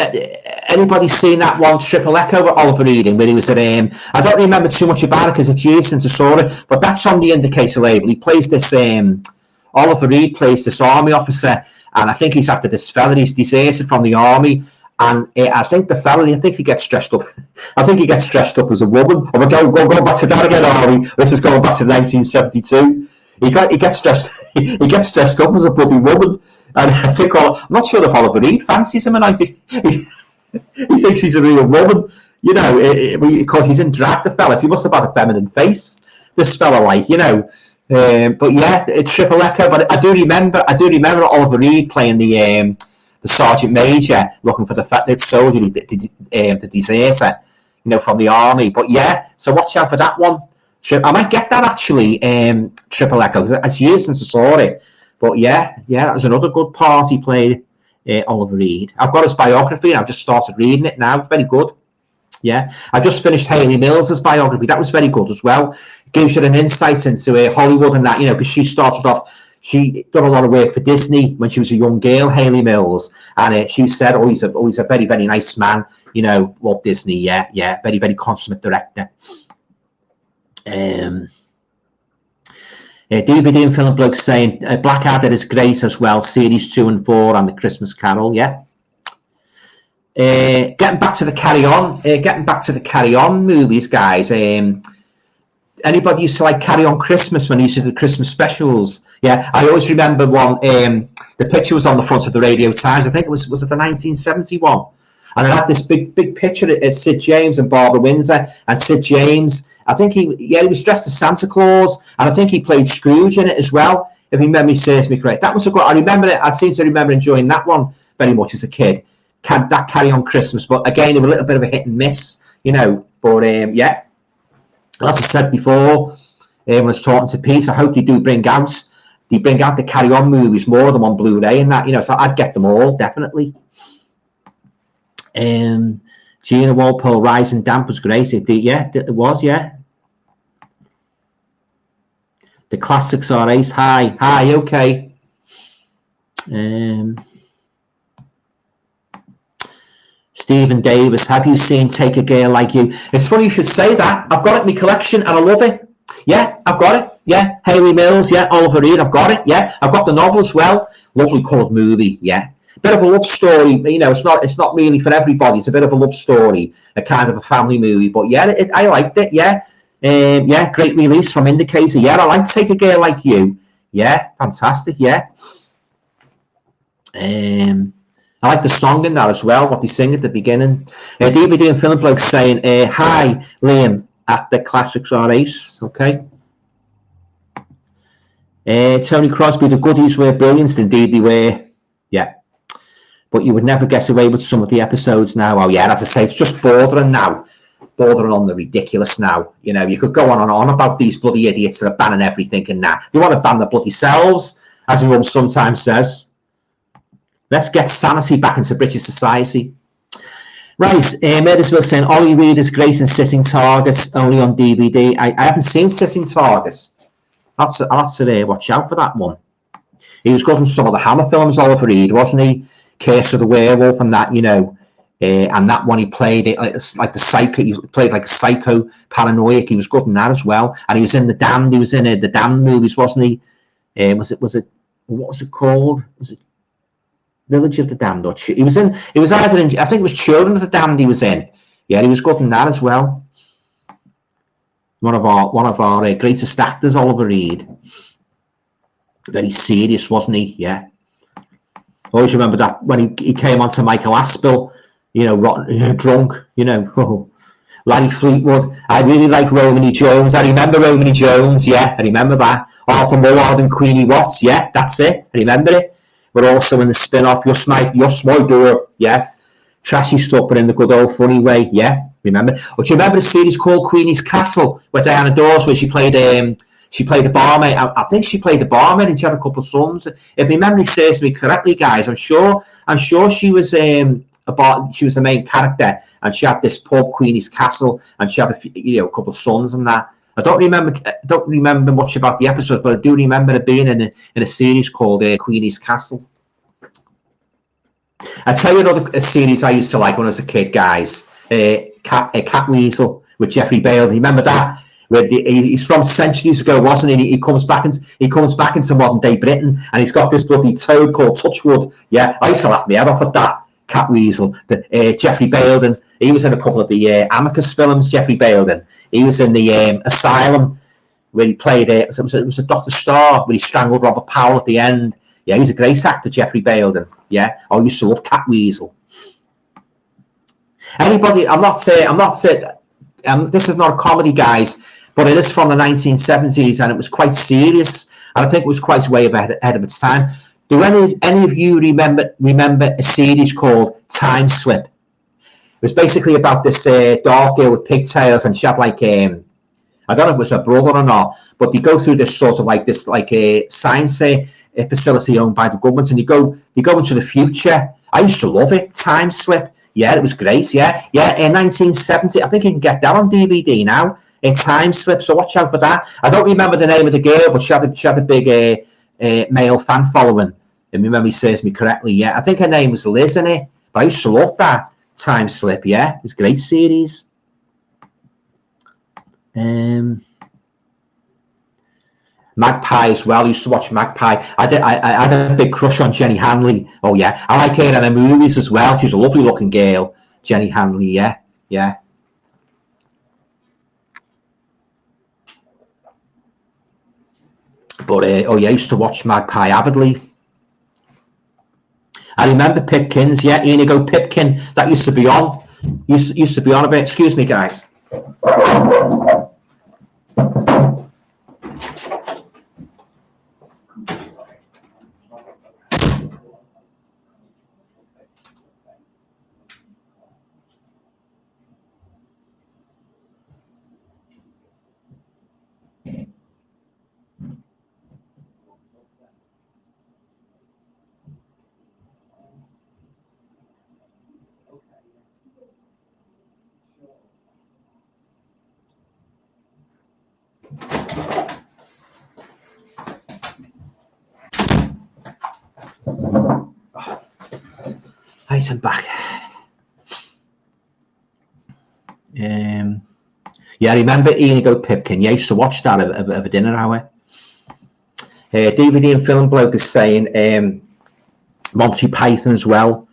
anybody seen that one Triple Echo with Oliver Reed where he was at I don't remember too much about it because it's years since I saw it, but that's on the Indicator label. He plays this Oliver Reed plays this army officer, and I think he's after this fella. He's deserted from the army, and I think the fella, he gets dressed up. I think he gets dressed up as a woman. And we're going back to that again, are we? This is going back to 1972. He gets dressed up as a bloody woman, and I think I'm not sure if Oliver Reed fancies him, and I think he thinks he's a real woman, you know, because he's in drag. The fella, he must have had a feminine face. This fella, like, you know, but yeah, it's Triple Echo. But I do remember Oliver Reed playing the Sergeant Major looking for the soldier, the deserter, you know, from the army. But yeah, so watch out for that one. I might get that actually, Triple Echo, because it's years since I saw it. But yeah, that was another good part he played, Oliver Reed. I've got his biography and I've just started reading it now. It's very good. Yeah, I just finished Hayley Mills's biography. That was very good as well. gives you an insight into Hollywood and that, you know, because she started off, she done a lot of work for Disney when she was a young girl, Hayley Mills, and she said, oh, he's a very, very nice man, you know, Walt Disney, yeah, very, very consummate director. DVD and Film Bloke saying Blackadder is great as well, series 2 and 4 and the Christmas Carol, yeah. Getting back to the Carry On movies, guys. Anybody used to like Carry On Christmas when he used to do the Christmas specials? Yeah, I always remember one. The picture was on the front of the Radio Times. I think it was it the 1971, and it had this big picture of Sid James and Barbara Windsor. And Sid James, I think he was dressed as Santa Claus, and I think he played Scrooge in it as well, if my memory serves me correct. That was a good. I remember it. I seem to remember enjoying that one very much as a kid. That Carry On Christmas, but again, they were a little bit of a hit and miss, you know. But yeah. As I said before, when I was talking to Pete, I hope they bring out the Carry On movies, more of them on Blu-ray and that, you know, so I'd get them all, definitely. Gina Walpole, Rising Damp was great. It was, yeah. The classics are ace. Hi, okay. Stephen Davis, have you seen Take a Girl Like You? It's funny you should say that. I've got it in my collection and I love it. Yeah, I've got it. Yeah, Hayley Mills. Yeah, Oliver Reed. I've got it. Yeah, I've got the novel as well. Lovely coloured movie. Yeah, bit of a love story. You know, it's not really for everybody. It's a bit of a love story, a kind of a family movie. But yeah, I liked it. Yeah, yeah, great release from Indicator. Yeah, I like Take a Girl Like You. Yeah, fantastic. Yeah. I like the song in that as well, what they sing at the beginning. DVD and Film Bloke saying, hi, Liam, at the Classics are ace. Okay. Tony Crosby, the goodies were brilliant. Indeed they were. Yeah. But you would never get away with some of the episodes now. Oh, yeah, as I say, it's just bordering now. Bordering on the ridiculous now. You know, you could go on and on about these bloody idiots that are banning everything and that. They want to ban the bloody selves, as my mum sometimes says. Let's get sanity back into British society. Right, Meredithville saying, Ollie Reed is great in Sitting Targets, only on DVD. I haven't seen Sitting Targets. I'll have to watch out for that one. He was good in some of the Hammer films, Oliver Reed, wasn't he? Curse of the Werewolf and that, you know. And that one he played it like the psycho. He played like a psycho paranoiac. He was good in that as well. And he was in The Damned. He was in the Damned movies, wasn't he? Was it? What was it called? Was it Village of the Damned? Or he was either in, I think it was Children of the Damned he was in. Yeah, he was good in that as well. One of our greatest actors, Oliver Reed. Very serious, wasn't he? Yeah. Always remember that when he came on to Michael Aspel, you know, rotten, drunk, you know. Larry Fleetwood. I really like Romany Jones. I remember Romany Jones. Yeah, I remember that. Arthur Mullard and Queenie Watts. Yeah, that's it. I remember it. But also in the spin-off, You're My Door. Yeah. Trashy stuff, but in the good old funny way. Yeah. Remember? Or do you remember a series called Queenie's Castle with Diana Dawes, where she played the barmaid? I think she played the barmaid and she had a couple of sons. If my memory serves me correctly, guys, I'm sure she was she was the main character, and she had this pub, Queenie's Castle, and she had a couple of sons and that. I don't remember much about the episode, but I do remember it being in a series called Queenie's Castle. I tell you another series I used to like when I was a kid, guys. Cat Weasel with Jeffrey Bale. Remember that? He's from centuries ago, wasn't he? He comes back into modern day Britain, and he's got this bloody toad called Touchwood. Yeah, I used to laugh my head off at that. Cat Weasel. Jeffrey Bale. He was in a couple of the Amicus films. Jeffrey Bale. He was in the Asylum, where he played it was a Dr. Starr, where he strangled Robert Powell at the end. Yeah, he's a great actor, Jeffrey Bale. Yeah, I used to love Cat Weasel. Anybody? I'm not saying. This is not a comedy, guys, but it is from the 1970s, and it was quite serious, and I think it was quite way ahead of its time. Do any of you remember a series called Time Slip? It was basically about this dark girl with pigtails, and she had like I don't know if it was her brother or not, but they go through this sort of a science facility owned by the government, and you go into the future. I used to love it. Time Slip. Yeah, it was great. Yeah. In 1970, I think you can get that on DVD now. in Time Slip, so watch out for that. I don't remember the name of the girl, but she had a big male fan following. If my memory serves me correctly, yeah. I think her name was Liz in it, but I used to love that Time Slip, yeah. It was a great series. Magpie as well. I used to watch Magpie. I had a big crush on Jenny Hanley. Oh yeah, I like her in her movies as well. She's a lovely looking girl, Jenny Hanley. Yeah, yeah. But oh yeah, I used to watch Magpie avidly. I remember Pipkins. Yeah, Inigo Pipkin. That used to be on. Used to be on a bit. Excuse me, guys. Right, I'm back. Yeah, I remember Inigo Pipkin. Yeah, I used to watch that of a dinner hour. DVD and film bloke is saying Monty Python as well,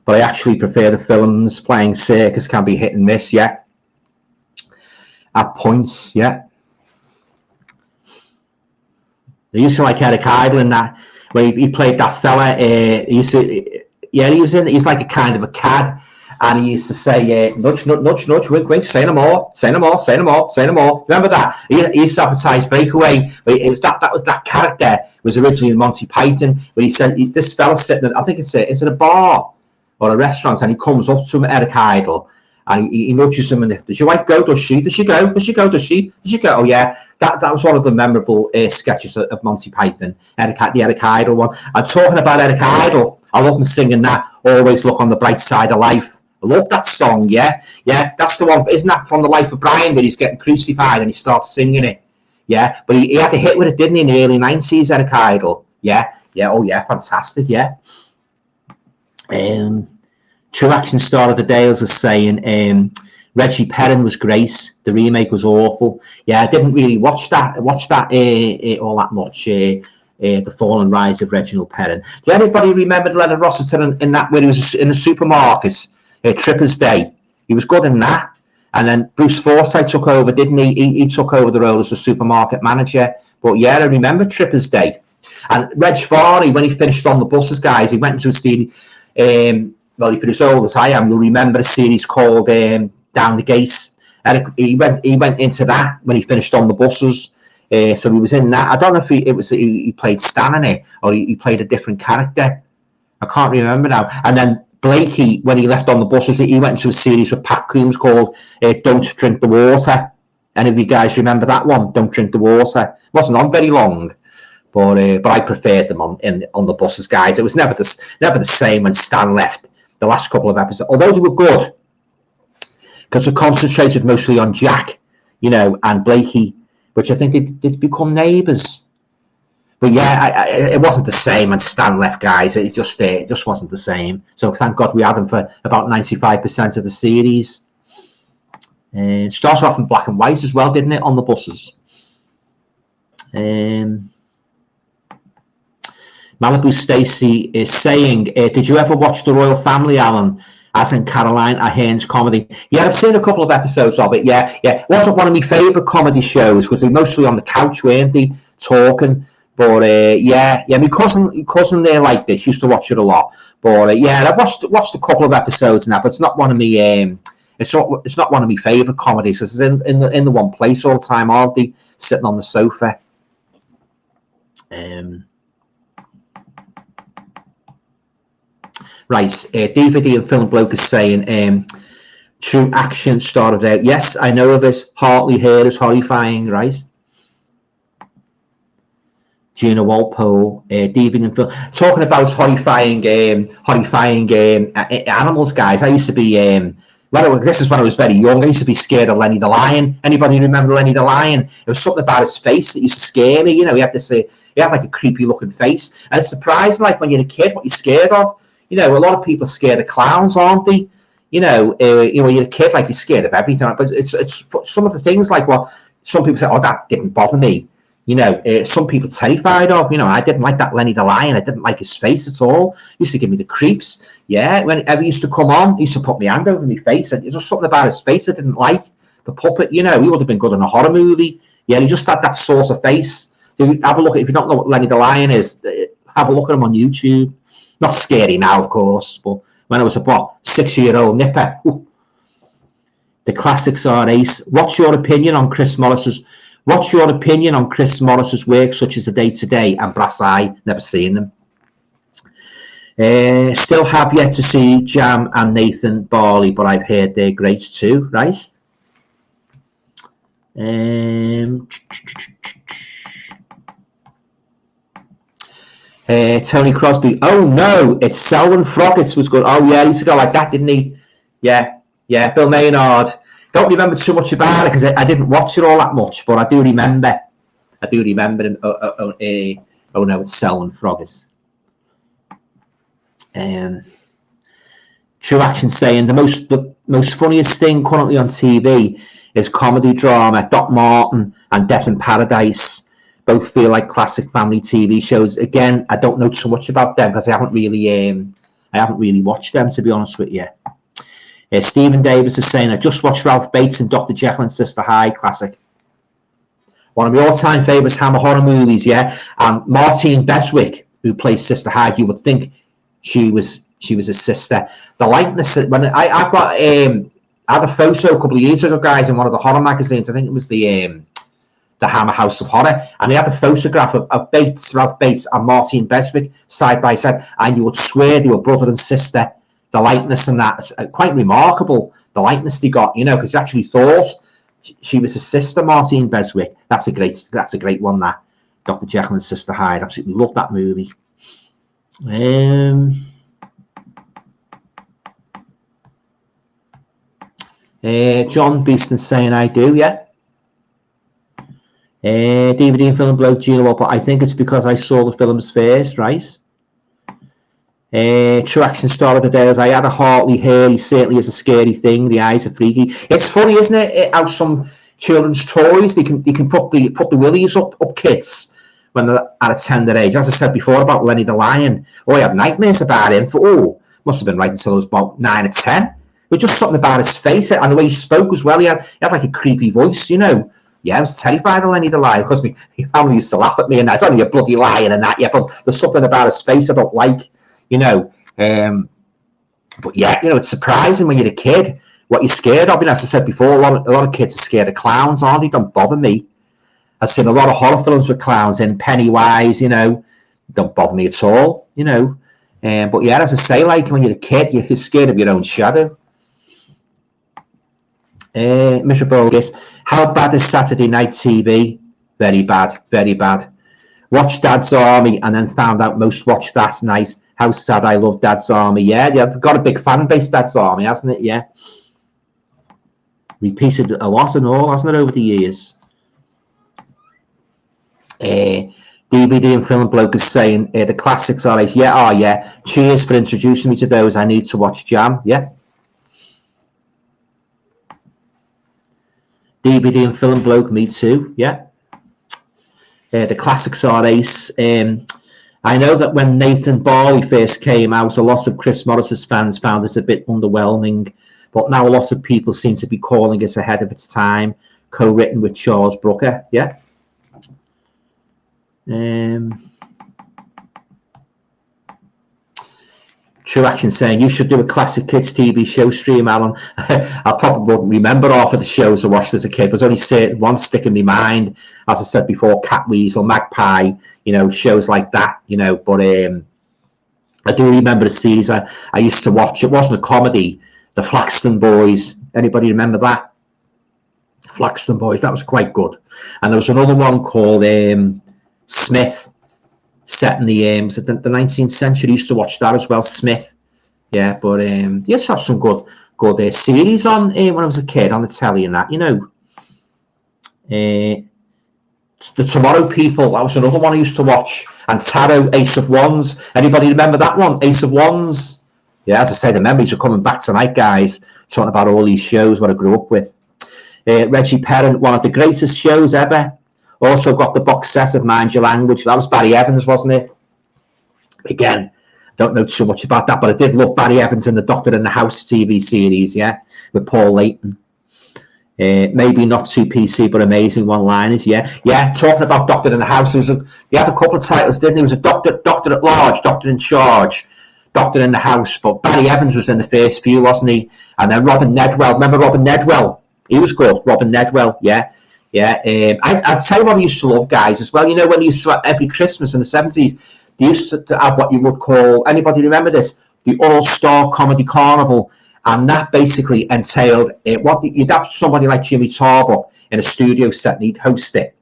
but I actually prefer the films. Playing circus can be hit and miss, yeah. At points, yeah. They used to like Eric Idle in that, where he played that fella. He was like a kind of a cad, and he used to say, nudge, nudge, nudge, nudge, wink, wink, say no more, say no more, say no more, say no more. Remember that? He used to advertise Breakaway. It was that character was originally in Monty Python, but he said, this fella's sitting, I think it's a bar or a restaurant, and he comes up to Eric Idle, and he nudges him, and does your wife go? Does she? Does she go? Does she go? Does she? Does she go? Oh yeah, that was one of the memorable sketches of Monty Python, the Eric Idle one. I'm talking about Eric Idle. I love him singing that. Always look on the bright side of life. I love that song. Yeah, yeah, that's the one. Isn't that from The Life of Brian, where he's getting crucified and he starts singing it? Yeah, but he had a hit with it, didn't he, in the early 90s, Eric Idle? Yeah, yeah, oh yeah, fantastic, yeah. True Action Star of the Dales is saying Reggie Perrin was great. The remake was awful. Yeah, I didn't really watch that all that much. The Fall and Rise of Reginald Perrin. Do anybody remember Leonard Rossiter in that, where he was in the supermarket, Tripper's Day? He was good in that. And then Bruce Forsyth took over, didn't he? He took over the role as the supermarket manager. But yeah, I remember Tripper's Day. And Reg Varney, when he finished On the Buses, guys, he went into a series. Well, if you're as old as I am, you'll remember a series called Down the Gates. And he went into that when he finished On the Buses. So he was in that. I don't know if he played Stan in it, or he played a different character. I can't remember now. And then Blakey, when he left On the Buses, he went into a series with Pat Coombs called Don't Drink the Water. Any of you guys remember that one? Don't Drink the Water. It wasn't on very long, but I preferred them on the Buses, guys. It was never the same when Stan left the last couple of episodes, although they were good, because they concentrated mostly on Jack, and Blakey, which I think they become neighbours. But yeah, it wasn't the same when Stan left, guys. It just wasn't the same. So thank God we had him for about 95% of the series. It started off in black and white as well, didn't it, on the Buses? Malibu Stacy is saying, did you ever watch The Royal Family, Alan? As in Caroline Ahern's comedy? Yeah, I've seen a couple of episodes of it. Yeah. It wasn't one of my favourite comedy shows because they're mostly on the couch, weren't they, talking? But yeah, my cousin there liked it. She used to watch it a lot. But yeah, I watched a couple of episodes now, but it's not one of me. It's not one of my favourite comedies because it's in the one place all the time, aren't they? Sitting on the sofa. Right, DVD and film bloke is saying, True Action Star of the Day. Yes, I know of it. Hartley Hair is horrifying, right? Gina Walpole, DVD and film. Talking about horrifying animals, guys. I used to be Well, this is when I was very young. I used to be scared of Lenny the Lion. Anybody remember Lenny the Lion? There was something about his face that used to scare me. You know, he had this, he had like a creepy looking face. And it's surprising, like when you're a kid, what you're scared of. You know, a lot of people are scared of clowns, aren't they? You know, you're a kid, like you're scared of everything. But it's some of the things like, well, some people say, oh, that didn't bother me. You know, some people terrified of. You know, I didn't like that Lenny the Lion. I didn't like his face at all. It used to give me the creeps. Yeah, whenever he used to come on, he used to put my hand over my face. And there's just something about his face I didn't like. The puppet, you know, he would have been good in a horror movie. Yeah, he just had that sort of face. Have a look. If you don't know what Lenny the Lion is, have a look at him on YouTube. Not scary now, of course, but when I was a 6-year-old nipper, the classics are ace. What's your opinion on Chris Morris's work, such as The Day Today and Brass Eye? Never seen them. Still have yet to see Jam and Nathan Barley, but I've heard they're great too, right? Tony Crosby. Oh no, it's Selwyn Froggatt was good. Oh yeah, he used to go like that, didn't he? Yeah. Bill Maynard. Don't remember too much about it because I didn't watch it all that much, but I do remember. Him. Oh no, it's Selwyn Froggatt. True Action saying the most funniest thing currently on TV is comedy drama. Doc Martin and Death in Paradise both feel like classic family TV shows. Again, I don't know too much about them because I haven't really watched them, to be honest with you. Stephen Davis is saying, I just watched Ralph Bates and Dr. Jekyll and Sister Hyde, classic. One of my all-time favourites Hammer horror movies, yeah. And Martine Beswick, who plays Sister Hyde, you would think she was his sister. The likeness, when I had a photo a couple of years ago, guys, in one of the horror magazines. I think it was the Hammer House of Horror, and they had a photograph of Ralph Bates and Martine Beswick side by side, and you would swear they were brother and sister. The likeness and that, quite remarkable. The likeness they got, you know, because you actually thought she was his sister, Martine Beswick. That's a great one. That Dr. Jekyll and Sister Hyde. Absolutely love that movie. John Beeston saying I do, yeah. DVD and film bloke, Gino, but I think it's because I saw the films first, right? True Action star of the day is I had a Hartley hair. He certainly is a scary thing. The eyes are freaky. It's funny, isn't it? How some children's toys they can put the willies up kids when they're at a tender age. As I said before about Lenny the Lion, I had nightmares about him. Must have been right until I was about 9 or 10. But just something about his face and the way he spoke as well. He had like a creepy voice, you know. Yeah, I was terrified of Lenny the Lion because my family used to laugh at me and that's only a bloody lion and that. Yeah, but there's something about his face I don't like, you know. But yeah, you know, it's surprising when you're a kid what you're scared of. And as I said before, a lot of kids are scared of clowns, aren't they? Don't bother me. I've seen a lot of horror films with clowns in, Pennywise, you know, don't bother me at all, you know. But yeah, as I say, like when you're a kid, you're scared of your own shadow. Mr. Bogus, how bad is Saturday night TV? Very bad, very bad. Watched Dad's Army and then found out most watched That's Nice. How sad. I love Dad's Army. Yeah, they've got a big fan base, Dad's Army, hasn't it? Yeah. Repeated a lot and all, hasn't it, over the years? DVD and film bloke is saying the classics are like, yeah. Cheers for introducing me to those. I need to watch Jam. Yeah. DVD and film bloke, me too. Yeah. The classics are ace. I know that when Nathan Barley first came out, a lot of Chris Morris's fans found it a bit underwhelming, but now a lot of people seem to be calling it ahead of its time. Co-written with Charles Brooker. Yeah. True Action saying you should do a classic kids TV show stream, Alan. I probably won't remember half of the shows I watched as a kid. There's only certain ones stick in my mind. As I said before, Catweasel, Magpie, you know, shows like that, you know. But I do remember the series I used to watch. It wasn't a comedy. The Flaxton Boys. Anybody remember that? Flaxton Boys. That was quite good. And there was another one called Smith. Set in the 19th century. Used to watch that as well, Smith. Yeah, but yes, have some good good series on when I was a kid on the telly and that, you know. The Tomorrow People, that was another one I used to watch. And Tarot, Ace of Wands. Anybody remember that one? Ace of Wands. Yeah, as I say, the memories are coming back tonight, guys. Talking about all these shows, what I grew up with. Reggie Perrin, one of the greatest shows ever. Also got the box set of Mind Your Language. That was Barry Evans, wasn't it? Again, don't know too much about that, but I did love Barry Evans in the Doctor in the House TV series, yeah, with Paul Layton. Maybe not too PC, but amazing one-liners. Yeah. Talking about Doctor in the House, he had a couple of titles, didn't he? He was a Doctor at Large, Doctor in Charge, Doctor in the House. But Barry Evans was in the first few, wasn't he? And then Robin Nedwell. Remember Robin Nedwell? He was good. Robin Nedwell. Yeah. I'd tell you what I used to love, guys, as well. You know, when you used to have every Christmas in the 70s, they used to have what you would call, anybody remember this? The All-Star Comedy Carnival. And that basically entailed you'd have somebody like Jimmy Tarbuck in a studio set, and he'd host it.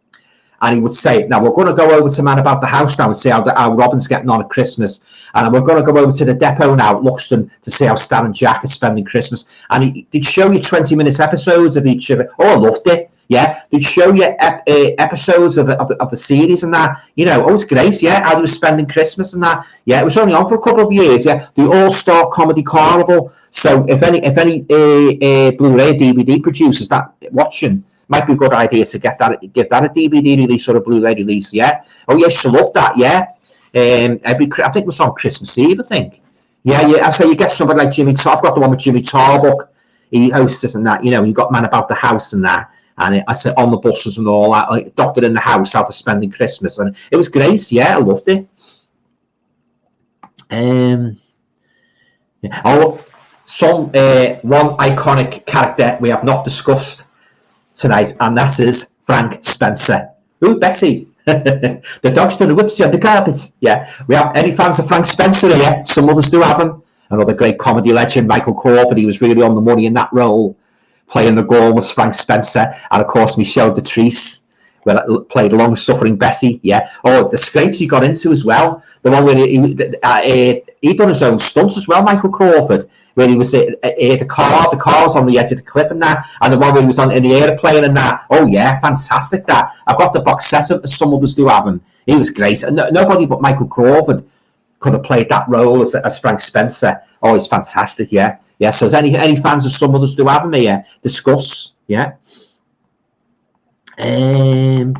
And he would say, now we're going to go over to Man About the House now and see how Robin's getting on at Christmas. And we're going to go over to the depot now at Luxton to see how Stan and Jack are spending Christmas. And he'd show you 20-minute episodes of each of it. Oh, I loved it. Yeah, they'd show you episodes of the series and that. You know, it was great. Yeah, how they were spending Christmas and that. Yeah, it was only on for a couple of years. Yeah, the All-Star Comedy Carnival. So if any Blu-ray DVD producers that watching, might be a good idea to give that a DVD release or a Blu-ray release. Yeah. Oh yes, I love that. Yeah. I think it was on Christmas Eve. I think. Yeah. I say you get somebody like Jimmy Tarbuck. I've got the one with Jimmy Tarbuck. He hosts it and that. You know, you got Man About the House and that. And I said on the buses and all that, like Doctor in the House, how to spending Christmas, and it was great. Yeah, I loved it. Yeah. Oh, one iconic character we have not discussed tonight, and that is Frank Spencer. Ooh, Bessie. The dog's done the whips on the carpet. Yeah, we have any fans of Frank Spencer here? Some others do have him. Another great comedy legend, Michael Crawford. He was really on the money in that role. Playing the goal was Frank Spencer, and of course Michelle Detrice, where played long-suffering Bessie. Yeah. Oh, the scrapes he got into as well. The one where he done his own stunts as well, Michael Crawford, where he was the car was on the edge of the cliff and that, and the one where he was in the airplane and that. Oh yeah, fantastic that. I've got the box set of some others do have him. He was great, and nobody but Michael Crawford could have played that role as Frank Spencer. Oh, he's fantastic. Yeah. Yeah, so as any fans of some others do have me here, discuss, yeah. I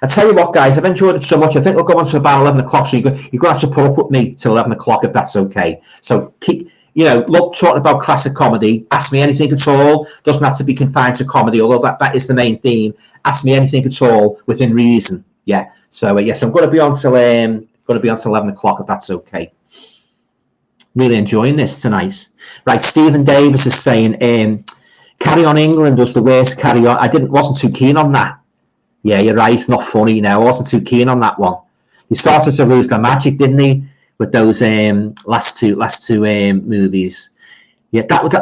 tell you what, guys, I've enjoyed it so much. I think we'll go on to about 11 o'clock, so you're going to have to put up with me till 11 o'clock if that's okay. So keep, look, talking about classic comedy, ask me anything at all. Doesn't have to be confined to comedy, although that is the main theme. Ask me anything at all within reason, yeah. So yes, I'm going to be on till 11 o'clock if that's okay. Really enjoying this tonight. Right, Stephen Davis is saying, Carry On England was the worst Carry On. Wasn't too keen on that. Yeah, you're right, it's not funny now. I wasn't too keen on that one. He started to lose the magic, didn't he, with those last two movies. Yeah, that was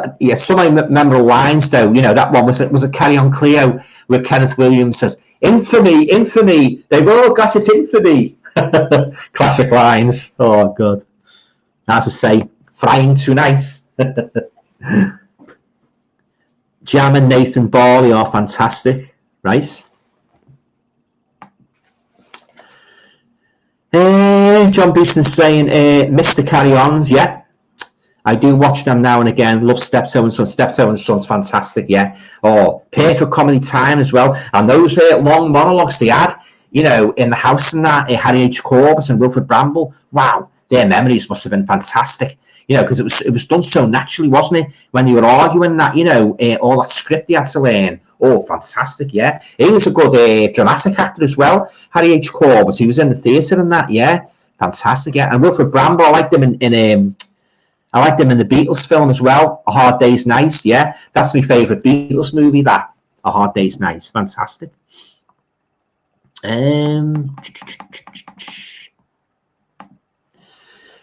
some memorable lines though. That one was a Carry On Cleo where Kenneth Williams says, Infamy, they've all got it infamy. Classic lines. Oh god. As I say, frying too nice. Jam and Nathan Barley are fantastic, right? John Beeston's saying, Mr. Carry-Ons, yeah. I do watch them now and again. Love Steptoe and Son. Steptoe and Son's fantastic, yeah. Oh, perfect comedy time as well. And those long monologues they had, in the house and that, Harry H. Corbett and Wilfred Bramble, wow. Their memories must have been fantastic, because it was done so naturally, wasn't it? When you were arguing that, all that script you had to learn. Oh, fantastic, yeah. He was a good dramatic actor as well. Harry H. Corbett, he was in the theatre and that, yeah. Fantastic, yeah. And Wilfred Bramble, I liked him in the Beatles film as well. A Hard Day's Night, yeah. That's my favourite Beatles movie, that. A Hard Day's Night, fantastic.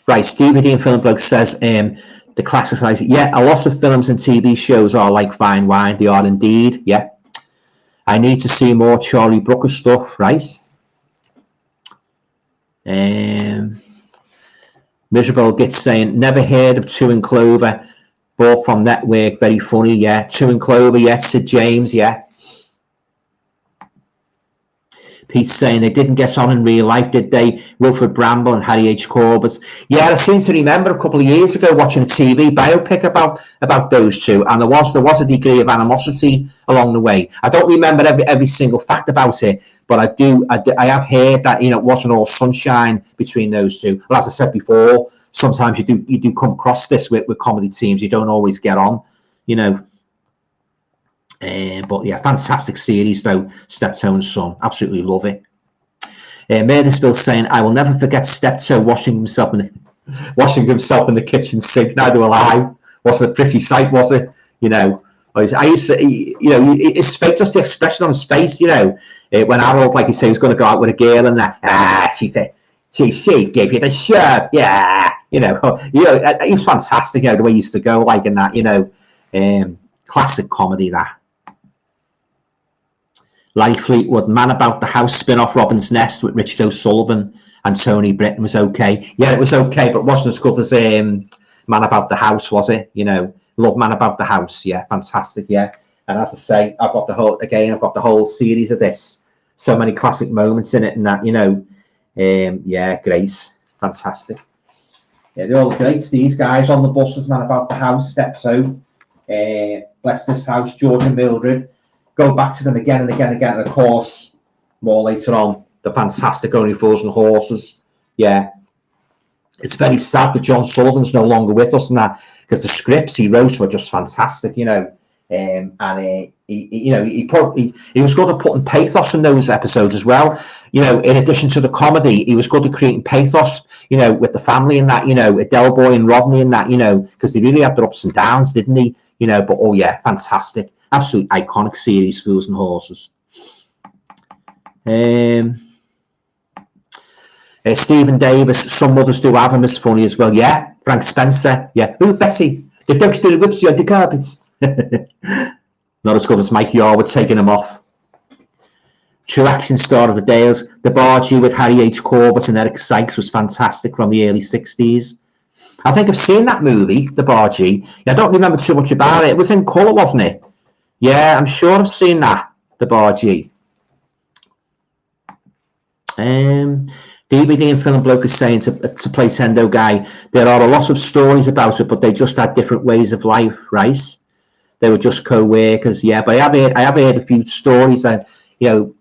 Right, Stevie Dean Filmblog says the classics. Yeah, a lot of films and TV shows are like fine wine. They are indeed. Yeah, I need to see more Charlie Brooker stuff. Right. Miserable gets saying never heard of Two in Clover. Bought from Network, very funny, yeah. Two and Clover, yeah. Sid James, yeah. Pete's saying they didn't get on in real life, did they? Wilfred Bramble and Harry H. Corbett. Yeah, I seem to remember a couple of years ago watching a TV biopic about those two, and there was a degree of animosity along the way. I don't remember every single fact about it, but I have heard that it wasn't all sunshine between those two. Well, as I said before, sometimes you do come across this with comedy teams. You don't always get on, But yeah, fantastic series though, Steptoe and Son. Absolutely love it. Murdersville saying, I will never forget Steptoe washing himself in the kitchen sink. Neither will I. Wasn't a pretty sight, was it? I used to, his face, just the expression on his face, when Harold, like you say, was going to go out with a girl and that, she said, she gave you the shirt, yeah, he was fantastic, the way he used to go, like in that, classic comedy, that. Larry Fleetwood, Man About the House spin-off Robin's Nest with Richard O'Sullivan and Tony Britton was okay. Yeah, it was okay, but it wasn't as good as Man About the House, was it? Love Man About the House, yeah, fantastic, yeah. And as I say, I've got the whole series of this. So many classic moments in it and that, yeah, great, fantastic. Yeah, they're all great, these guys on the buses, Man About the House, Steptoe, Bless This House, George and Mildred. Go back to them again and again and again. And of course, more later on, the fantastic Only Fools and Horses. Yeah. It's very sad that John Sullivan's no longer with us and that, because the scripts he wrote were just fantastic, he was good at putting pathos in those episodes as well. In addition to the comedy, he was good at creating pathos, with the family and that, Del Boy and Rodney and that, because they really had their ups and downs, didn't he? But oh yeah, fantastic. Absolute iconic series, Fools and Horses. Stephen Davis, some mothers do have him as funny as well. Yeah, Frank Spencer. Yeah, ooh, Bessie, the dogs do the whips on the carpets. Not as good as Mikey Arwood taking him off. True action star of the Dales, The Bargee with Harry H. Corbett and Eric Sykes was fantastic from the early 60s. I think I've seen that movie, The Bargee. I don't remember too much about it. It was in colour, wasn't it? Yeah, I'm sure I've seen that, The Bargee. DVD and Film Bloke is saying to play Tendo Guy, there are a lot of stories about it, but they just had different ways of life, right? They were just co-workers, yeah. But I have heard a few stories that,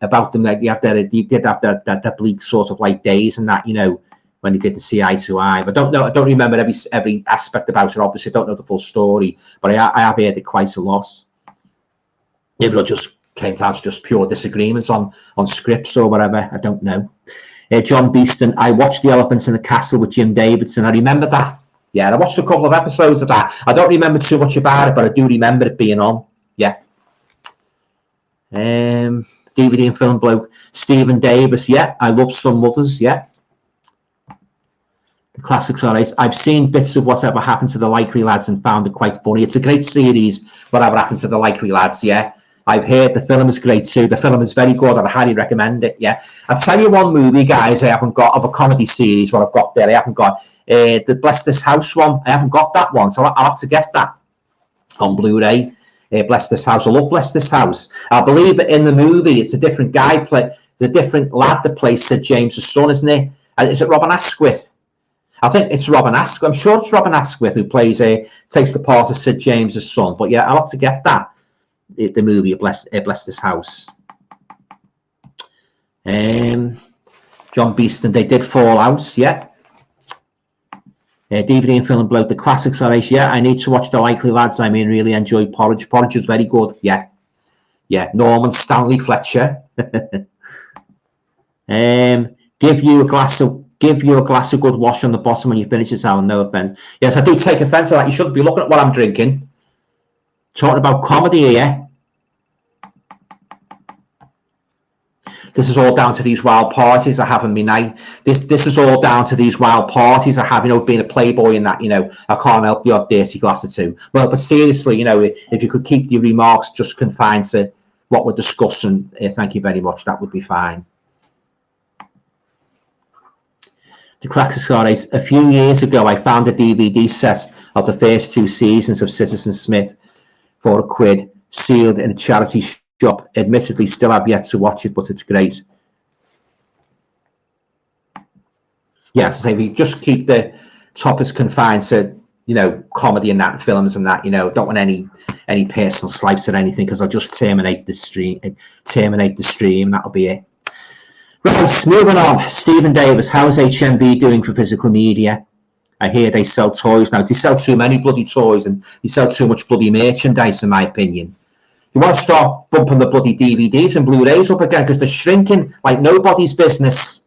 about them, that they did have that bleak sort of like days and that, when they didn't see eye to eye. But I don't remember every aspect about it, obviously. I don't know the full story, but I have heard it quite a lot. Maybe it just came down to just pure disagreements on scripts or whatever. I don't know. John Beeston, I watched The Elephants in the Castle with Jim Davidson. I remember that. Yeah, I watched a couple of episodes of that. I don't remember too much about it, but I do remember it being on. Yeah. DVD and Film Bloke, Stephen Davis. Yeah, I love Some Mothers. Yeah. The classics are nice. I've seen bits of Whatever Happened to the Likely Lads and found it quite funny. It's a great series, Whatever Happened to the Likely Lads, yeah. I've heard the film is great too. The film is very good and I highly recommend it, yeah. I'll tell you one movie, guys, I haven't got of a comedy series, what I've got there. I haven't got the Bless This House one. I haven't got that one, so I'll have to get that on Blu-ray. Bless This House. I love Bless This House. I believe in the movie, it's a different guy, the different lad that plays Sid James' son, isn't it? Is it Robin Asquith? I think it's Robin Asquith. I'm sure it's Robin Asquith who takes the part of Sid James' son. But yeah, I'll have to get that. The movie Bless This House. John Beeston, they did fall out, yeah. DVD and Film Bloke, the classics are nice, yeah. I need to watch The Likely Lads. I mean, really enjoyed Porridge. Porridge is very good, yeah. Yeah, Norman Stanley Fletcher. Give you a glass of good wash on the bottom when you finish it, Alan. No offense. Yes, I do take offense to that. You shouldn't be looking at what I'm drinking. Talking about comedy here. This is all down to these wild parties I have in my night. This is all down to these wild parties I have, being a playboy and that, I can't help your dirty glass or two. Well, but seriously, if you could keep your remarks just confined to what we're discussing, thank you very much. That would be fine. The classics are, a few years ago, I found a DVD set of the first 2 seasons of Citizen Smith for £1, sealed in a charity shop. Admittedly, still have yet to watch it, but it's great. Yeah, so if we just keep the topics confined to, you know, comedy and that, films and that, you know, don't want any personal slights or anything, because I'll just terminate the stream. That'll be it. Right, moving on. Stephen Davis, how's HMB doing for physical media? I hear they sell toys now. They sell too many bloody toys and they sell too much bloody merchandise, in my opinion. You want to start bumping the bloody DVDs and Blu-rays up again, because they're shrinking like nobody's business.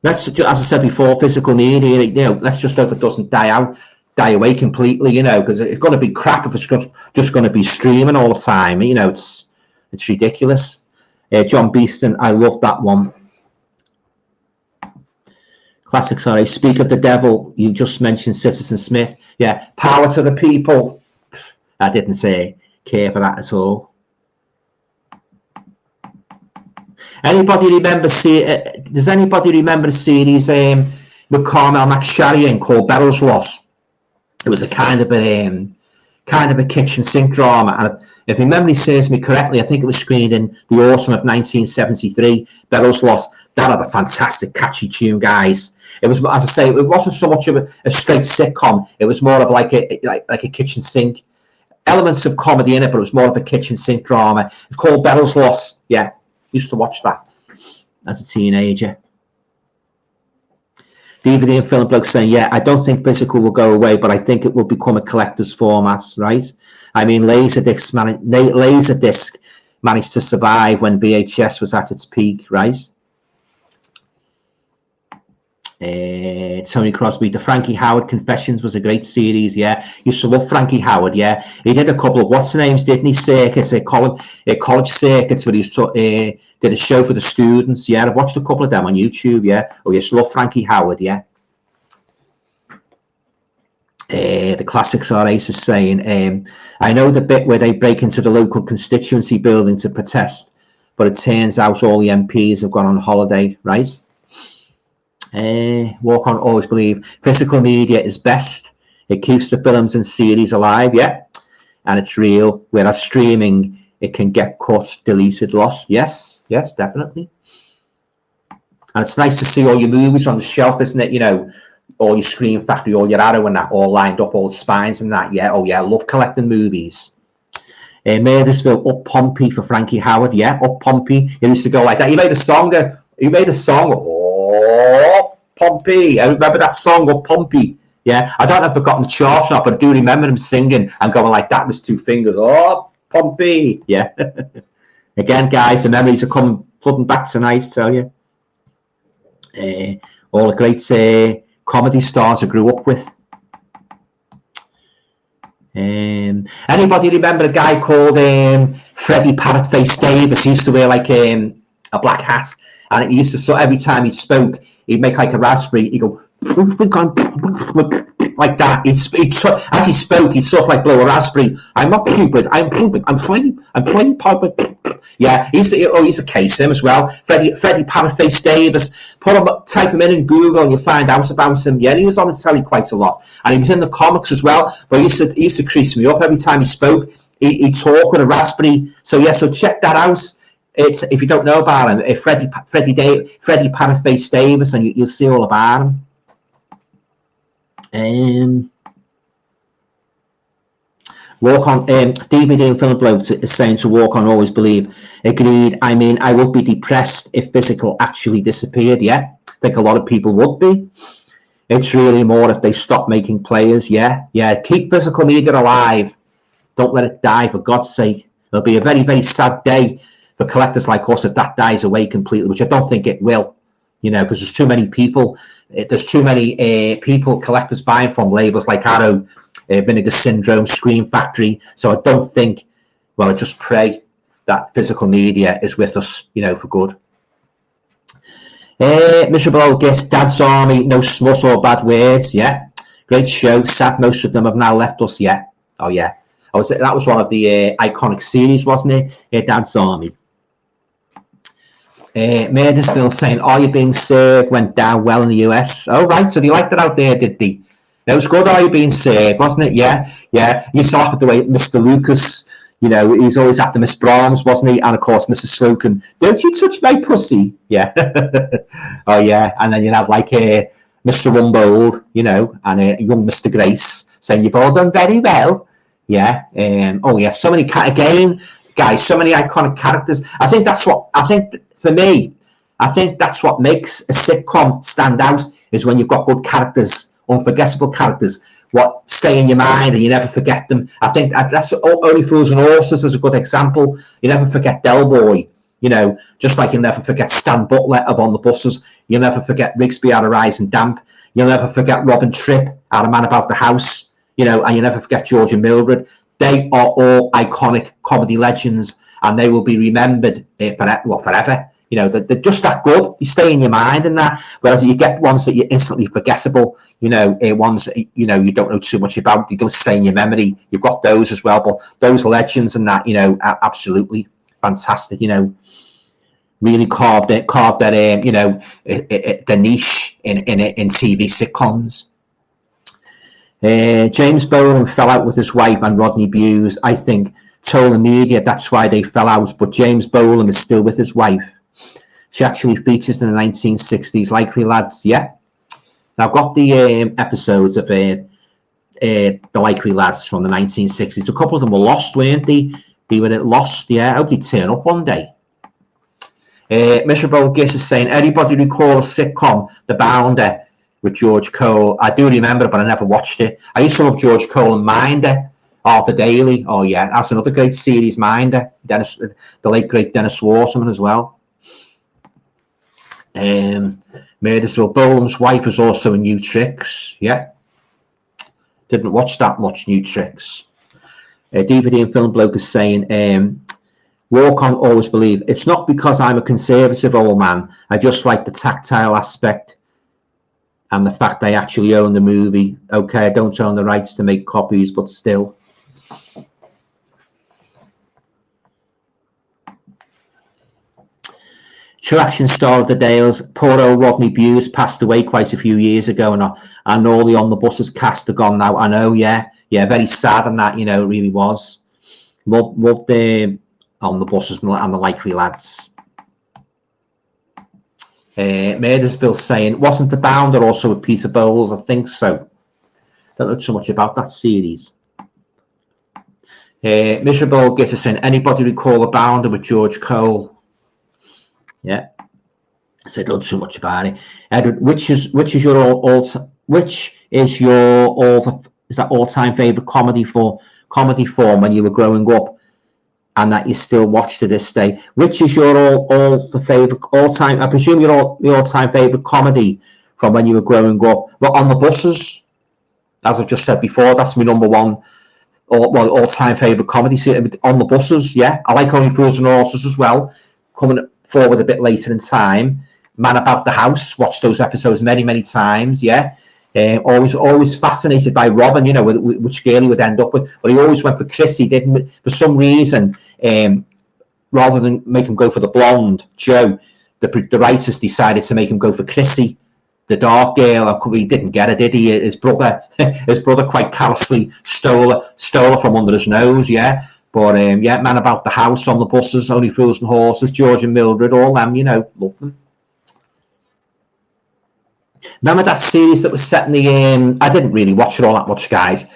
Let's, as I said before, physical media, you know, let's just hope it doesn't die away completely, you know, because it's going to be crap if it's just going to be streaming all the time. You know, it's ridiculous. John Beeston, I love that one. Classic, sorry. Speak of the devil, you just mentioned Citizen Smith. Yeah, power to the people. I didn't care for that at all. Anybody remember does anybody remember the series with Carmel McSharrian called Beryl's Loss? It was a kind of a kitchen sink drama, and if my memory serves me correctly, I think it was screened in the autumn of 1973. Beryl's Loss. That had a fantastic, catchy tune, guys. It was, as I say, it wasn't so much of a straight sitcom. It was more of like a kitchen sink, elements of comedy in it, but it was more of a kitchen sink drama. It's called Beryl's Loss. Yeah. Used to watch that as a teenager. DVD and film bloke saying, yeah, I don't think physical will go away, but I think it will become a collector's format, right? I mean, Laserdisc managed to survive when VHS was at its peak, right? Tony Crosby, the Frankie Howard Confessions was a great series. Yeah, used to love Frankie Howard. Yeah, he did a couple of what's the names, didn't he? Circuits, college circuits, where he did a show for the students. Yeah, I've watched a couple of them on YouTube. Yeah, oh, used to love Frankie Howard. Yeah. The classics are Ace is saying, I know the bit where they break into the local constituency building to protest, but it turns out all the MPs have gone on holiday, right? Walk on, always believe physical media is best. It keeps the films and series alive, yeah, and it's real. Whereas streaming, it can get cut, deleted, lost. Yes, definitely. And it's nice to see all your movies on the shelf, isn't it? You know, all your Scream Factory, all your Arrow and that, all lined up, all the spines and that. Yeah, oh yeah, I love collecting movies. Murdersville, Up Pompey for Frankie Howard. Yeah, Up Pompey. It used to go like that. You made a song. Oh, Pompey. I remember that song, Up Pompey. Yeah, I don't know if I've gotten the charts or not, but I do remember him singing and going like that with 2 fingers. Oh, Pompey. Yeah. Again, guys, the memories are coming flooding back tonight, I tell you. All the great comedy stars I grew up with. Anybody remember a guy called Freddie Parrotface Davis? He used to wear like a black hat, and he used to, so every time he spoke, he'd make like a raspberry. He'd go like that. As he spoke, he'd sort of like blow a raspberry. I'm not Cupid. I'm Cupid. I'm playing Cupid. Yeah, he's a case him as well. Freddie Parrotface Davis. Type him in Google and you'll find out about him. Yeah, he was on the telly quite a lot, and he was in the comics as well. But he used to crease me up every time he spoke. He'd talk with a raspberry. So yeah, so check that out. It's, if you don't know about him, Freddie Parrotface Davis, and you'll see all about him. Walk on, DVD and film bloke is saying to walk on, always believe. Agreed. I mean, I would be depressed if physical actually disappeared. Yeah, I think a lot of people would be. It's really more if they stop making players. Yeah. Keep physical media alive. Don't let it die, for God's sake. It'll be a very, very sad day for collectors like us if that dies away completely, which I don't think it will. You know, because there's too many people. There's too many collectors buying from labels like Arrow, Vinegar Syndrome, Scream Factory. So I don't think, well, I just pray that physical media is with us, you know, for good. Miserable old guest, Dad's Army, no smut or bad words. Yeah, great show. Sad most of them have now left us. Yeah, oh yeah. That was one of the iconic series, wasn't it? Dad's Army. Murdersville saying, "Are You Being Served?" went down well in the US. Oh, right. So they liked it out there, did they? It was good. Are You Being Served, wasn't it? Yeah, yeah. You saw it the way Mr. Lucas, he's always after Miss Brahms, wasn't he? And of course, Mrs. Slocum. Don't you touch my pussy? Yeah. Oh, yeah. And then you have like Mr. Rumbold, and young Mr. Grace saying, "You've all done very well." Yeah. Oh, yeah. So many, again, guys, so many iconic characters. For me, I think that's what makes a sitcom stand out, is when you've got good characters, unforgettable characters, what stay in your mind and you never forget them. I think that's Only Fools and Horses is a good example. You never forget Del Boy, just like you'll never forget Stan Butler up on the buses. You'll never forget Rigsby out of Rising Damp. You'll never forget Robin Tripp out of Man About the House, and you never forget George and Mildred. They are all iconic comedy legends, and they will be remembered forever. They're just that good. You stay in your mind and that. Whereas you get ones that you're instantly forgettable, ones that, you don't know too much about. They don't stay in your memory. You've got those as well. But those legends and that, absolutely fantastic, really carved their the niche in TV sitcoms. James Boland fell out with his wife and Rodney Bewes. I think told the media that's why they fell out, but James Boland is still with his wife. She actually features in the 1960s Likely Lads. Yeah. Now I've got the episodes of the Likely Lads from the 1960s. A couple of them were lost, weren't they? They were lost. Yeah. I hope they turn up one day. Miserable Giss is saying, "Anybody recall a sitcom, The Bounder, with George Cole?" I do remember it, but I never watched it. I used to love George Cole and Minder, Arthur Daly. Oh yeah, that's another great series, Minder. The late great Dennis Waterman as well. Murdersville. Boland's wife was also in New Tricks. Yeah, didn't watch that much New Tricks. DVD and Film Bloke is saying, "Walk on, always believe. It's not because I'm a conservative old man. I just like the tactile aspect and the fact I actually own the movie. Okay, I don't own the rights to make copies, but still." True action star of the Dales, poor old Rodney Bewes passed away quite a few years ago, and all the On the Buses cast are gone now. I know, yeah, very sad, and that, it really was. Loved the On the Buses and the Likely Lads. Murdersville saying, "Wasn't The Bounder also with Peter Bowles?" I think so. Don't know so much about that series. Miserable Gitter saying, "Anybody recall The Bounder with George Cole?" Yeah, I said don't too much about it. Edward, which is your all-time favorite comedy form when you were growing up, and that you still watch to this day? Which is your all-time? I presume your all-time favorite comedy from when you were growing up. Well, On the Buses, as I've just said before, that's my number one all-time favorite comedy. On the Buses, yeah. I like Only Fools and Horses as well. Coming forward a bit later in time, Man About the House, watched those episodes many times. Yeah. Always fascinated by Robin, which girl he would end up with, but he always went for Chrissy. Didn't, for some reason, rather than make him go for the blonde Joe, the writers decided to make him go for Chrissy, the dark girl. He didn't get it, did he? His brother quite callously stole her from under his nose. Yeah. But Man About the House, On the Buses, Only Fools and Horses, George and Mildred, all them, love them. Remember that series that was set in the I didn't really watch it all that much, guys.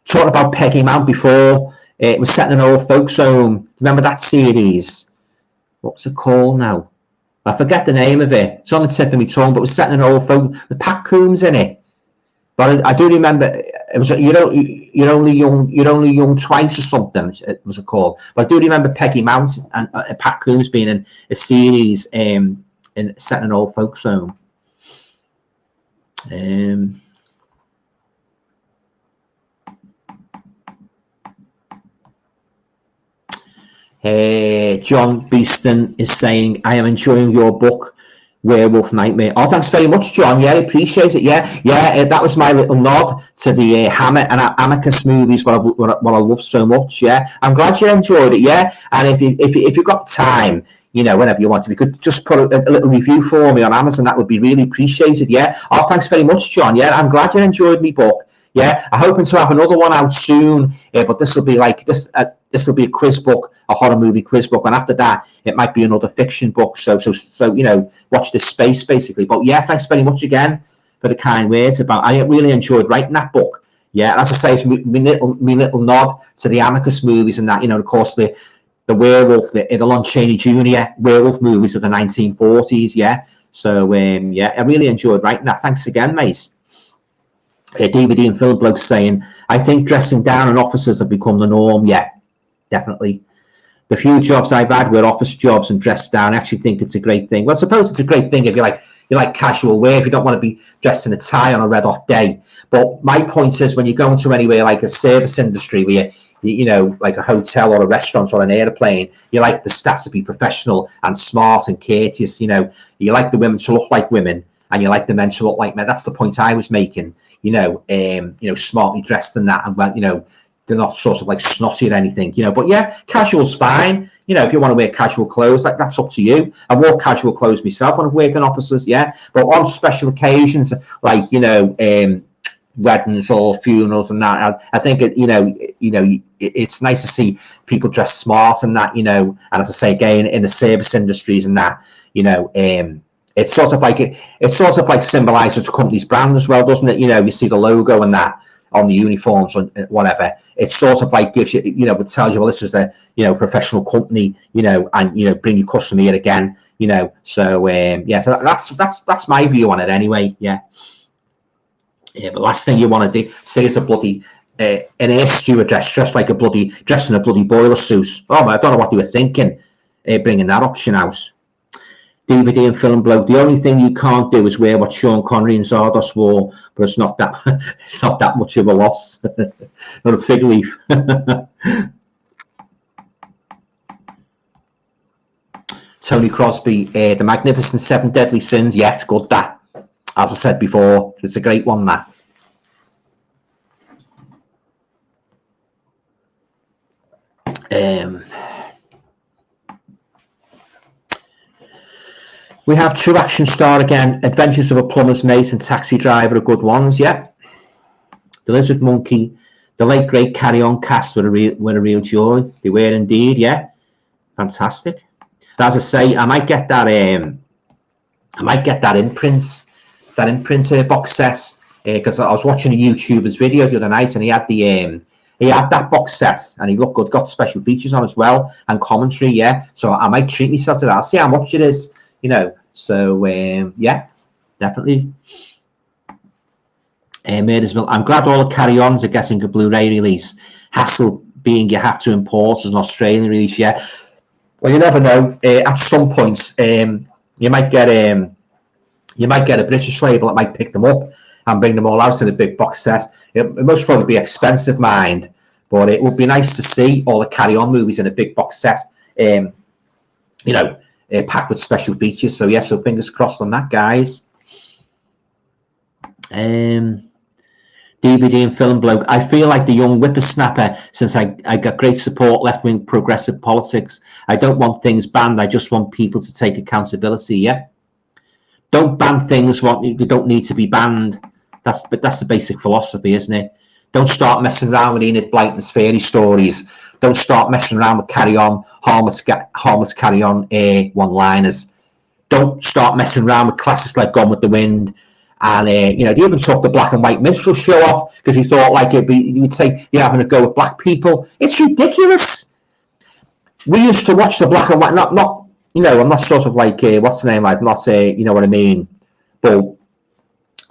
Talking about Peggy Mount before. It was set in an old folks home. Remember that series? What's it called now? I forget the name of it. It's on the tip of my tongue, but it was set in an old folk. The Pat Coombs in it. But I do remember it was you're only young twice or something. It was called. But I do remember Peggy Mount and Pat Coombs being in a series set in an old folks home. John Beeston is saying, "I am enjoying your book, Werewolf Nightmare." Oh, thanks very much, John. Yeah, I appreciate it. Yeah. That was my little nod to the Hammer and Amicus movies, what I love so much. Yeah, I'm glad you enjoyed it. Yeah, and if you've got time, you know, whenever you want to. If you could just put a little review for me on Amazon, that would be really appreciated. Yeah. Oh, thanks very much, John. Yeah, I'm glad you enjoyed my book. Yeah, I'm hoping to have another one out soon. But this will be like this. This will be a quiz book, a horror movie quiz book, and after that, it might be another fiction book. So you know, watch this space basically. But yeah, thanks very much again for the kind words about. I really enjoyed writing that book. Yeah, as I say, it's my little nod to the Amicus movies and that. You know, of course, the werewolf, the Lon Chaney Jr. werewolf movies of the 1940s. Yeah, so yeah, I really enjoyed writing that. Thanks again, mate. DVD and film bloke saying, I think dressing down on officers have become the norm. Yeah, definitely. The few jobs I've had were office jobs and dressed down. I actually think it's a great thing. Well, I suppose it's a great thing if you like casual wear, if you don't want to be dressed in a tie on a red hot day. But my point is, when you go into anywhere like a service industry where you know, like a hotel or a restaurant or an airplane, you like the staff to be professional and smart and courteous. You know, you like the women to look like women and you like the men to look like men. That's the point I was making. You know, smartly dressed and that, and well, you know, they're not sort of like snotty or anything, you know. But yeah, casual's fine. You know, if you want to wear casual clothes, like that's up to you. I wore casual clothes myself when I've worked in offices, yeah. But on special occasions, like, you know, weddings or funerals and that, I think it's nice to see people dressed smart and that, you know. And as I say again, in the service industries and that, you know, it's sort of like symbolizes the company's brand as well, doesn't it? You know, you see the logo and that on the uniforms and whatever. It sort of like gives you, you know, it tells you, well, this is a, you know, professional company, you know, and, you know, bring your customer here again, you know. So yeah, so that's my view on it anyway. Yeah. Yeah, but last thing you want to do, say is a bloody an air stewardess dressed in a bloody boiler suit. Oh, man, I don't know what they were thinking, bringing that option out. DVD and film bloke. The only thing you can't do is wear what Sean Connery and Zardos wore, but it's not that it's not that much of a loss. Not a fig leaf. Tony Crosby, The Magnificent Seven Deadly Sins. Yeah, it's good, that. As I said before, it's a great one, that. We have True Action Star again. Adventures of a Plumber's Mate and Taxi Driver are good ones, yeah. The Lizard Monkey, the late great Carry On cast were a real joy. They were indeed, yeah. Fantastic. As I say, I might get that imprint box set, because I was watching a YouTuber's video the other night and he had that box set and he looked good, got special features on as well and commentary, yeah. So I might treat myself to that. I'll see how much it is. You know, so yeah, definitely. I'm glad all the carry-ons are getting a Blu-ray release. Hassle being you have to import as an Australian release, yeah. Well, you never know. At some points, you might get a British label that might pick them up and bring them all out in a big box set. It most probably be expensive, mind, but it would be nice to see all the carry-on movies in a big box set. You know. Packed with special features, so yeah, so fingers crossed on that, guys. DVD and film bloke. I feel like the young whippersnapper since I got great support left-wing progressive politics. I don't want things banned, I just want people to take accountability, yeah. Don't ban things that don't need to be banned. That's the basic philosophy, isn't it? Don't start messing around with Enid Blyton's fairy stories. Don't start messing around with harmless Carry On one-liners. Don't start messing around with classics like Gone with the Wind. And, you know, they even took the black and white minstrel show off because he thought like you would say you're having a go with black people. It's ridiculous. We used to watch the black and white, not you know, I'm not sort of like, what's the name? I'm not, you know what I mean? But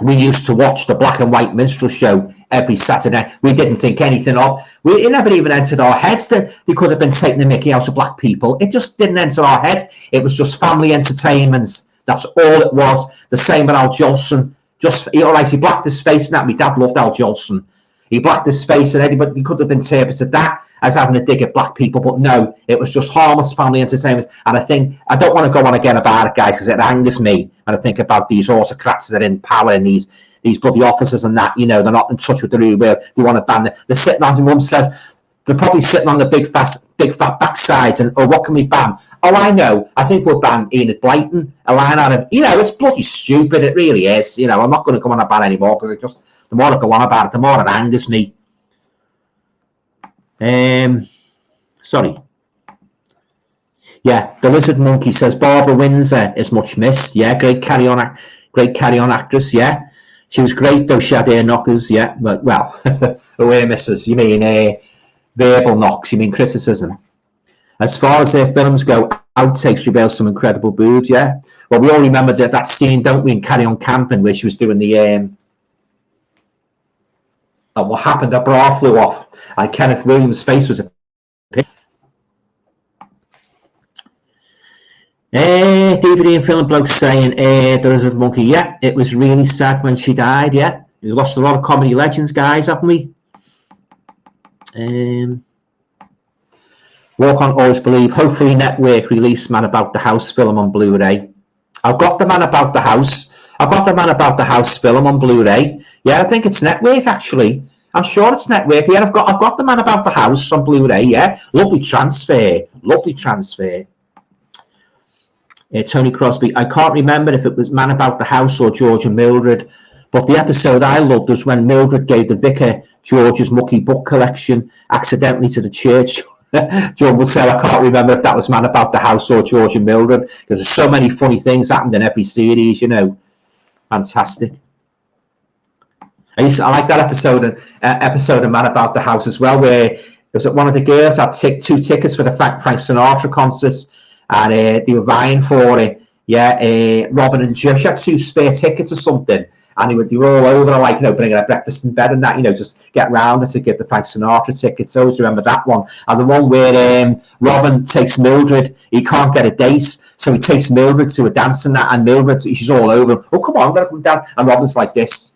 we used to watch the black and white minstrel show every Saturday. We didn't think anything of. It never even entered our heads that they could have been taking the mickey out of black people. It just didn't enter our heads. It was just family entertainment. That's all it was. The same with Al Jolson. All right, he blacked his face and that. My dad loved Al Jolson. He blacked his face and anybody could have interpreted that as having a dig at black people, but no, it was just harmless family entertainment. And I don't want to go on again about it, guys, because it angers me. And I think about these autocrats that are in power and these bloody officers and that, you know, they're not in touch with the real world. They want to ban them. They're sitting on, as my mum says, they're probably sitting on the big fast big fat backsides, and what can we ban? Oh, I know. I think we'll ban Enid Blyton, a line out of, it's bloody stupid. It really is. I'm not going to come on about it anymore because the more I go on about it, the more it angers me. Sorry. Yeah, the Lizard Monkey says Barbara Windsor is much missed. Yeah, great carry on actress. Yeah, she was great though. She had ear knockers. Yeah, but well, away misses. You mean verbal knocks? You mean criticism? As far as their films go, outtakes reveal some incredible boobs. Yeah, well, we all remember that scene, don't we, in Carry On Camping, where she was doing the and what happened? Her bra flew off, and Kenneth Williams' face was a DVD and film bloke saying the Lizard Monkey. Yeah, it was really sad when she died. Yeah, we lost a lot of comedy legends, guys, haven't we? Walk On Always Believe. Hopefully Network release Man About the House film on Blu-ray. I've got the Man About the House. I've got the Man About the House film on Blu-ray. Yeah, I think it's Network actually. I'm sure it's Network. Yeah, I've got the Man About the House on Blu-ray. Yeah, lovely transfer. Lovely transfer. Tony Crosby. I can't remember if it was Man About the House or George and Mildred, but the episode I loved was when Mildred gave the vicar George's mucky book collection accidentally to the church. John will say, I can't remember if that was Man About the House or George and Mildred, because there's so many funny things happened in every series, Fantastic. I like that episode of Man About the House as well, where it was one of the girls had 2 tickets for the Frank Sinatra concerts, and they were vying for it. Yeah, Robin and Josh had 2 spare tickets or something, and they were all over, like, bringing her breakfast in bed and that, just get round and to give the Frank Sinatra tickets. I always remember that one. And the one where Robin takes Mildred, he can't get a date, so he takes Mildred to a dance and that, and Mildred, she's all over him. Oh, come on, I'm going to come down. And Robin's like this.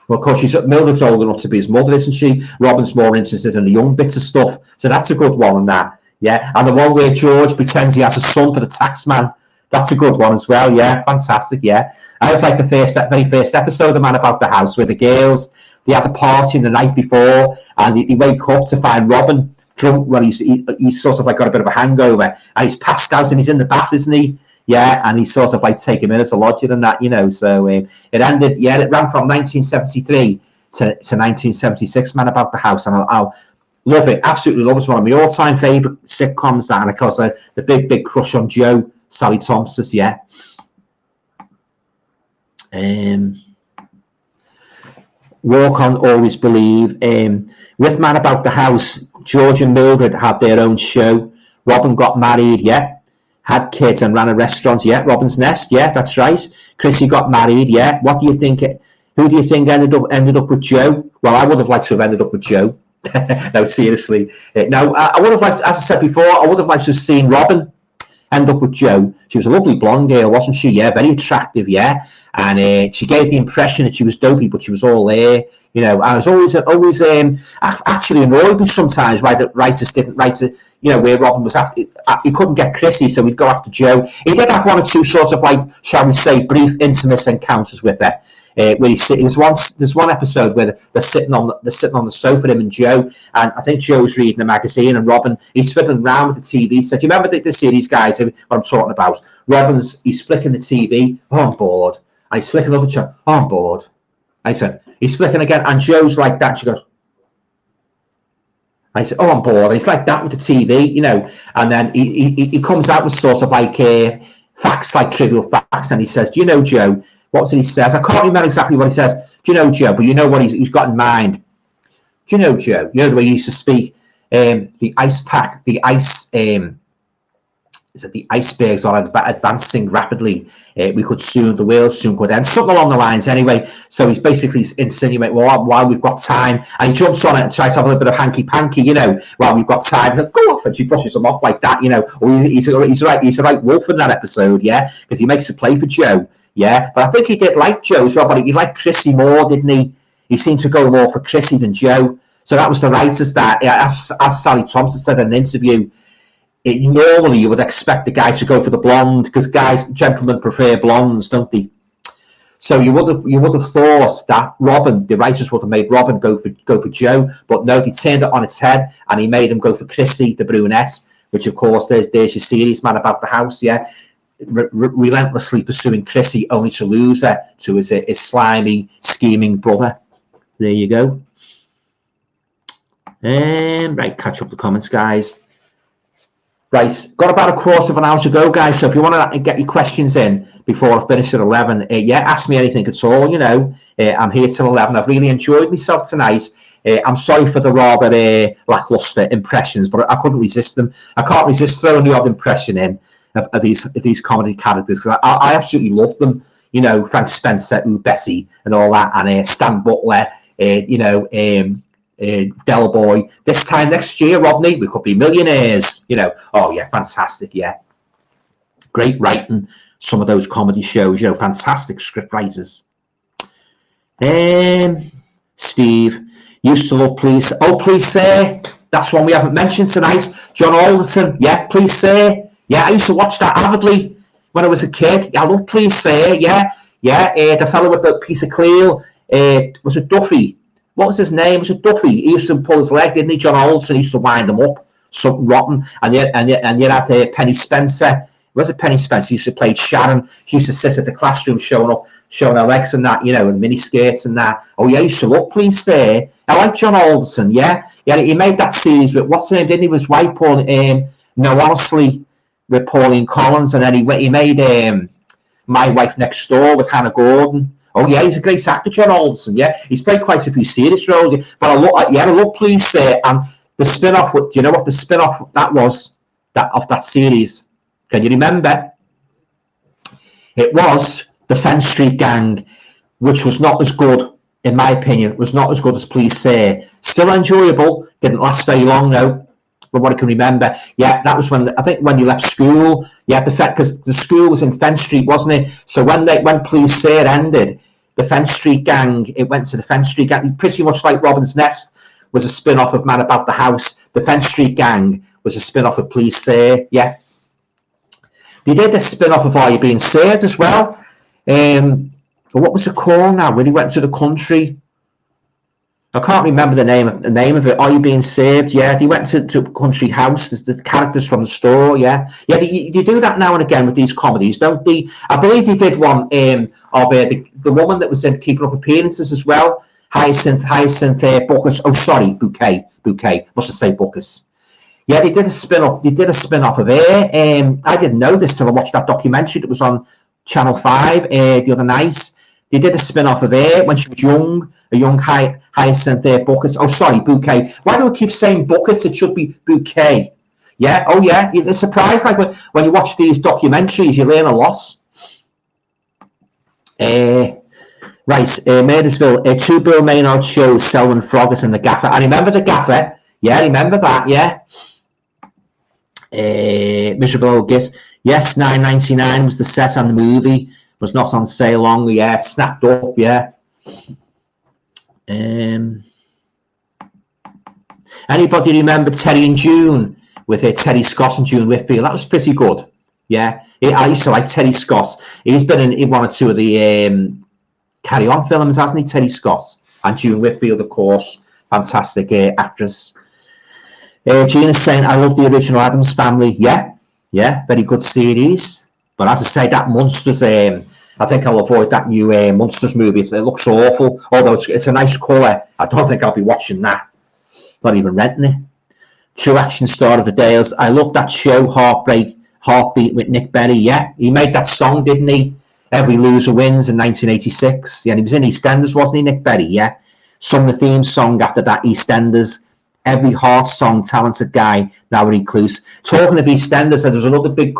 Well, of course, Mildred's old enough to be his mother, isn't she? Robin's more interested in the young bits of stuff. So that's a good one on that. Yeah, and the one where George pretends he has a son for the tax man. That's a good one as well. Yeah, fantastic. Yeah, I was like the very first episode of Man About the House, where the girls, they had a party the night before, and they wake up to find Robin drunk when he's sort of like got a bit of a hangover, and he's passed out and he's in the bath, isn't he? Yeah, and he sort of like take him in as a lodger and that, So it ended. Yeah, it ran from 1973 to 1976. Man About the House, and I'll love it, absolutely love it. It's one of my all-time favourite sitcoms, that, and of course the big crush on Joe, Sally Thompson. Yeah. Walk On Always Believe. With Man About the House, George and Mildred had their own show. Robin got married, yeah. Had kids and ran a restaurant, yeah. Robin's Nest, yeah, that's right. Chrissy got married, yeah. What do you think? Who do you think ended up with Joe? Well, I would have liked to have ended up with Joe. No, seriously. No, I would have liked, as I said before, I would have liked to have seen Robin end up with Joe. She was a lovely blonde girl, wasn't she? Yeah, very attractive, yeah. And she gave the impression that she was dopey, but she was all there, I was always actually annoyed with sometimes why the writers didn't write it, where Robin was after. He couldn't get Chrissy, so he'd go after Joe. He did have 1 or 2 sort of like, shall we say, brief intimate encounters with her. Where there's one episode where they're sitting on the sofa, him and Joe, and I think Joe's reading a magazine, and Robin, he's fiddling around with the TV. So do you remember the series, guys? What I'm talking about? He's flicking the TV. Oh, I'm bored. And he's flicking another show. Oh, I'm bored. And he said he's flicking again, and Joe's like that. She goes. I said, "Oh, I'm bored." And he's like that with the TV, And then he comes out with sort of like facts, like trivial facts, and he says, "Do you know, Joe?" What's it he says? I can't remember exactly what he says. Do you know, Joe? But you know what he's got in mind. Do you know, Joe? You know the way he used to speak. The ice pack, the ice. Is that the icebergs are advancing rapidly? The world soon could end. Something along the lines, anyway. So he's basically insinuating, well, while we've got time, and he jumps on it and tries to have a little bit of hanky-panky, while we've got time. Go off, and she brushes him off like that, Or he's a right wolf in that episode, yeah, because he makes a play for Joe. Yeah, but I think he did like Joe as well, but he liked Chrissy more, didn't he? He seemed to go more for Chrissy than Joe. So that was the writers that, as Sally Thompson said in an interview, normally you would expect the guy to go for the blonde, because gentlemen prefer blondes, don't they? So you would have thought that Robin, the writers would have made Robin go for Joe, but no, they turned it on its head and he made him go for Chrissy, the brunette, which of course there's your series Man About the House, yeah, relentlessly pursuing Chrissy only to lose her to his slimy, scheming brother. There you go. Right, catch up the comments, guys. Right, got about a quarter of an hour to go, guys. So if you want to get your questions in before I finish at 11, yeah, ask me anything at all. You know, I'm here till 11. I've really enjoyed myself tonight. I'm sorry for the rather lackluster impressions, but I couldn't resist them. I can't resist throwing the odd impression in of these comedy characters because I absolutely love them. You know, Frank Spencer, Bessie, and all that, and Stan Butler. You know. Del Boy, this time next year, Rodney, we could be millionaires, you know. Oh yeah, fantastic, yeah, great writing, some of those comedy shows, you know, fantastic script writers. Steve used to love Please Sir, that's one we haven't mentioned tonight. John Alderton, yeah, Please Sir, yeah, I used to watch that avidly when I was a kid. I love Please Sir, yeah, the fellow with the piece of Cleo, was it Duffy? What was his name? Was it Duffy? He used to pull his leg, didn't he? John Alderton used to wind him up, something rotten. And yet had Penny Spencer. Was it Penny Spencer? He used to play Sharon. She used to sit at the classroom showing her legs and that, you know, and mini skirts and that. Oh yeah, I used to look, Please Sir. I like John Alderton, yeah. He made that series with what's his name, didn't he? His wife, No, honestly, with Pauline Collins, and then he made My Wife Next Door with Hannah Gordon. Oh yeah, he's a great actor, John Alderton. Yeah, he's played quite a few serious roles. Yeah. But I love Please Sir, and the spin-off. Do you know what the spin-off that was? Of that series? Can you remember? It was the Fence Street Gang, which was not as good, in my opinion. It was not as good as Please Sir. Still enjoyable. Didn't last very long though. From what I can remember, yeah, that was when you left school. Yeah, because the school was in Fence Street, wasn't it? So when Please Sir ended, the Fence Street Gang, it went to the Fence Street Gang. Pretty much like Robin's Nest was a spin-off of Man About the House. The Fence Street Gang was a spin-off of Please Sir. Yeah, they did a spin-off of Are You Being Served as well. What was it called now? When he went to the country. I can't remember the name of it. Are You Being Served? Yeah, they went to a country house. There's the characters from the store. Yeah. They do that now and again with these comedies, don't they? I believe they did one of the woman that was in Keeping Up Appearances as well. Hyacinth Buckus. Oh, sorry, Bouquet. Must have said Buckus. Yeah, they did a spin-off. They did a spin-off of her. I didn't know this till I watched that documentary that was on Channel 5 the other night. They did a spin-off of her when she was young, a young Hyacinth Buckus. Oh, sorry, Bouquet. Why do I keep saying Buckus? It should be Bouquet. Yeah, oh yeah. It's surprised, like when you watch these documentaries, you learn a lot. Right, Murdersville, two Bill Maynard shows, Selwyn Froggatt and the Gaffer. I remember the Gaffer. Yeah, I remember that, yeah. Miserable August. Yes, $9.99 was the set on the movie. Was not on sale long, yeah. Snapped up, yeah. Anybody remember Terry and June with Terry Scott and June Whitfield? That was pretty good, yeah. I used to like Terry Scott. He's been in one or two of the Carry On films, hasn't he? Terry Scott and June Whitfield, of course, fantastic actress. Gina's saying, I love the original Addams Family. Yeah, very good series. But as I say, that Monsters, I think I'll avoid that new Monsters movie. It looks awful, although it's a nice colour. I don't think I'll be watching that. Not even renting it. True Action Star of the Dales. I love that show, Heartbeat with Nick Berry. Yeah, he made that song, didn't he? Every Loser Wins in 1986. Yeah, he was in EastEnders, wasn't he, Nick Berry? Yeah. Sung the theme song after that, EastEnders. Every Heart song, talented guy, now a recluse. Talking of EastEnders, there's another big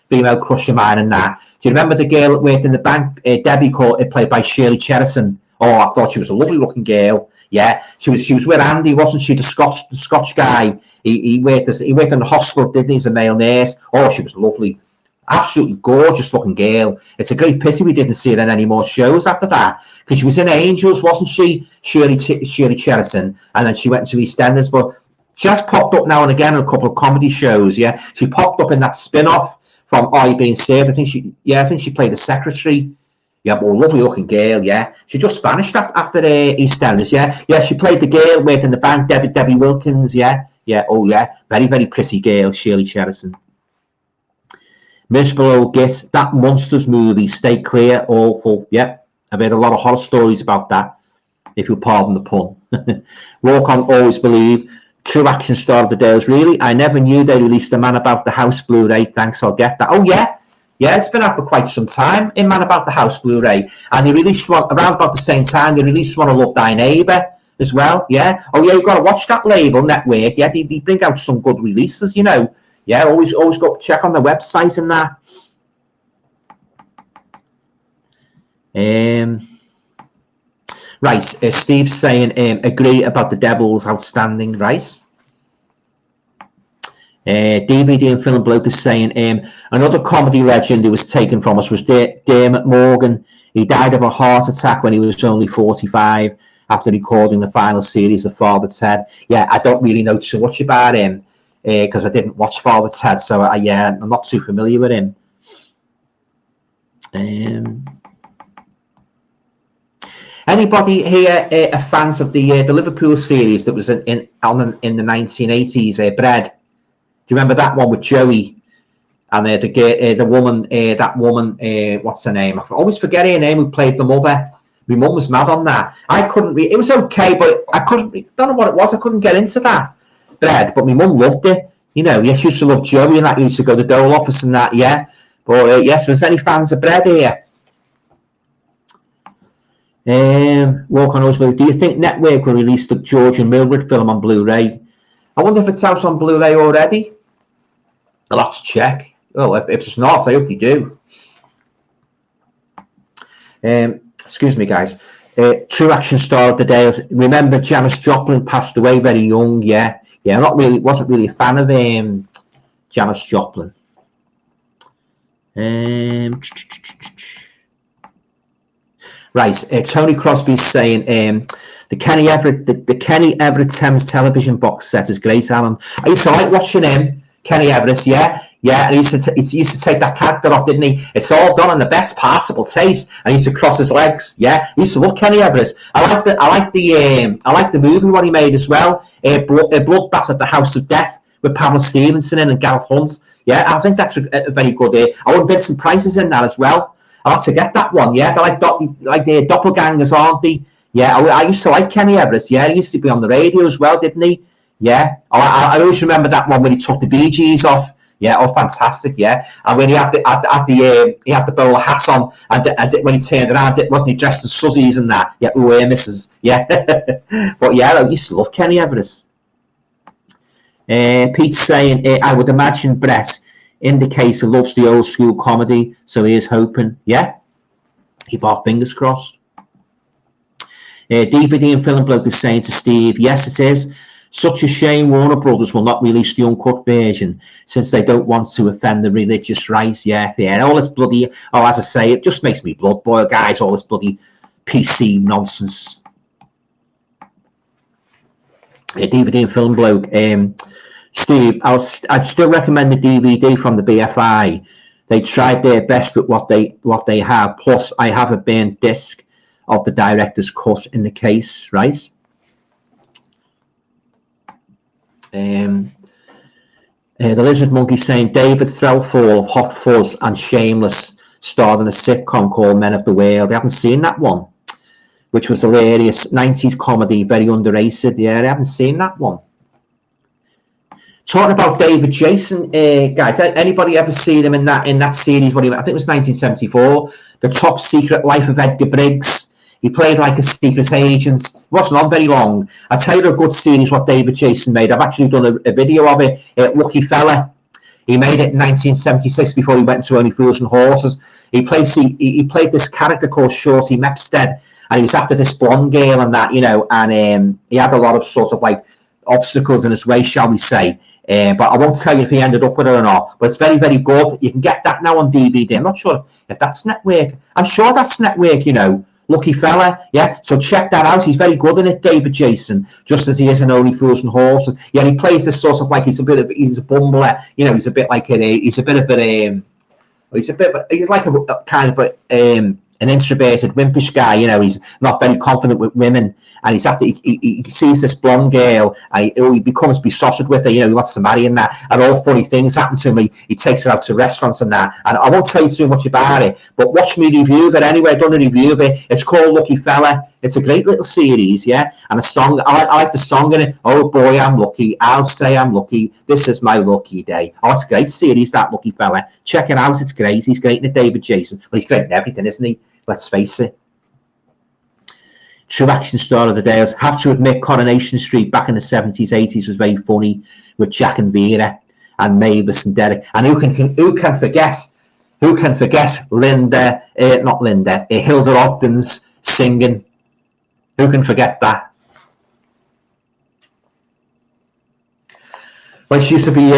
female crush of mine and that. Do you remember the girl that worked in the bank, Debbie, played by Shirley Cherison? Oh, I thought she was a lovely looking girl. Yeah, she was with Andy, wasn't she? The Scotch guy. He worked in the hospital, didn't he? As a male nurse. Oh, she was lovely, absolutely gorgeous looking girl. It's a great pity we didn't see her in any more shows after that, because she was in Angels, wasn't she? Shirley Cherison, and then she went into EastEnders. But she has popped up now and again in a couple of comedy shows. Yeah, she popped up in that spin-off from Are You Being Served? I think she played the secretary Yeah, but lovely looking girl, yeah. She just vanished after EastEnders, yeah. Yeah, she played the girl worked in the bank, Debbie Wilkins, yeah. Yeah, oh yeah. Very, very pretty girl, Shirley Cherison. Miserable Old Git, that Monsters movie, stay clear, awful, yeah. I've heard a lot of horror stories about that, if you'll pardon the pun. Walk On, Always Believe, true action star of the Dales, really? I never knew they released the Man About the House Blu-ray, thanks, I'll get that. Oh yeah. Yeah, it's been out for quite some time in Man About the House Blu-ray. And they released one around about the same time. They released one of Love Thy Neighbour as well. Yeah. Oh, yeah, you've got to watch that label network. Yeah, they bring out some good releases, you know. Yeah, always go check on the website and that. Right, Steve's saying, agree about the Devils, outstanding, right? DVD and Film Bloke is saying, another comedy legend who was taken from us was Dermot Morgan. He died of a heart attack when he was only 45 after recording the final series of Father Ted. Yeah, I don't really know too much about him because I didn't watch Father Ted, so yeah, I'm not too familiar with him. Anybody here are fans of the Liverpool series that was in the 1980s, Bread? Do you remember that one with Joey and the woman, that woman, what's her name? I always forget her name, who played the mother. My mum was mad on that. I couldn't read, it was okay, but I couldn't, don't know what it was, I couldn't get into that Bread, but my mum loved it. You know, yes, she used to love Joey and that, used to go to the Dole office and that, yeah. But yes, was any fans of Bread here? Walk On, Always Believe. Do you think Network will release the George and Mildred film on Blu-ray? I wonder if it's out on Blu-ray already. I'll have to check. Well, if it's not, I hope you do. Excuse me, guys. True action star of the Dales. Remember, Janis Joplin passed away very young. Yeah. Wasn't really a fan of Janis Joplin. Right. Tony Crosby's saying the Kenny Everett Thames television box set is great, Alan. I used to like watching him. Kenny Everett, yeah, and he used to take that character off, didn't he? It's all done in the best possible taste, and he used to cross his legs. Yeah, he used to love Kenny Everett. I like the movie what he made as well. Bloodbath at the House of Death with Pamela Stevenson in and Gareth Hunt. Yeah, I think that's a very good. I want Vincent Price is in that as well. I'll have to get that one. Yeah, they're like the doppelgangers, aren't they? Yeah, I used to like Kenny Everett. Yeah, he used to be on the radio as well, didn't he? Yeah, I always remember that one when he took the Bee Gees off. Yeah, oh, fantastic. Yeah, and when he had the bowler hat on, and when he turned around, wasn't he dressed as Suzzies and that? Yeah, Mrs. Yeah, but yeah, I used to love Kenny Everett. Pete's saying, I would imagine Brett indicates he loves the old school comedy, so he is hoping. Yeah, keep our fingers crossed. DVD and Film Bloke is saying to Steve, yes, it is. Such a shame Warner Brothers will not release the uncut version since they don't want to offend the religious right. Yeah. All this bloody, as I say, it just makes me blood boil, guys, all this bloody PC nonsense. DVD and Film Bloke. Steve, I'd still recommend the DVD from the BFI. They tried their best with what they have. Plus, I have a burnt disc of the director's cut in the case, right? The Lizard Monkey saying David Threlfall of Hot Fuzz and Shameless starred in a sitcom called Men of the World. I haven't seen that one, which was hilarious. 90s comedy, very underrated. Yeah, I haven't seen that one. Talking about David Jason, guys, anybody ever seen him in that series? I think it was 1974, The Top Secret Life of Edgar Briggs. He played like a secret agent. It wasn't on very long. I'll tell you a good series what David Jason made. I've actually done a video of it. Lucky Fella. He made it in 1976 before he went to Only Fools and Horses. He played this character called Shorty Mepstead, and he was after this blonde girl and that, you know, and he had a lot of sort of like obstacles in his way, shall we say. But I won't tell you if he ended up with it or not. But it's very, very good. You can get that now on DVD. I'm not sure if that's Network. I'm sure that's Network, you know. Lucky Fella, yeah. So check that out. He's very good in it, David Jason, just as he is in Only Fools and Horses. Yeah, he plays this sort of like he's a bumbler. You know, he's like a kind of an introverted, wimpish guy. You know, he's not very confident with women, and he's after he sees this blonde girl, and he becomes besotted with her. You know, he wants to marry her and that, and all funny things happen to him. He takes her out to restaurants and that. And I won't tell you too much about it, but watch me review of it anyway. I've done a review of it. It's called Lucky Fella. It's a great little series, yeah. And a song, I like the song in it. Oh boy, I'm lucky. I'll say I'm lucky. This is my lucky day. Oh, it's a great series, that Lucky Fella. Check it out. It's great. He's great in it, David Jason. But he's great in everything, isn't he? Let's face it. True action star of the day. I have to admit, Coronation Street back in the 70s, 80s was very funny with Jack and Vera and Mavis and Derek. And who can forget Hilda Ogden's singing? Who can forget that? When she used to be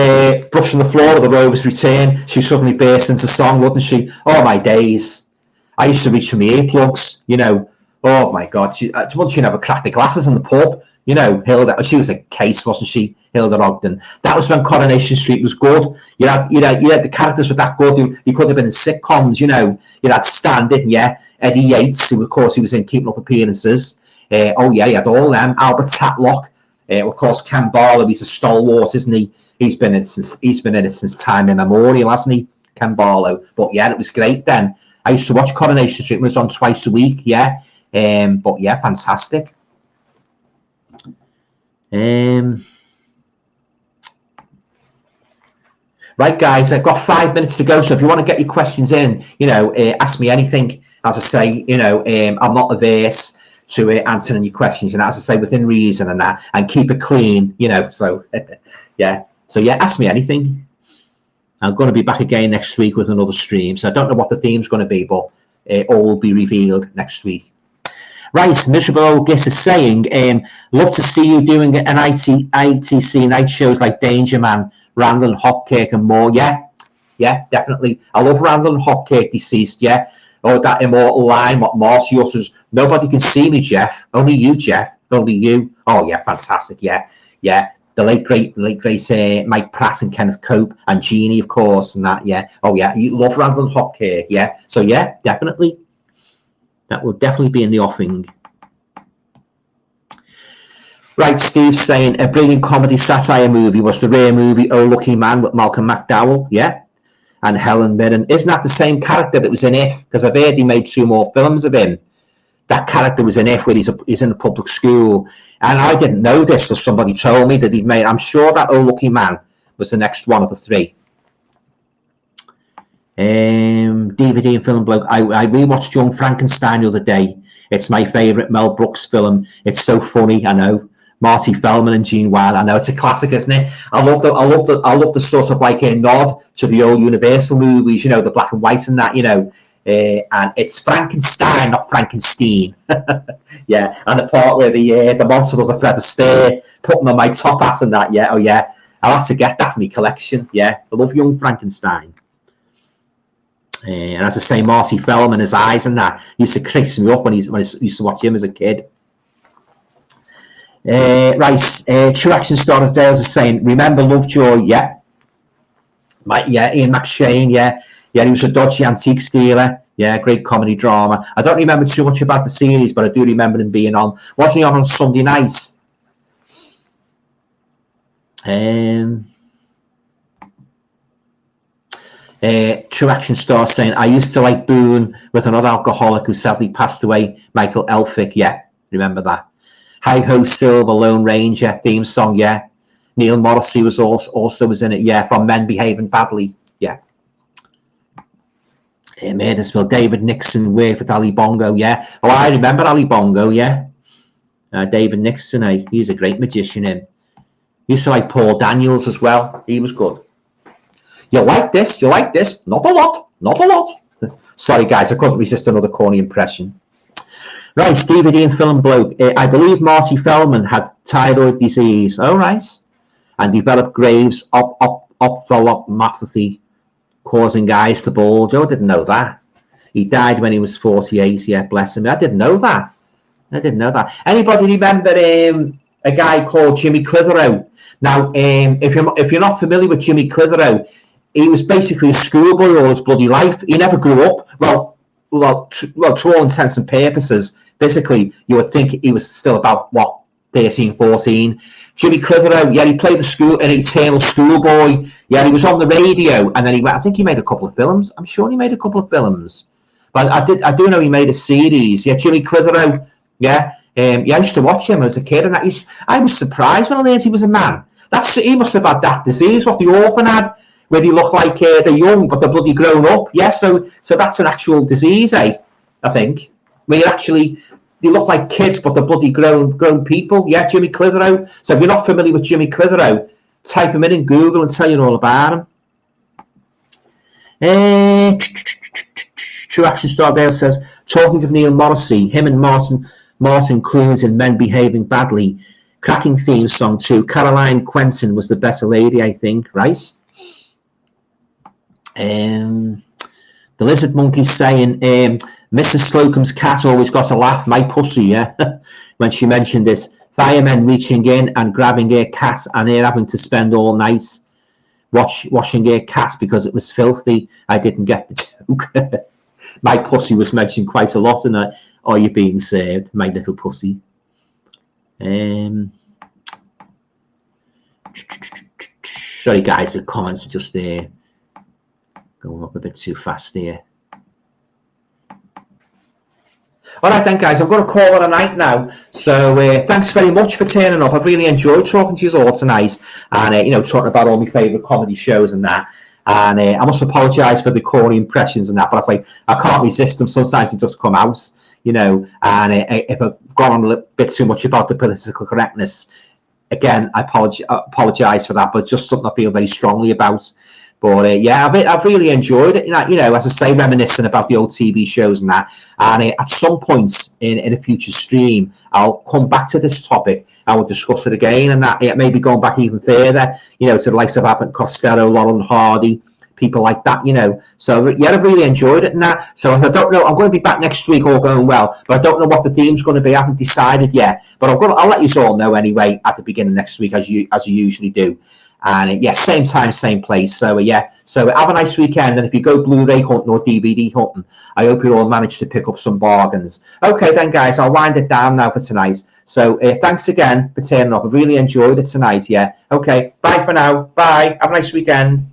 brushing the floor of the Rover's Return, she suddenly burst into song, wouldn't she? Oh, my days. I used to reach for my earplugs, you know. Oh, my God. Once she never cracked the glasses in the pub, you know, Hilda, she was a case, wasn't she? Hilda Ogden. That was when Coronation Street was good. You had the characters were that good. You could have been in sitcoms, you know. You had Stan, didn't you? Eddie Yates, who, of course, he was in Keeping Up Appearances. You had all them. Albert Tatlock. Of course, Ken Barlow, he's a stalwart, isn't he? He's been in it since time immemorial, hasn't he? Ken Barlow. But yeah, it was great then. I used to watch Coronation Street. It was on twice a week, yeah. But yeah, fantastic. Right, guys, I've got 5 minutes to go. So if you want to get your questions in, you know, ask me anything. As I say, you know, I'm not averse to answering your questions, and as I say, within reason and that, and keep it clean, you know. So yeah, ask me anything. I'm going to be back again next week with another stream, so I don't know what the theme's going to be, but all will be revealed next week. Right, Miserable Old Giss is saying, love to see you doing an ITC night shows like Danger Man, Randall and Hopcake and more. Yeah, definitely. I love Randall and Hopcake deceased, yeah. Or that immortal line, what Marcy utters, nobody can see me, Jeff. Only you, Jeff. Only you. Oh, yeah, fantastic, yeah. The late great Mike Pratt and Kenneth Cope and Jeannie, of course, and that, yeah. Oh, yeah, you love Randall and Hopcake, yeah. So, yeah, definitely. That will definitely be in the offing. Right, Steve's saying, a brilliant comedy satire movie was the rare movie Oh Lucky Man with Malcolm McDowell, yeah. And Helen Mirren. Isn't that the same character that was in It? Because I've heard he made 2 more films of him. That character was in It where he's in a public school. And I didn't know this, so somebody told me that he'd made. I'm sure that Oh Lucky Man was the next one of the 3. DVD and film bloke. I rewatched Young Frankenstein the other day. It's my favourite Mel Brooks film. It's so funny, I know. Marty Feldman and Gene Wilder. I know it's a classic, isn't it? I love the sort of like a nod to the old Universal movies, you know, the black and white and that, you know. And it's Frankenstein, not Frankenstein. Yeah, and the part where the monster does a Fred Astaire, putting on my top hat and that. Yeah, oh yeah, I'll have to get that for my collection. Yeah, I love Young Frankenstein. And as I say, Marty Feldman, his eyes and that used to craze me up when I used to watch him as a kid. True action star of Dales is saying, remember Lovejoy? Yeah. Ian McShane, yeah, he was a dodgy antique stealer. Yeah, great comedy drama. I don't remember too much about the series, but I do remember him being on. Wasn't he on Sunday nights? True action star saying, I used to like Boone with another alcoholic who sadly passed away, Michael Elphick. Yeah, remember that. Hi Ho Silver, Lone Ranger theme song. Yeah, Neil Morrissey was also was in it. Yeah, from Men Behaving Badly. Yeah. Murdersville, David Nixon worked with Ali Bongo. Yeah. Oh, I remember Ali Bongo. Yeah. David Nixon. He's a great magician. He used to like Paul Daniels as well. He was good. You like this? Not a lot. Sorry, guys, I couldn't resist another corny impression. Right, DVD and film bloke. I believe Marty Feldman had thyroid disease. Oh, right. And developed Graves' ophthalmopathy, causing eyes to bulge. Oh, I didn't know that. He died when he was 48. Yeah, bless him. I didn't know that. Anybody remember a guy called Jimmy Clitheroe? Now, if you're not familiar with Jimmy Clitheroe, he was basically a schoolboy all his bloody life. He never grew up. Well, to all intents and purposes, physically, you would think he was still about, what, 13, 14. Jimmy Clitheroe, yeah, he played an eternal schoolboy. Yeah, he was on the radio, and then I think he made a couple of films. I'm sure he made a couple of films. But I do know he made a series. Yeah, Jimmy Clitheroe, yeah. I used to watch him as a kid, and I was surprised when I learned he was a man. He must have had that disease, what the orphan had, where they look like they're young, but they're bloody grown up. Yeah, so that's an actual disease, I think. Where they look like kids, but they're bloody grown people. Yeah, Jimmy Clitheroe. So if you're not familiar with Jimmy Clitheroe, type him in Google and tell you all about him. True Action Star Dale says, talking of Neil Morrissey, him and Martin Clunes in Men Behaving Badly. Cracking theme song too. Caroline Quentin was the better lady, I think. Right? The Lizard Monkey's saying, Mrs. Slocum's cat always got a laugh, my pussy, yeah, when she mentioned this. Firemen reaching in and grabbing her cat and her having to spend all night washing her cat because it was filthy. I didn't get the joke. My pussy was mentioned quite a lot in Are You Being Served, my little pussy. Sorry guys, the comments are just there. Going up a bit too fast here. All right then, guys, I'm going to call it a night now. So thanks very much for turning up. I've really enjoyed talking to you all tonight, and talking about all my favourite comedy shows and that. And I must apologise for the corny impressions and that, but I can't resist them. Sometimes it just come out, And if I've gone on a little bit too much about the political correctness, again, I apologise for that. But just something I feel very strongly about. But I've really enjoyed it. As I say, reminiscing about the old TV shows and that. And at some point in a future stream, I'll come back to this topic. I will discuss it again, and that maybe going back even further, to the likes of Abbott and Costello, Laurel and Hardy, people like that, So I've really enjoyed it and that. So I don't know, I'm going to be back next week, all going well, but I don't know what the theme's going to be. I haven't decided yet, but I'll let you all know anyway at the beginning of next week, as you usually do. And same time, same place. So so have a nice weekend. And if you go Blu-ray hunting or DVD hunting, I hope you all manage to pick up some bargains. Okay then, guys, I'll wind it down now for tonight. So thanks again for turning up. I really enjoyed it tonight. Yeah. Okay. Bye for now. Bye. Have a nice weekend.